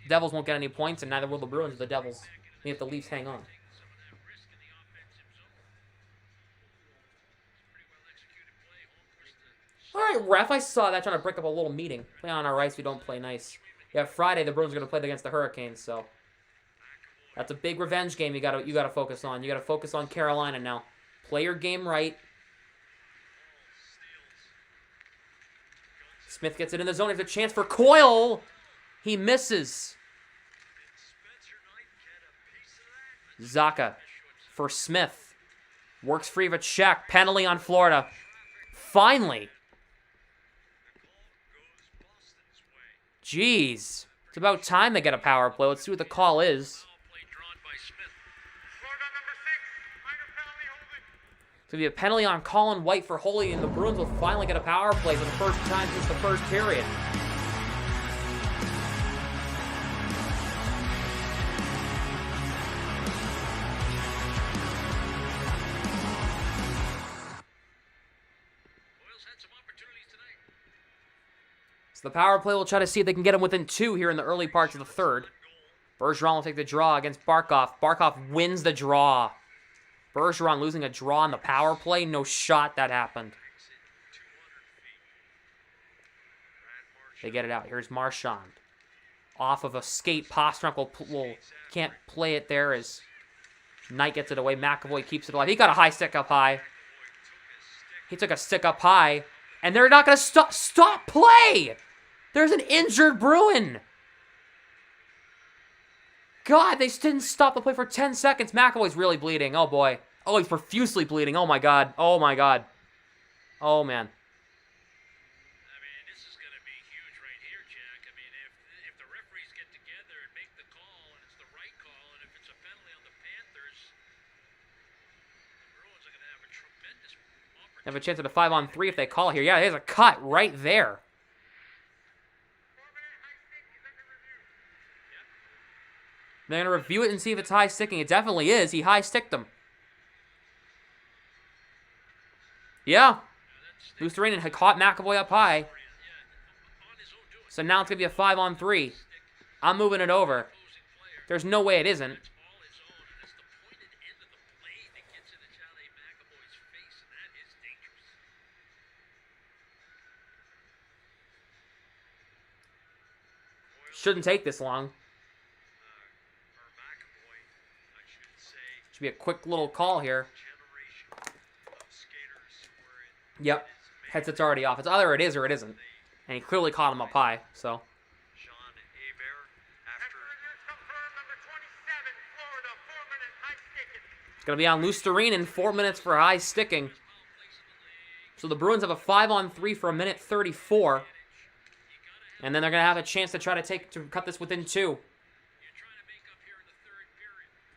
Devils won't get any points, and neither will the Bruins or the Devils. If the Leafs hang on. All right, ref, I saw that trying to break up a little meeting. Play on our ice, we don't play nice. Yeah, Friday the Bruins are going to play against the Hurricanes, so that's a big revenge game you got to focus on. You got to focus on Carolina now. Play your game right. Smith gets it in the zone. There's a chance for Coyle. He misses. Zaka for Smith. Works free of a check. Penalty on Florida. Finally. Jeez. It's about time they get a power play. Let's see what the call is. It's going to be a penalty on Colin White for holding, and the Bruins will finally get a power play for the first time since the first period. So the power play will try to see if they can get him within 2 here in the early parts of the third. Bergeron will take the draw against Barkov. Barkov wins the draw. Bergeron losing a draw on the power play. No shot that happened. They get it out. Here's Marchand. Off of a skate. Pastrnak will can't play it there as Knight gets it away. McAvoy keeps it alive. He got a high stick up high. He took a stick up high. And they're not going to stop play. There's an injured Bruin. God, they didn't stop the play for 10 seconds. McAvoy's really bleeding. Oh, boy. Oh, he's profusely bleeding. Oh, my God. Oh, my God. Oh, man. I mean, this is going to be huge right here, Jack. I mean, if the referees get together and make the call, and it's the right call, and if it's a penalty on the Panthers, the Bruins are going to have a tremendous opportunity. Have a chance at a 5-on-3 if they call here. Yeah, there's a cut right there. They're going to review it and see if it's high sticking. It definitely is. He high sticked them. Yeah. Lusterinen had caught McAvoy up high. So now it's going to be a 5-on-3. I'm moving it over. There's no way it isn't. Shouldn't take this long. Should be a quick little call here. Yep. Headset's already off. It's either it is or it isn't. And he clearly caught him up high, so. It's going to be on Lusterinen, 4 minutes for high sticking. So the Bruins have a 5-on-3 for 1:34. And then they're going to have a chance to try to cut this within 2.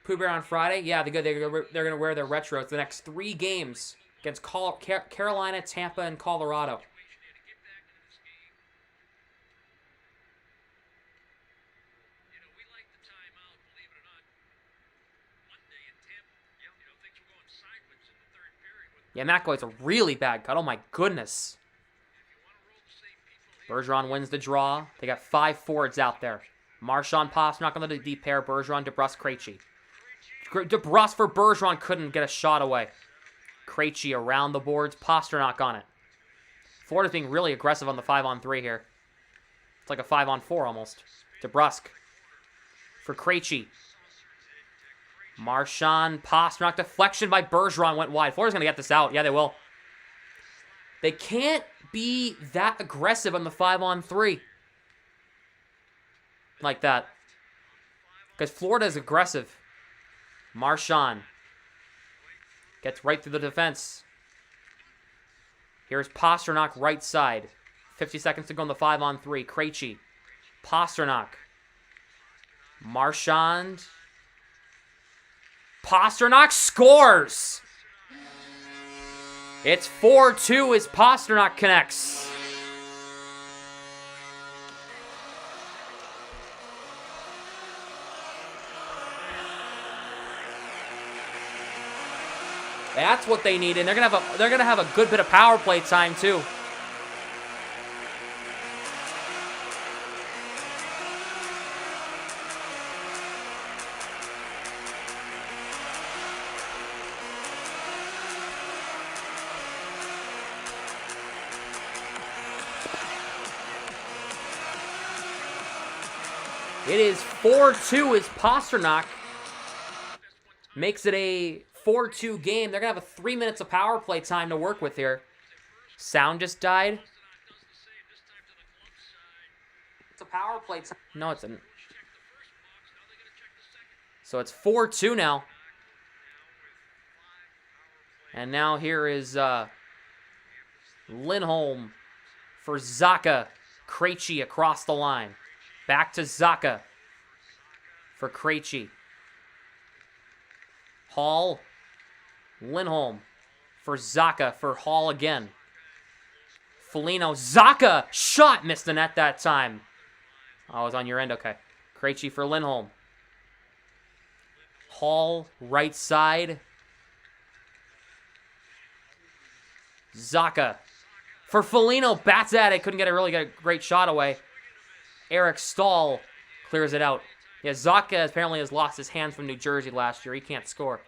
Pooh Bear on Friday? Yeah, they're going to wear their retros the next 3 games against Carolina, Tampa, and Colorado. Yeah, McAvoy's a really bad cut. Oh, my goodness. Bergeron wins the draw. They got 5 forwards out there. Marchand, Pastrnak on the deep pair. Bergeron, DeBrusk, Krejci. DeBrusk for Bergeron couldn't get a shot away. Krejci around the boards. Pastrnak on it. Florida's being really aggressive on the 5-on-3 here. It's like a 5-on-4 almost. DeBrusk for Krejci. Marchand, Pastrnak, deflection by Bergeron went wide. Florida's going to get this out. Yeah, they will. They can't be that aggressive on the 5-on-3. Like that. Because Florida is aggressive. Marchand gets right through the defense. Here's Pastrnak right side. 50 seconds to go on the 5-on-3. Krejci. Pastrnak. Marchand. Pastrnak scores! It's 4-2 as Pastrnak connects. That's what they need, and they're gonna have a good bit of power play time too. It is 4-2 as Pastrnak makes it a 4-2 game. They're going to have 3 minutes of power play time to work with here. Sound just died. It's a power play time. No, it didn't. So it's 4-2 now. And now here is Lindholm for Zacha. Krejci across the line. Back to Zacha for Krejci. Hall. Lindholm for Zacha for Hall again. Foligno. Zacha. Shot. Missed the net that time. Oh, it was on your end. Okay. Krejci for Lindholm. Hall. Right side. Zacha For Foligno, bats at it. Couldn't really get a great shot away. Eric Stahl clears it out. Yeah, Zacha apparently has lost his hands from New Jersey last year. He can't score.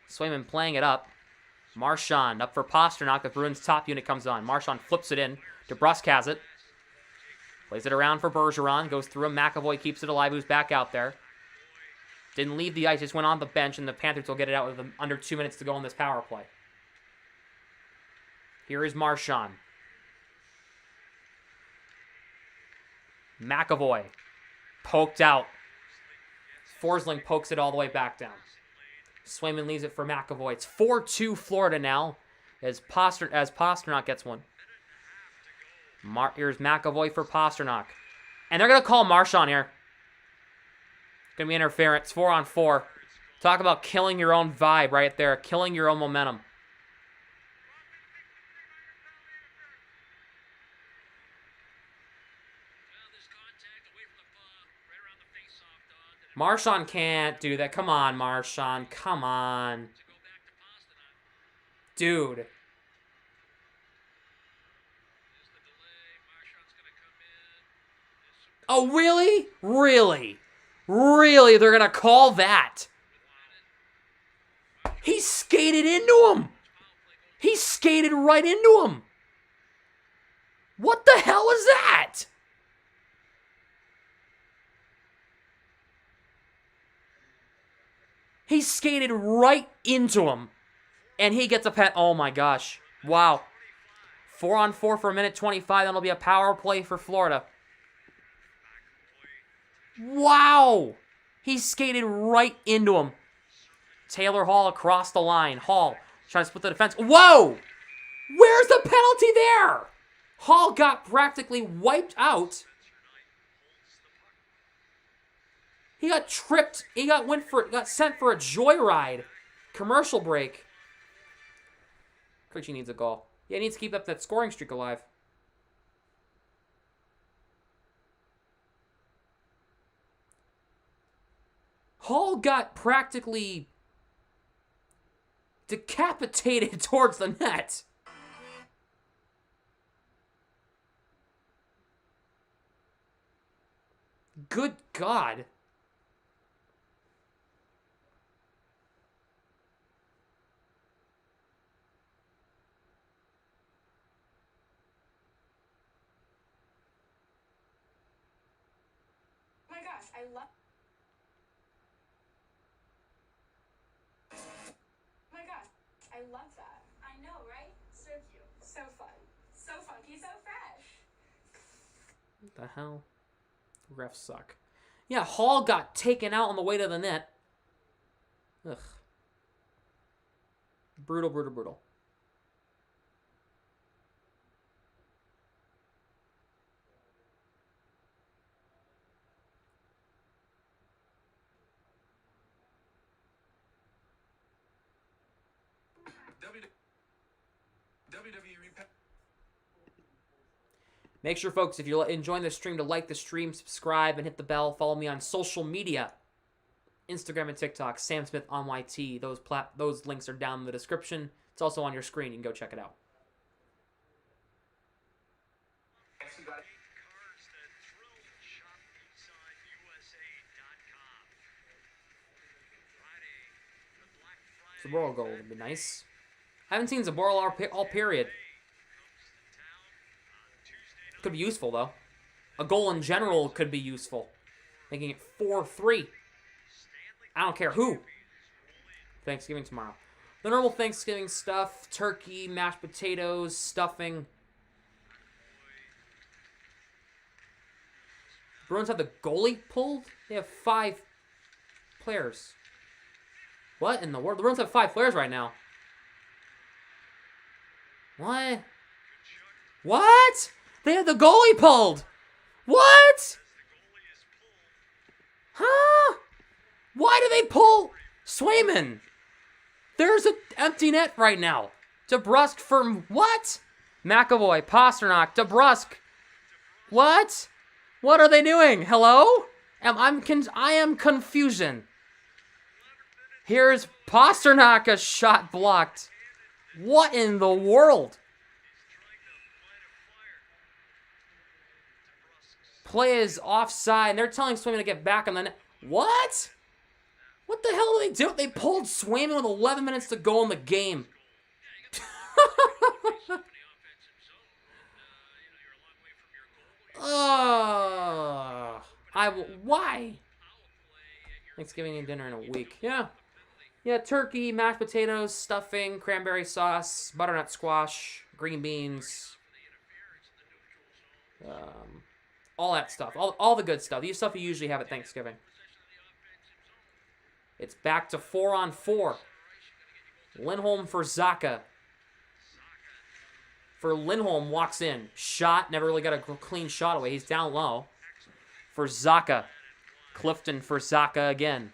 Swayman playing it up. Marchand up for Pasternak. The Bruins top unit comes on. Marchand flips it in. DeBrusk has it. Plays it around for Bergeron. Goes through him. McAvoy keeps it alive. Who's back out there. Didn't leave the ice. Just went on the bench. And the Panthers will get it out with under 2 minutes to go on this power play. Here is Marchand. McAvoy. Poked out. Forsling pokes it all the way back down. Swayman leaves it for McAvoy. It's 4-2 Florida now as Pasternak gets one. Here's McAvoy for Pasternak. And they're going to call Marchand here. Going to be interference. 4-on-4. Talk about killing your own vibe right there. Killing your own momentum. Marchand can't do that. Come on, Marchand. Come on. Dude. Oh, really? Really? Really? They're going to call that? He skated into him. He skated right into him. What the hell is that? He skated right into him. And he gets a pet. Oh my gosh. Wow. 4-on-4 for a minute 25. That'll be a power play for Florida. Wow. He skated right into him. Taylor Hall across the line. Hall trying to split the defense. Whoa! Where's the penalty there? Hall got practically wiped out. He got tripped. He got sent for a joyride. Commercial break. Krejci needs a goal. Yeah, he needs to keep up that scoring streak alive. Hall got practically decapitated towards the net. Good God. Oh my gosh, I love. Oh my gosh, I love that. I know, right? So cute. So fun. So funky, so fresh. What the hell? Refs suck. Yeah, Hall got taken out on the way to the net. Ugh. Brutal, brutal, brutal. Make sure, folks, if you're enjoying the stream, to like the stream, subscribe, and hit the bell. Follow me on social media. Instagram and TikTok, Sam Smith on YT. Those links are down in the description. It's also on your screen. You can go check it out. Zaboral goal would be nice. I haven't seen Zaboral all period. Could be useful, though. A goal in general could be useful. Making it 4-3. I don't care who. Thanksgiving tomorrow. The normal Thanksgiving stuff. Turkey, mashed potatoes, stuffing. Bruins have the goalie pulled? They have 5 players. What in the world? The Bruins have 5 players right now. What? What? They have the goalie pulled. What? Huh? Why do they pull Swayman? There's an empty net right now. DeBrusk for what? McAvoy, Pasternak, DeBrusk. What? What are they doing? Hello? I am confusion. Here's Pasternak, a shot blocked. What in the world? play is offside, and they're telling Swayman to get back on the net. What? What the hell did they do? They pulled Swayman with 11 minutes to go in the game. Why? Thanksgiving dinner in a week. Yeah. Yeah, turkey, mashed potatoes, stuffing, cranberry sauce, butternut squash, green beans. All that stuff. All the good stuff. The stuff you usually have at Thanksgiving. It's back to 4-on-4. Lindholm for Zacha. For Lindholm, walks in. Shot, never really got a clean shot away. He's down low. For Zacha. Clifton for Zacha again.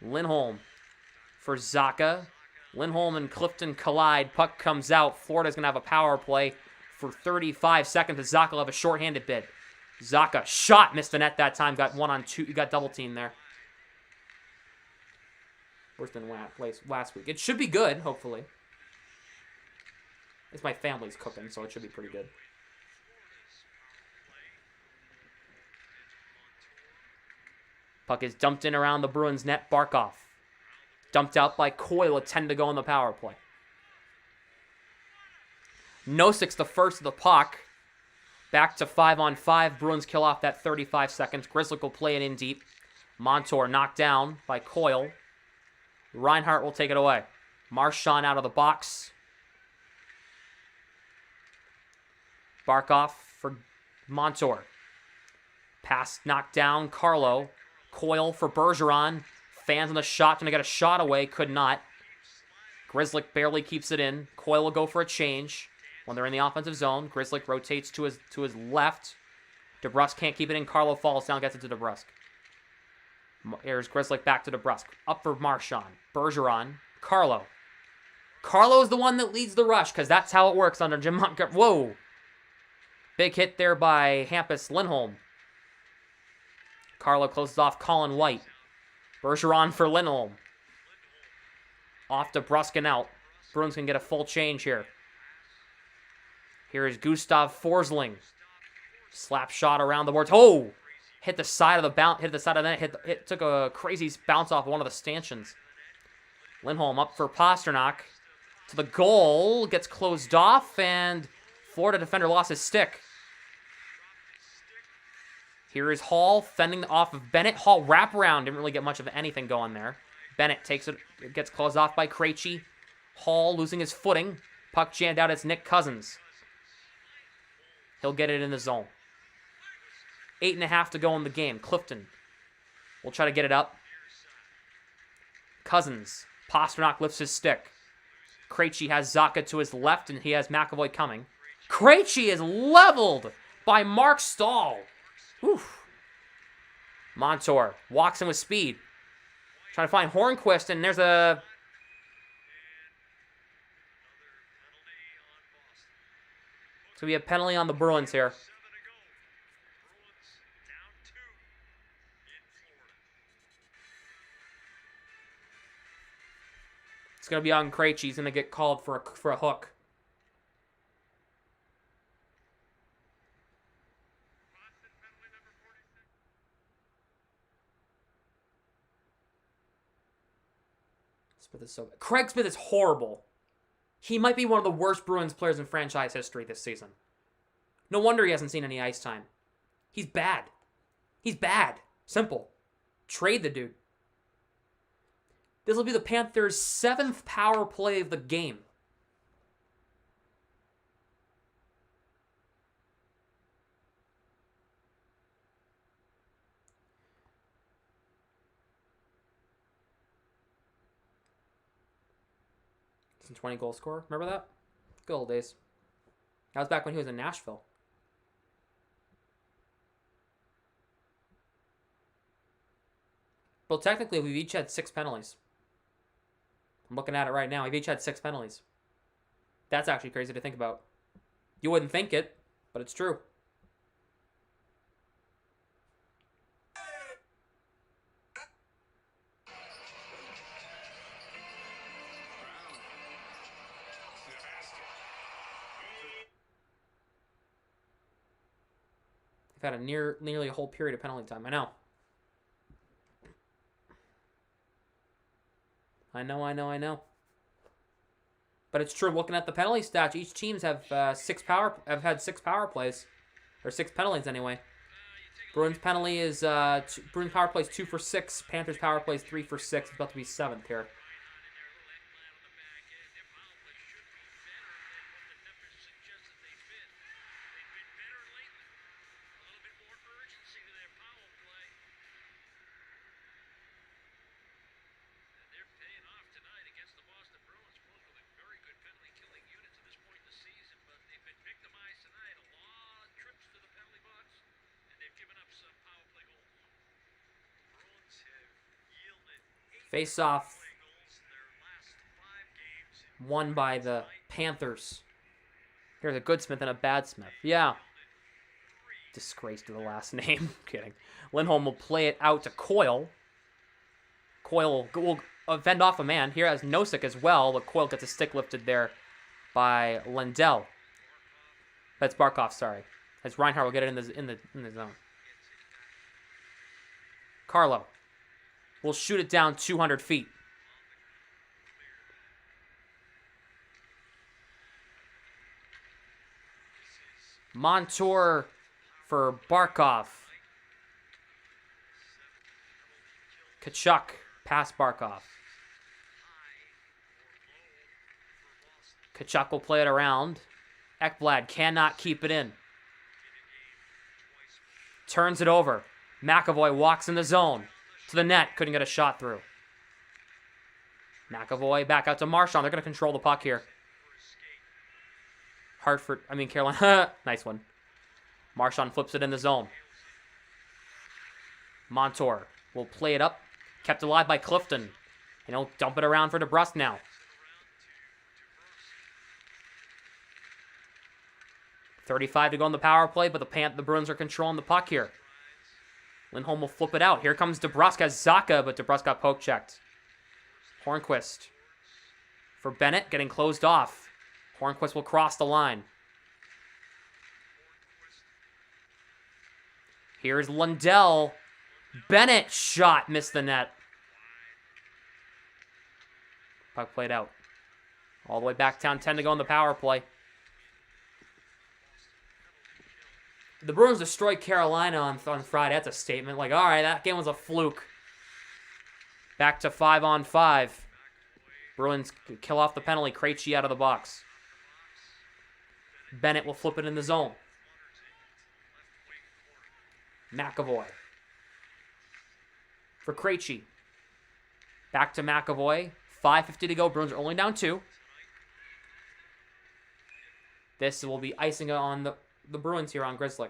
Lindholm for Zacha. Lindholm and Clifton collide. Puck comes out. Florida's going to have a power play for 35 seconds. Zacha will have a shorthanded bid. Zacha shot, missed the net that time. Got 1-on-2. He got double team there. Worse than last week. It should be good, hopefully. It's my family's cooking, so it should be pretty good. Puck is dumped in around the Bruins net. Barkov. Dumped out by Coyle. 10 to go on the power play. Nosik's the first of the puck. Back to 5-on-5. Bruins kill off that 35 seconds. Grizzly will play it in deep. Montour knocked down by Coyle. Reinhart will take it away. Marchand out of the box. Barkov for Montour. Pass knocked down. Carlo. Coyle for Bergeron. Fans on the shot. Going to get a shot away. Could not. Grizzly barely keeps it in. Coyle will go for a change. When they're in the offensive zone, Grizzly rotates to his left. DeBrusk can't keep it in. Carlo falls down, gets it to DeBrusk. Here's Grizzly back to DeBrusk. Up for Marchand. Bergeron. Carlo. Carlo's the one that leads the rush, because that's how it works under Jim Montgomery. Whoa. Big hit there by Hampus Lindholm. Carlo closes off Colin White. Bergeron for Lindholm. Off to DeBrusk and out. Bruins can get a full change here. Here is Gustav Forsling. Slap shot around the boards. Oh! Hit the side of the bounce. Hit the side of the net. It took a crazy bounce off one of the stanchions. Lindholm up for Pasternak. To the goal. Gets closed off. And Florida defender lost his stick. Here is Hall fending off of Bennett. Hall wraparound. Didn't really get much of anything going there. Bennett takes it. It gets closed off by Krejci. Hall losing his footing. Puck jammed out. It's Nick Cousins. He'll get it in the zone. 8.5 to go in the game. Clifton will try to get it up. Cousins. Pasternak lifts his stick. Krejci has Zacha to his left, and he has McAvoy coming. Krejci is leveled by Mark Stahl. Oof. Montour walks in with speed. Trying to find Hornquist, and there's a... It's going to be a penalty on the Bruins here. It's going to be on Krejci. He's going to get called for a hook. Smith is so bad. Craig Smith is horrible. He might be one of the worst Bruins players in franchise history this season. No wonder he hasn't seen any ice time. He's bad. He's bad. Simple. Trade the dude. This will be the Panthers' 7th power play of the game. Some 20-goal scorer. Remember that? Good old days. That was back when he was in Nashville. Well, technically, we've each had 6 penalties. I'm looking at it right now. We've each had 6 penalties. That's actually crazy to think about. You wouldn't think it, but it's true. had a nearly a whole period of penalty time. I know. But it's true. Looking at the penalty stats, each teams have had 6 power plays, or 6 penalties anyway. Bruins penalty is Bruins power plays 2 for 6. Panthers power plays 3 for 6. It's about to be 7th here. Face off won by the Panthers. Here's a good Smith and a bad Smith. Yeah. Disgrace to the last name. Kidding. Lindholm will play it out to Coyle. Coyle will fend off a man. Here has Nosek as well, but Coyle gets a stick lifted there by Lindell. That's Barkov, sorry. As Reinhart will get it in the zone. Carlo will shoot it down 200 feet. Montour for Barkov. Kachuk past Barkov. Kachuk will play it around. Ekblad cannot keep it in. Turns it over. McAvoy walks in the zone. To the net. Couldn't get a shot through. McAvoy back out to Marchand. They're going to control the puck here. Carolina. Nice one. Marchand flips it in the zone. Montour will play it up. Kept alive by Clifton. Dump it around for DeBrusque now. .35 to go on the power play, but the Bruins are controlling the puck here. Lindholm will flip it out. Here comes DeBrusque as Zacha, but DeBrusque got poke checked. Hornquist for Bennett, getting closed off. Hornquist will cross the line. Here's Lundell. Bennett shot, missed the net. Puck played out. All the way back down, 10 to go on the power play. The Bruins destroyed Carolina on Friday. That's a statement. All right, that game was a fluke. Back to 5-on-5. Bruins kill off the penalty. Krejci out of the box. Bennett will flip it in the zone. McAvoy. For Krejci. Back to McAvoy. 5:50 to go. Bruins are only down 2. This will be icing on the Bruins here on Grizzly.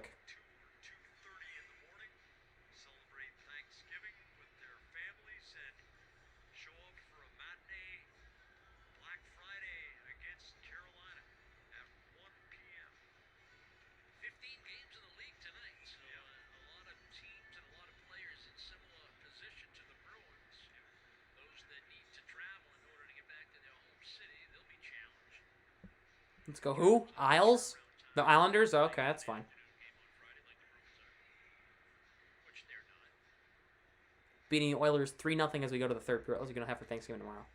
Let's go. Who? Isles? The Islanders? Okay, that's fine. Beating the Oilers 3-0 as we go to the third period. What else are you going to have for Thanksgiving tomorrow?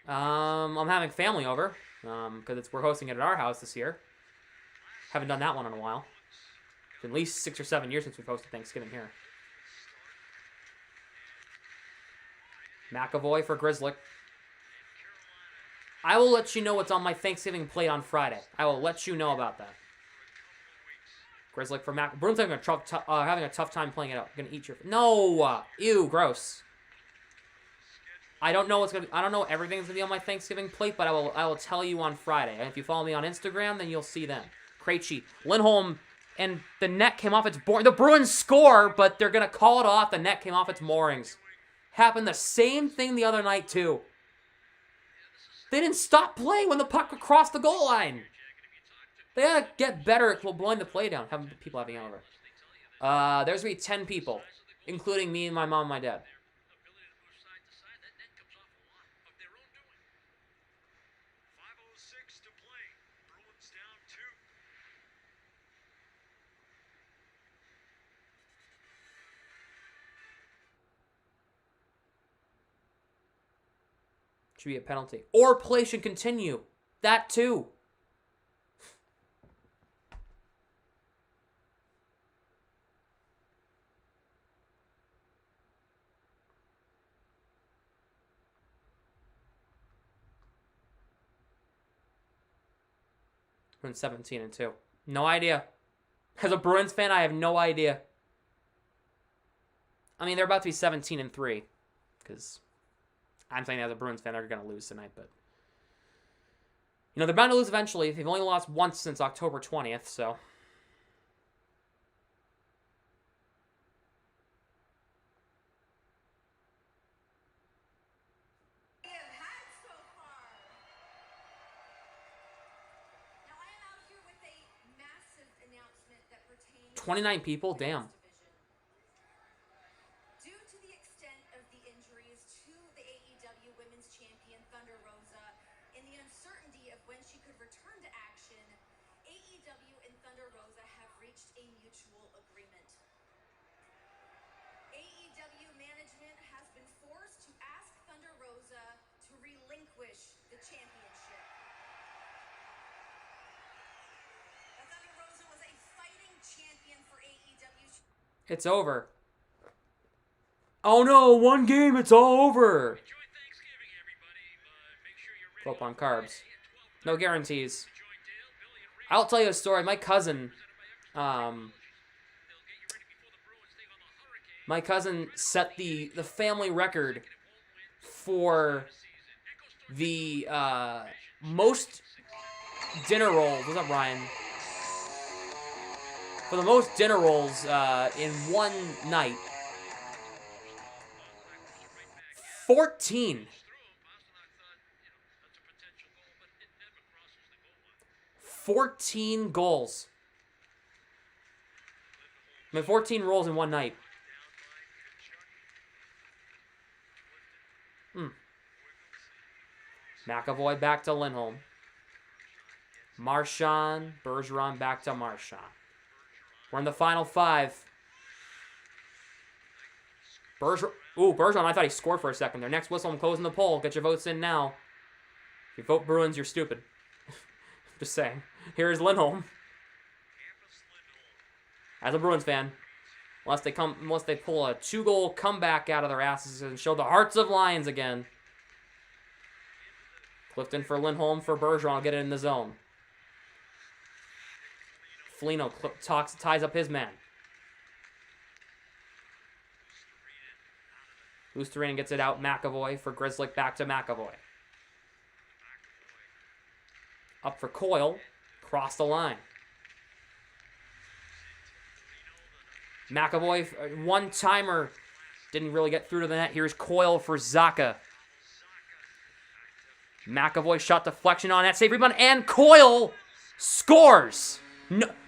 I'm having family over because we're hosting it at our house this year. Haven't done that one in a while. It's at least 6 or 7 years since we've hosted Thanksgiving here. McAvoy for Grizzly. I will let you know what's on my Thanksgiving plate on Friday. I will let you know about that. Grizzly for Mac. Bruins having a tough time playing it out. Gonna eat your. No, ew, gross. I don't know I don't know everything's gonna be on my Thanksgiving plate, but I will tell you on Friday. And if you follow me on Instagram, then you'll see them. Krejci, Lindholm, and the net came off its board. The Bruins score, but they're gonna call it off. The net came off its moorings. Happened the same thing the other night too. They didn't stop play when the puck crossed the goal line. They gotta get better at blowing the play down. Having people having over. There's gonna be 10 people, including me and my mom and my dad. Should be a penalty. Or play should continue. That too. We're in 17-2. No idea. As a Bruins fan, I have no idea. I mean, they're about to be 17-3. Because I'm saying as a Bruins fan, they're going to lose tonight. But, you know, they're bound to lose eventually. They've only lost once since October 20th, so. We have had so far. Now I am out here with a massive announcement that pertains 29 people? Damn. due to the extent of the injuries to the AEW Women's Champion Thunder Rosa and the uncertainty of when she could return to action, AEW and Thunder Rosa have reached a mutual agreement. AEW management has been forced to ask Thunder Rosa to relinquish the championship. Now, Thunder Rosa was a fighting champion for AEW. It's over. Oh no, one game, it's all over. Enjoy Thanksgiving, everybody, but make sure you're ready Flip on on carbs. Friday at 12:30. No guarantees. Join Dale, Billy, and Ray. I'll tell you a story. My cousin, They'll get you ready before the Bruins take on the Hurricanes. my cousin set the family record for the most dinner rolls. What's up, Ryan? For the most dinner rolls in one night. 14. 14 goals. I mean, 14 rolls in one night. McAvoy back to Lindholm. Marchand, Bergeron back to Marchand. We're in the final five. Bergeron, I thought he scored for a second there. Next whistle, I'm closing the poll. Get your votes in now. If you vote Bruins, you're stupid. Just saying. Here's Lindholm. As a Bruins fan, unless they pull a 2-goal comeback out of their asses and show the hearts of lions again. Clifton for Lindholm for Bergeron. I'll get it in the zone. Foligno ties up his man. Lusterin gets it out. McAvoy for Grzelcyk. Back to McAvoy. Up for Coyle. Cross the line. McAvoy, one-timer. Didn't really get through to the net. Here's Coyle for Zacha. McAvoy shot deflection on that save rebound. And Coyle scores.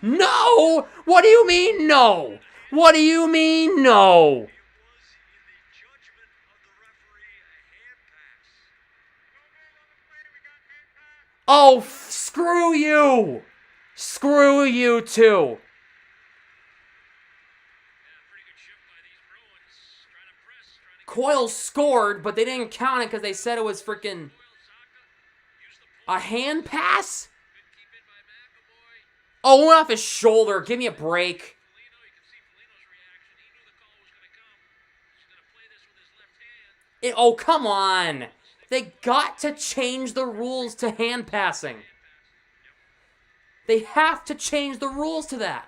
No! What do you mean no? What do you mean no? Oh, screw you! Screw you too! Coyle scored, but they didn't count it because they said it was freaking a hand pass? Oh, it went off his shoulder. Give me a break. Oh, come on. They got to change the rules to hand passing. They have to change the rules to that.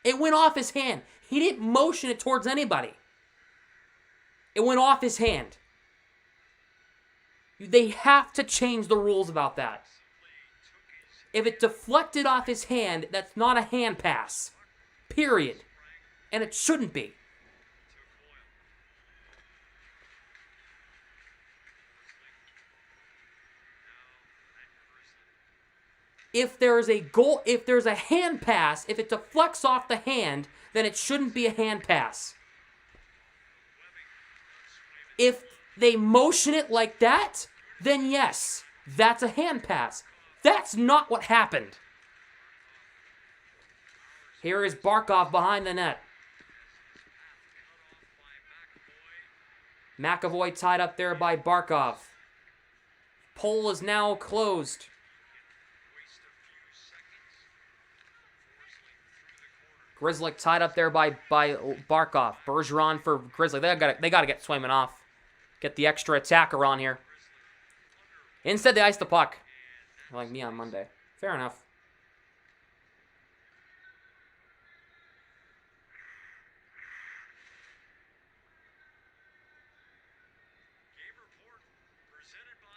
It went off his hand. He didn't motion it towards anybody. It went off his hand. They have to change the rules about that. If it deflected off his hand, that's not a hand pass. Period. And it shouldn't be. If there's a goal, if there's a hand pass, if it deflects off the hand, then it shouldn't be a hand pass. If they motion it like that, then yes, that's a hand pass. That's not what happened. Here is Barkov behind the net. McAvoy tied up there by Barkov. Hole is now closed. Grizzly tied up there by Barkov. Bergeron for Grizzly. They gotta get Swayman off. Get the extra attacker on here. Instead, they ice the puck. Like me on Monday. Fair enough.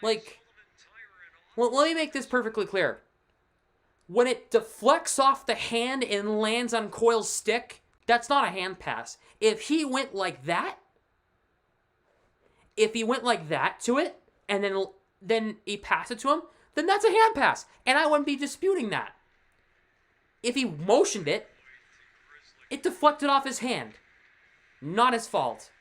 Like, well, let me make this perfectly clear. When it deflects off the hand and lands on Coyle's stick, that's not a hand pass. If he went like that to it, and then he passed it to him, then that's a hand pass. And I wouldn't be disputing that. If he motioned it, it deflected off his hand. Not his fault.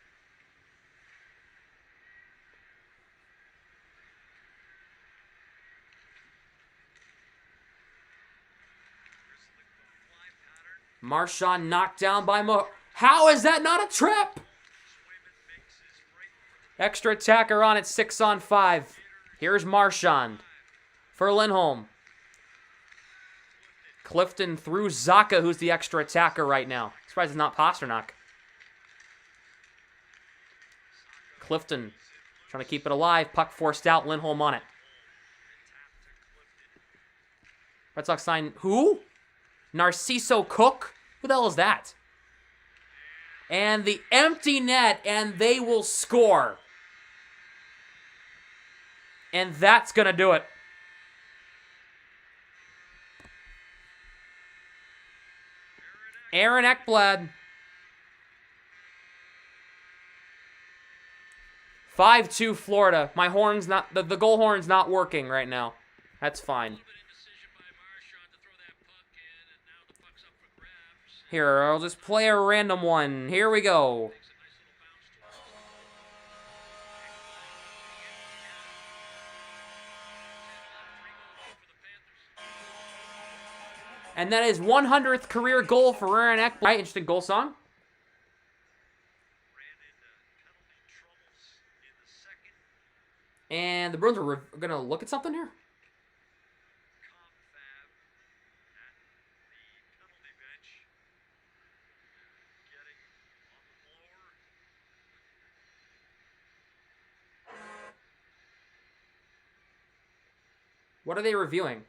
Marchand knocked down by How is that not a trip? Extra attacker on it, 6-on-5. Here's Marchand for Lindholm. Clifton through Zaka, who's the extra attacker right now. Surprised it's not Pasternak. Clifton trying to keep it alive. Puck forced out. Lindholm on it. Red Sox sign who? Narciso Cook? Who the hell is that? And the empty net, and they will score. And that's going to do it. Aaron Ekblad. 5-2 Florida. My horn's not, the goal horn's not working right now. That's fine. Here, I'll just play a random one. Here we go. And that is 100th career goal for Aaron Ekblad. Right, interesting goal song. And the Bruins are going to look at something here. What are they reviewing?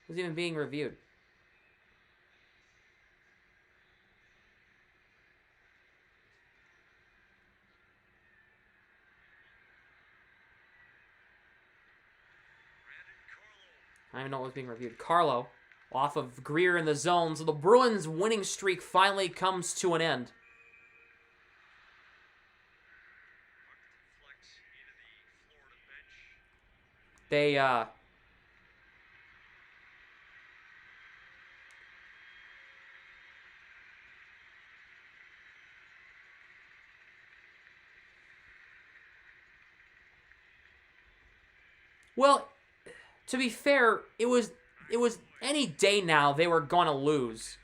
Who's even being reviewed? I don't even know what was being reviewed. Carlo, off of Greer in the zone. So the Bruins' winning streak finally comes to an end. They, well, to be fair, it was any day now they were going to lose.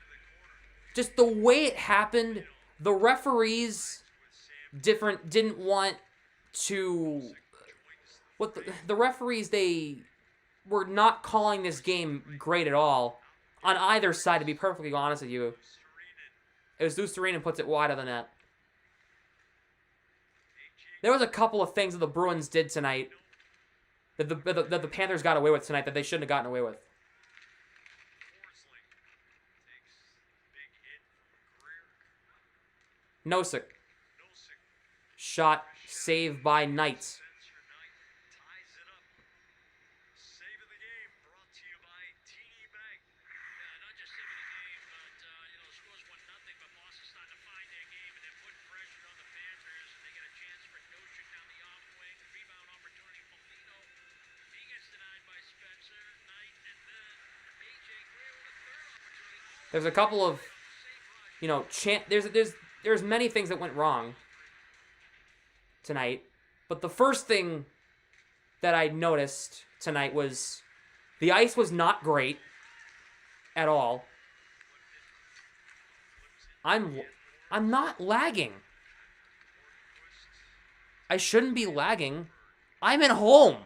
Just the way it happened, the referees didn't want to... The referees, they were not calling this game great at all. On either side, to be perfectly honest with you. It was Lusterinen puts it wide of the net. There was a couple of things that the Bruins did tonight that the Panthers got away with tonight that they shouldn't have gotten away with. Nosek. Shot saved by Knight. There's a couple of, there's many things that went wrong tonight, but the first thing that I noticed tonight was the ice was not great at all. I'm not lagging. I shouldn't be lagging. I'm at home.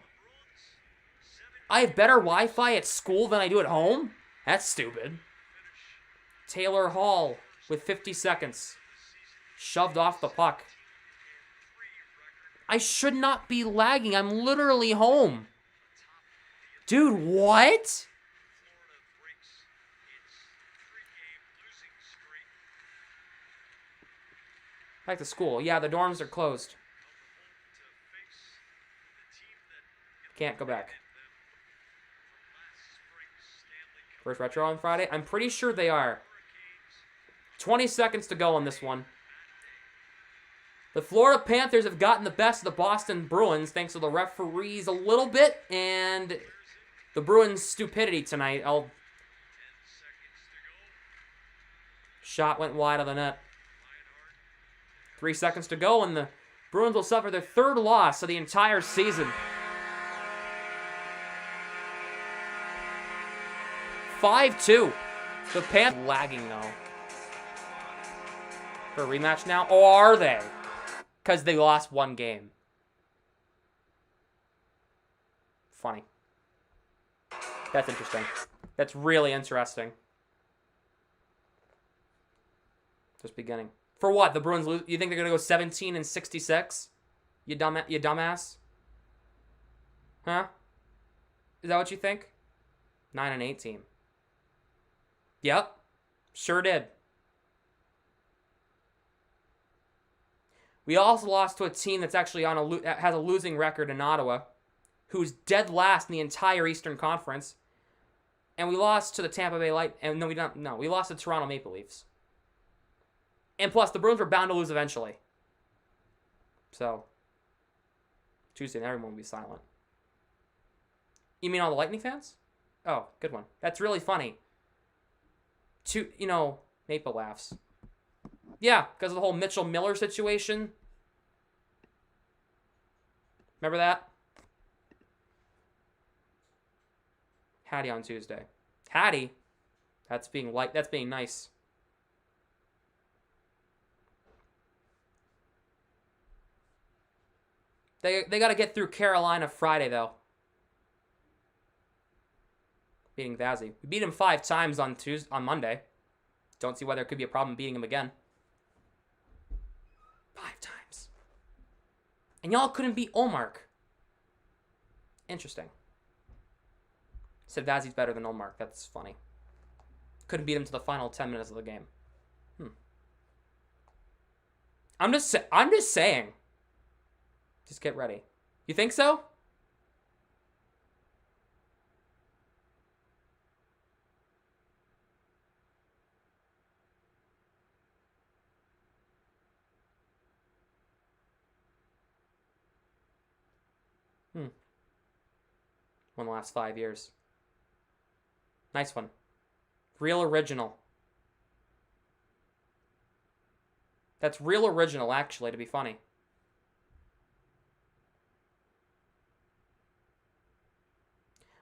I have better Wi-Fi at school than I do at home? That's stupid. Taylor Hall with 50 seconds. Shoved off the puck. I should not be lagging. I'm literally home. Dude, what? Back to school. Yeah, the dorms are closed. Can't go back. First retro on Friday? I'm pretty sure they are. 20 seconds to go on this one. The Florida Panthers have gotten the best of the Boston Bruins thanks to the referees a little bit and the Bruins' stupidity tonight. Shot went wide of the net. 3 seconds to go, and the Bruins will suffer their third loss of the entire season. 5-2. The Panthers lagging, though. For a rematch now? Or are they? Because they lost one game. Funny. That's interesting. That's really interesting. Just beginning. For what? The Bruins lose? You think they're going to go 17-66? You dumbass? Huh? Is that what you think? 9-8 team. Yep. Sure did. We also lost to a team that's actually has a losing record in Ottawa, who's dead last in the entire Eastern Conference. And we lost to the Tampa Bay Light. And no, we don't. No, we lost to Toronto Maple Leafs. And plus, the Bruins were bound to lose eventually. So, Tuesday night, everyone will be silent. You mean all the Lightning fans? Oh, good one. That's really funny. Maple laughs. Yeah, because of the whole Mitchell Miller situation. Remember that? Hattie on Tuesday. Hattie? That's being nice. They got to get through Carolina Friday, though. Beating Vazzy. We beat him 5 times on Monday. Don't see why there could be a problem beating him again. 5 times. And y'all couldn't beat Olmark. Interesting. Said Vazzy's better than Olmark. That's funny. Couldn't beat him to the final 10 minutes of the game. I'm just saying. Just get ready. You think so? One of the last 5 years. Nice one. Real original. That's real original, actually, to be funny.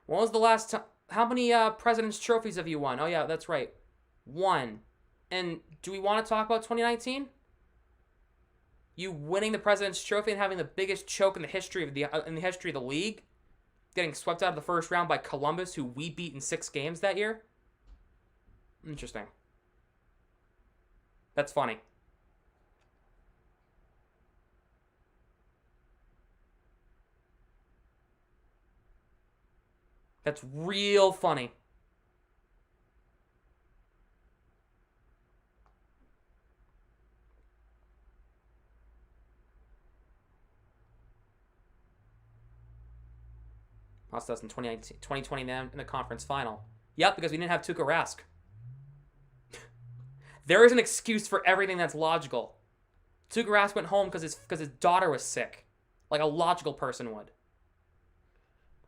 When was the last time? How many President's Trophies have you won? Oh, yeah, that's right. 1. And do we want to talk about 2019? You winning the President's Trophy and having the biggest choke in the history of the league? Getting swept out of the first round by Columbus, who we beat in 6 games that year? Interesting. That's funny. That's real funny. Lost us in 2020 in the conference final. Yep, because we didn't have Tuukka Rask. There is an excuse for everything that's logical. Tuukka Rask went home because his daughter was sick. Like a logical person would.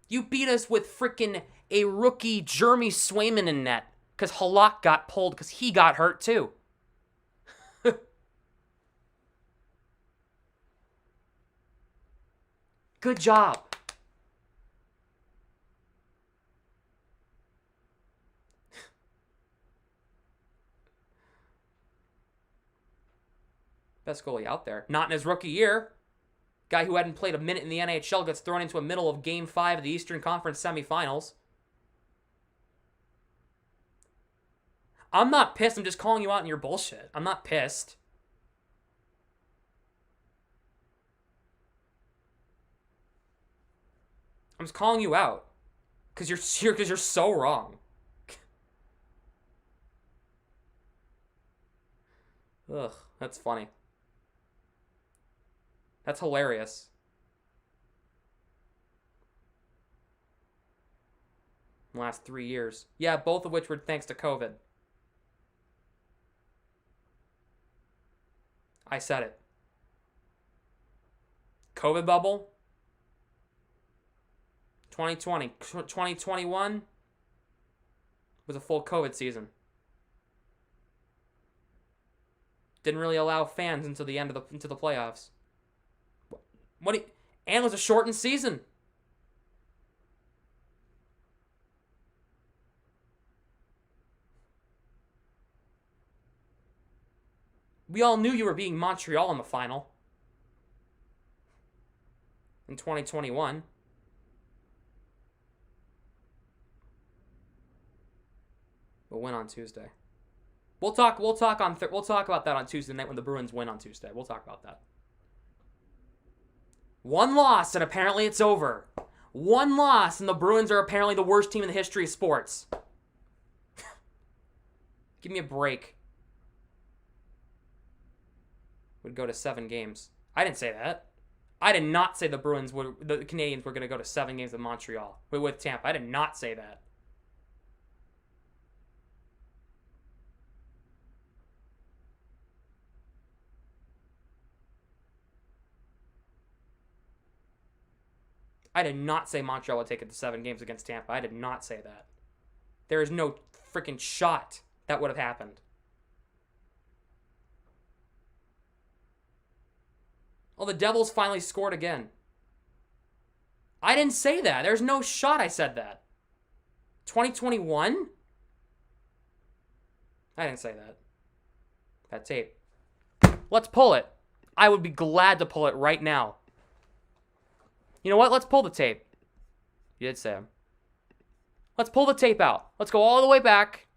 You beat us with freaking a rookie Jeremy Swayman in net because Halak got pulled because he got hurt too. Good job. Best goalie out there. Not in his rookie year. Guy who hadn't played a minute in the NHL gets thrown into the middle of Game 5 of the Eastern Conference semifinals. I'm not pissed. I'm just calling you out on your bullshit. I'm not pissed. I'm just calling you out. Because you're so wrong. Ugh, that's funny. That's hilarious. Last 3 years. Yeah, both of which were thanks to COVID. I said it. COVID bubble. 2020. 2021 was a full COVID season. Didn't really allow fans until the end of into the playoffs. And it was a shortened season. We all knew you were beating Montreal in the final. In 2021. We'll win on Tuesday. We'll talk about that on Tuesday night when the Bruins win on Tuesday. We'll talk about that. One loss and apparently it's over. One loss and the Bruins are apparently the worst team in the history of sports. Give me a break. Would go to 7 games. I didn't say that. I did not say the Canadiens were going to go to 7 games with Montreal. With Tampa. I did not say that. I did not say Montreal would take it to 7 games against Tampa. I did not say that. There is no freaking shot that would have happened. Oh, the Devils finally scored again. I didn't say that. There's no shot I said that. 2021? I didn't say that. That tape. Let's pull it. I would be glad to pull it right now. You know what? Let's pull the tape. You did say him. Let's pull the tape out. Let's go all the way back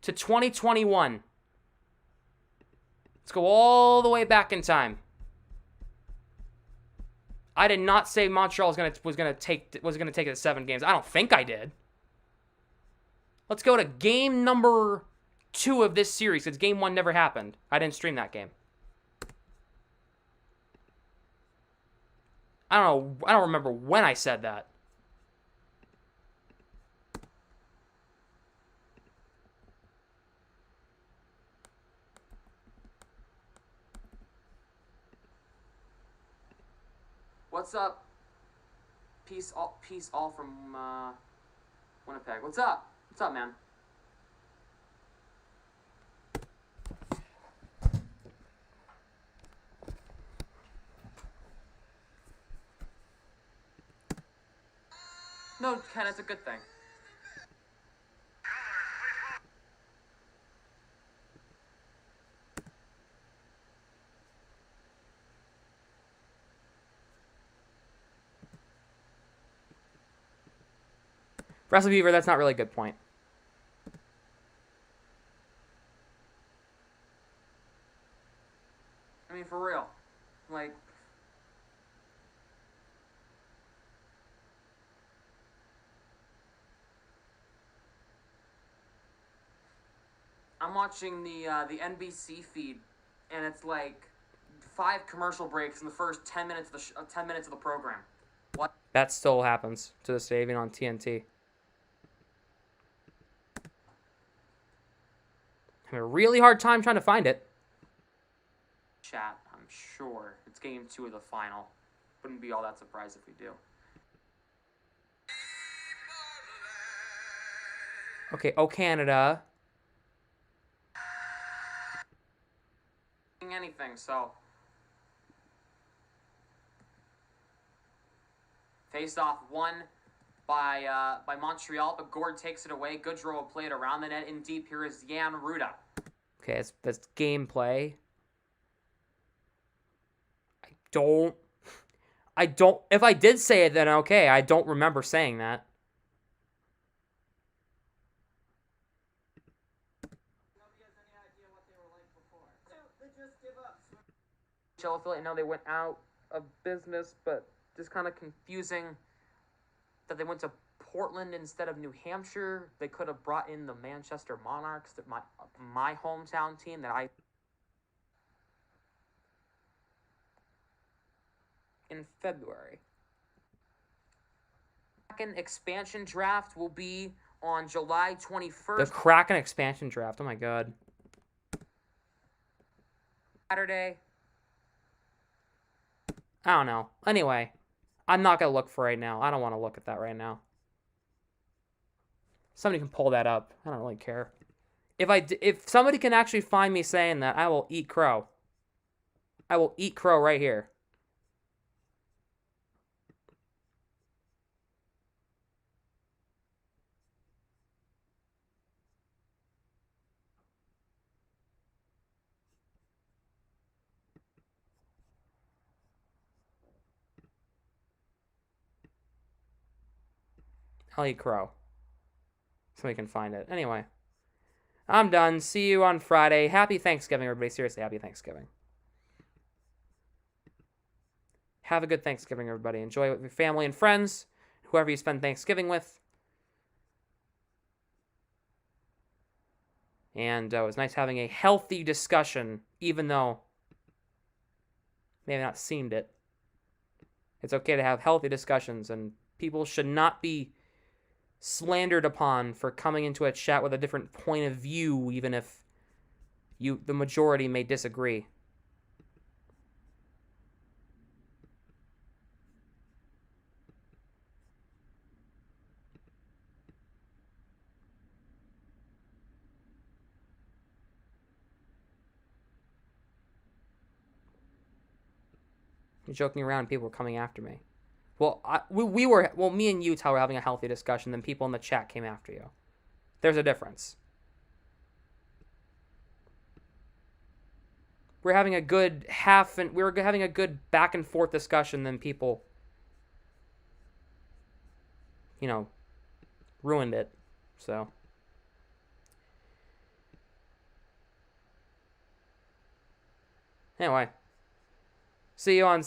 to 2021. Let's go all the way back in time. I did not say Montreal was gonna take it to 7 games. I don't think I did. Let's go to game number 2 of this series, because game 1 never happened. I didn't stream that game. I don't remember when I said that. What's up? Peace all from Winnipeg. What's up? What's up, man? No, Ken, it's a good thing. Wrestle Beaver, that's not really a good point. I mean, for real. Like... I'm watching the NBC feed, and it's like 5 commercial breaks in the first 10 minutes of 10 minutes of the program. What? That still happens to this day, even on TNT. I have a really hard time trying to find it. Chat, I'm sure it's game 2 of the final. Wouldn't be all that surprised if we do. Okay, oh Canada. Anything, so faced off won by Montreal, but Gord takes it away. Goodrow will play it around the net in deep. Here is Jan Ruda. Okay, that's gameplay. I don't. If I did say it, then okay. I don't remember saying that. Affiliate. No, they went out of business, but just kind of confusing that they went to Portland instead of New Hampshire. They could have brought in the Manchester Monarchs, that my hometown team that I in February. Kraken expansion draft will be on July 21st. The Kraken expansion draft. Oh my god. Saturday. I don't know. Anyway, I'm not going to look for right now. I don't want to look at that right now. Somebody can pull that up. I don't really care. If somebody can actually find me saying that, I will eat crow. I will eat crow right here. I'll eat crow. Somebody can find it. Anyway, I'm done. See you on Friday. Happy Thanksgiving, everybody. Seriously, happy Thanksgiving. Have a good Thanksgiving, everybody. Enjoy it with your family and friends, whoever you spend Thanksgiving with. And it was nice having a healthy discussion, even though maybe not seemed it. It's okay to have healthy discussions, and people should not be slandered upon for coming into a chat with a different point of view, even if the majority may disagree. I'm joking around, people were coming after me. Well, me and Utah were having a healthy discussion, then people in the chat came after you. There's a difference. We're having a good we were having a good back and forth discussion, then people, ruined it. So. Anyway. See you on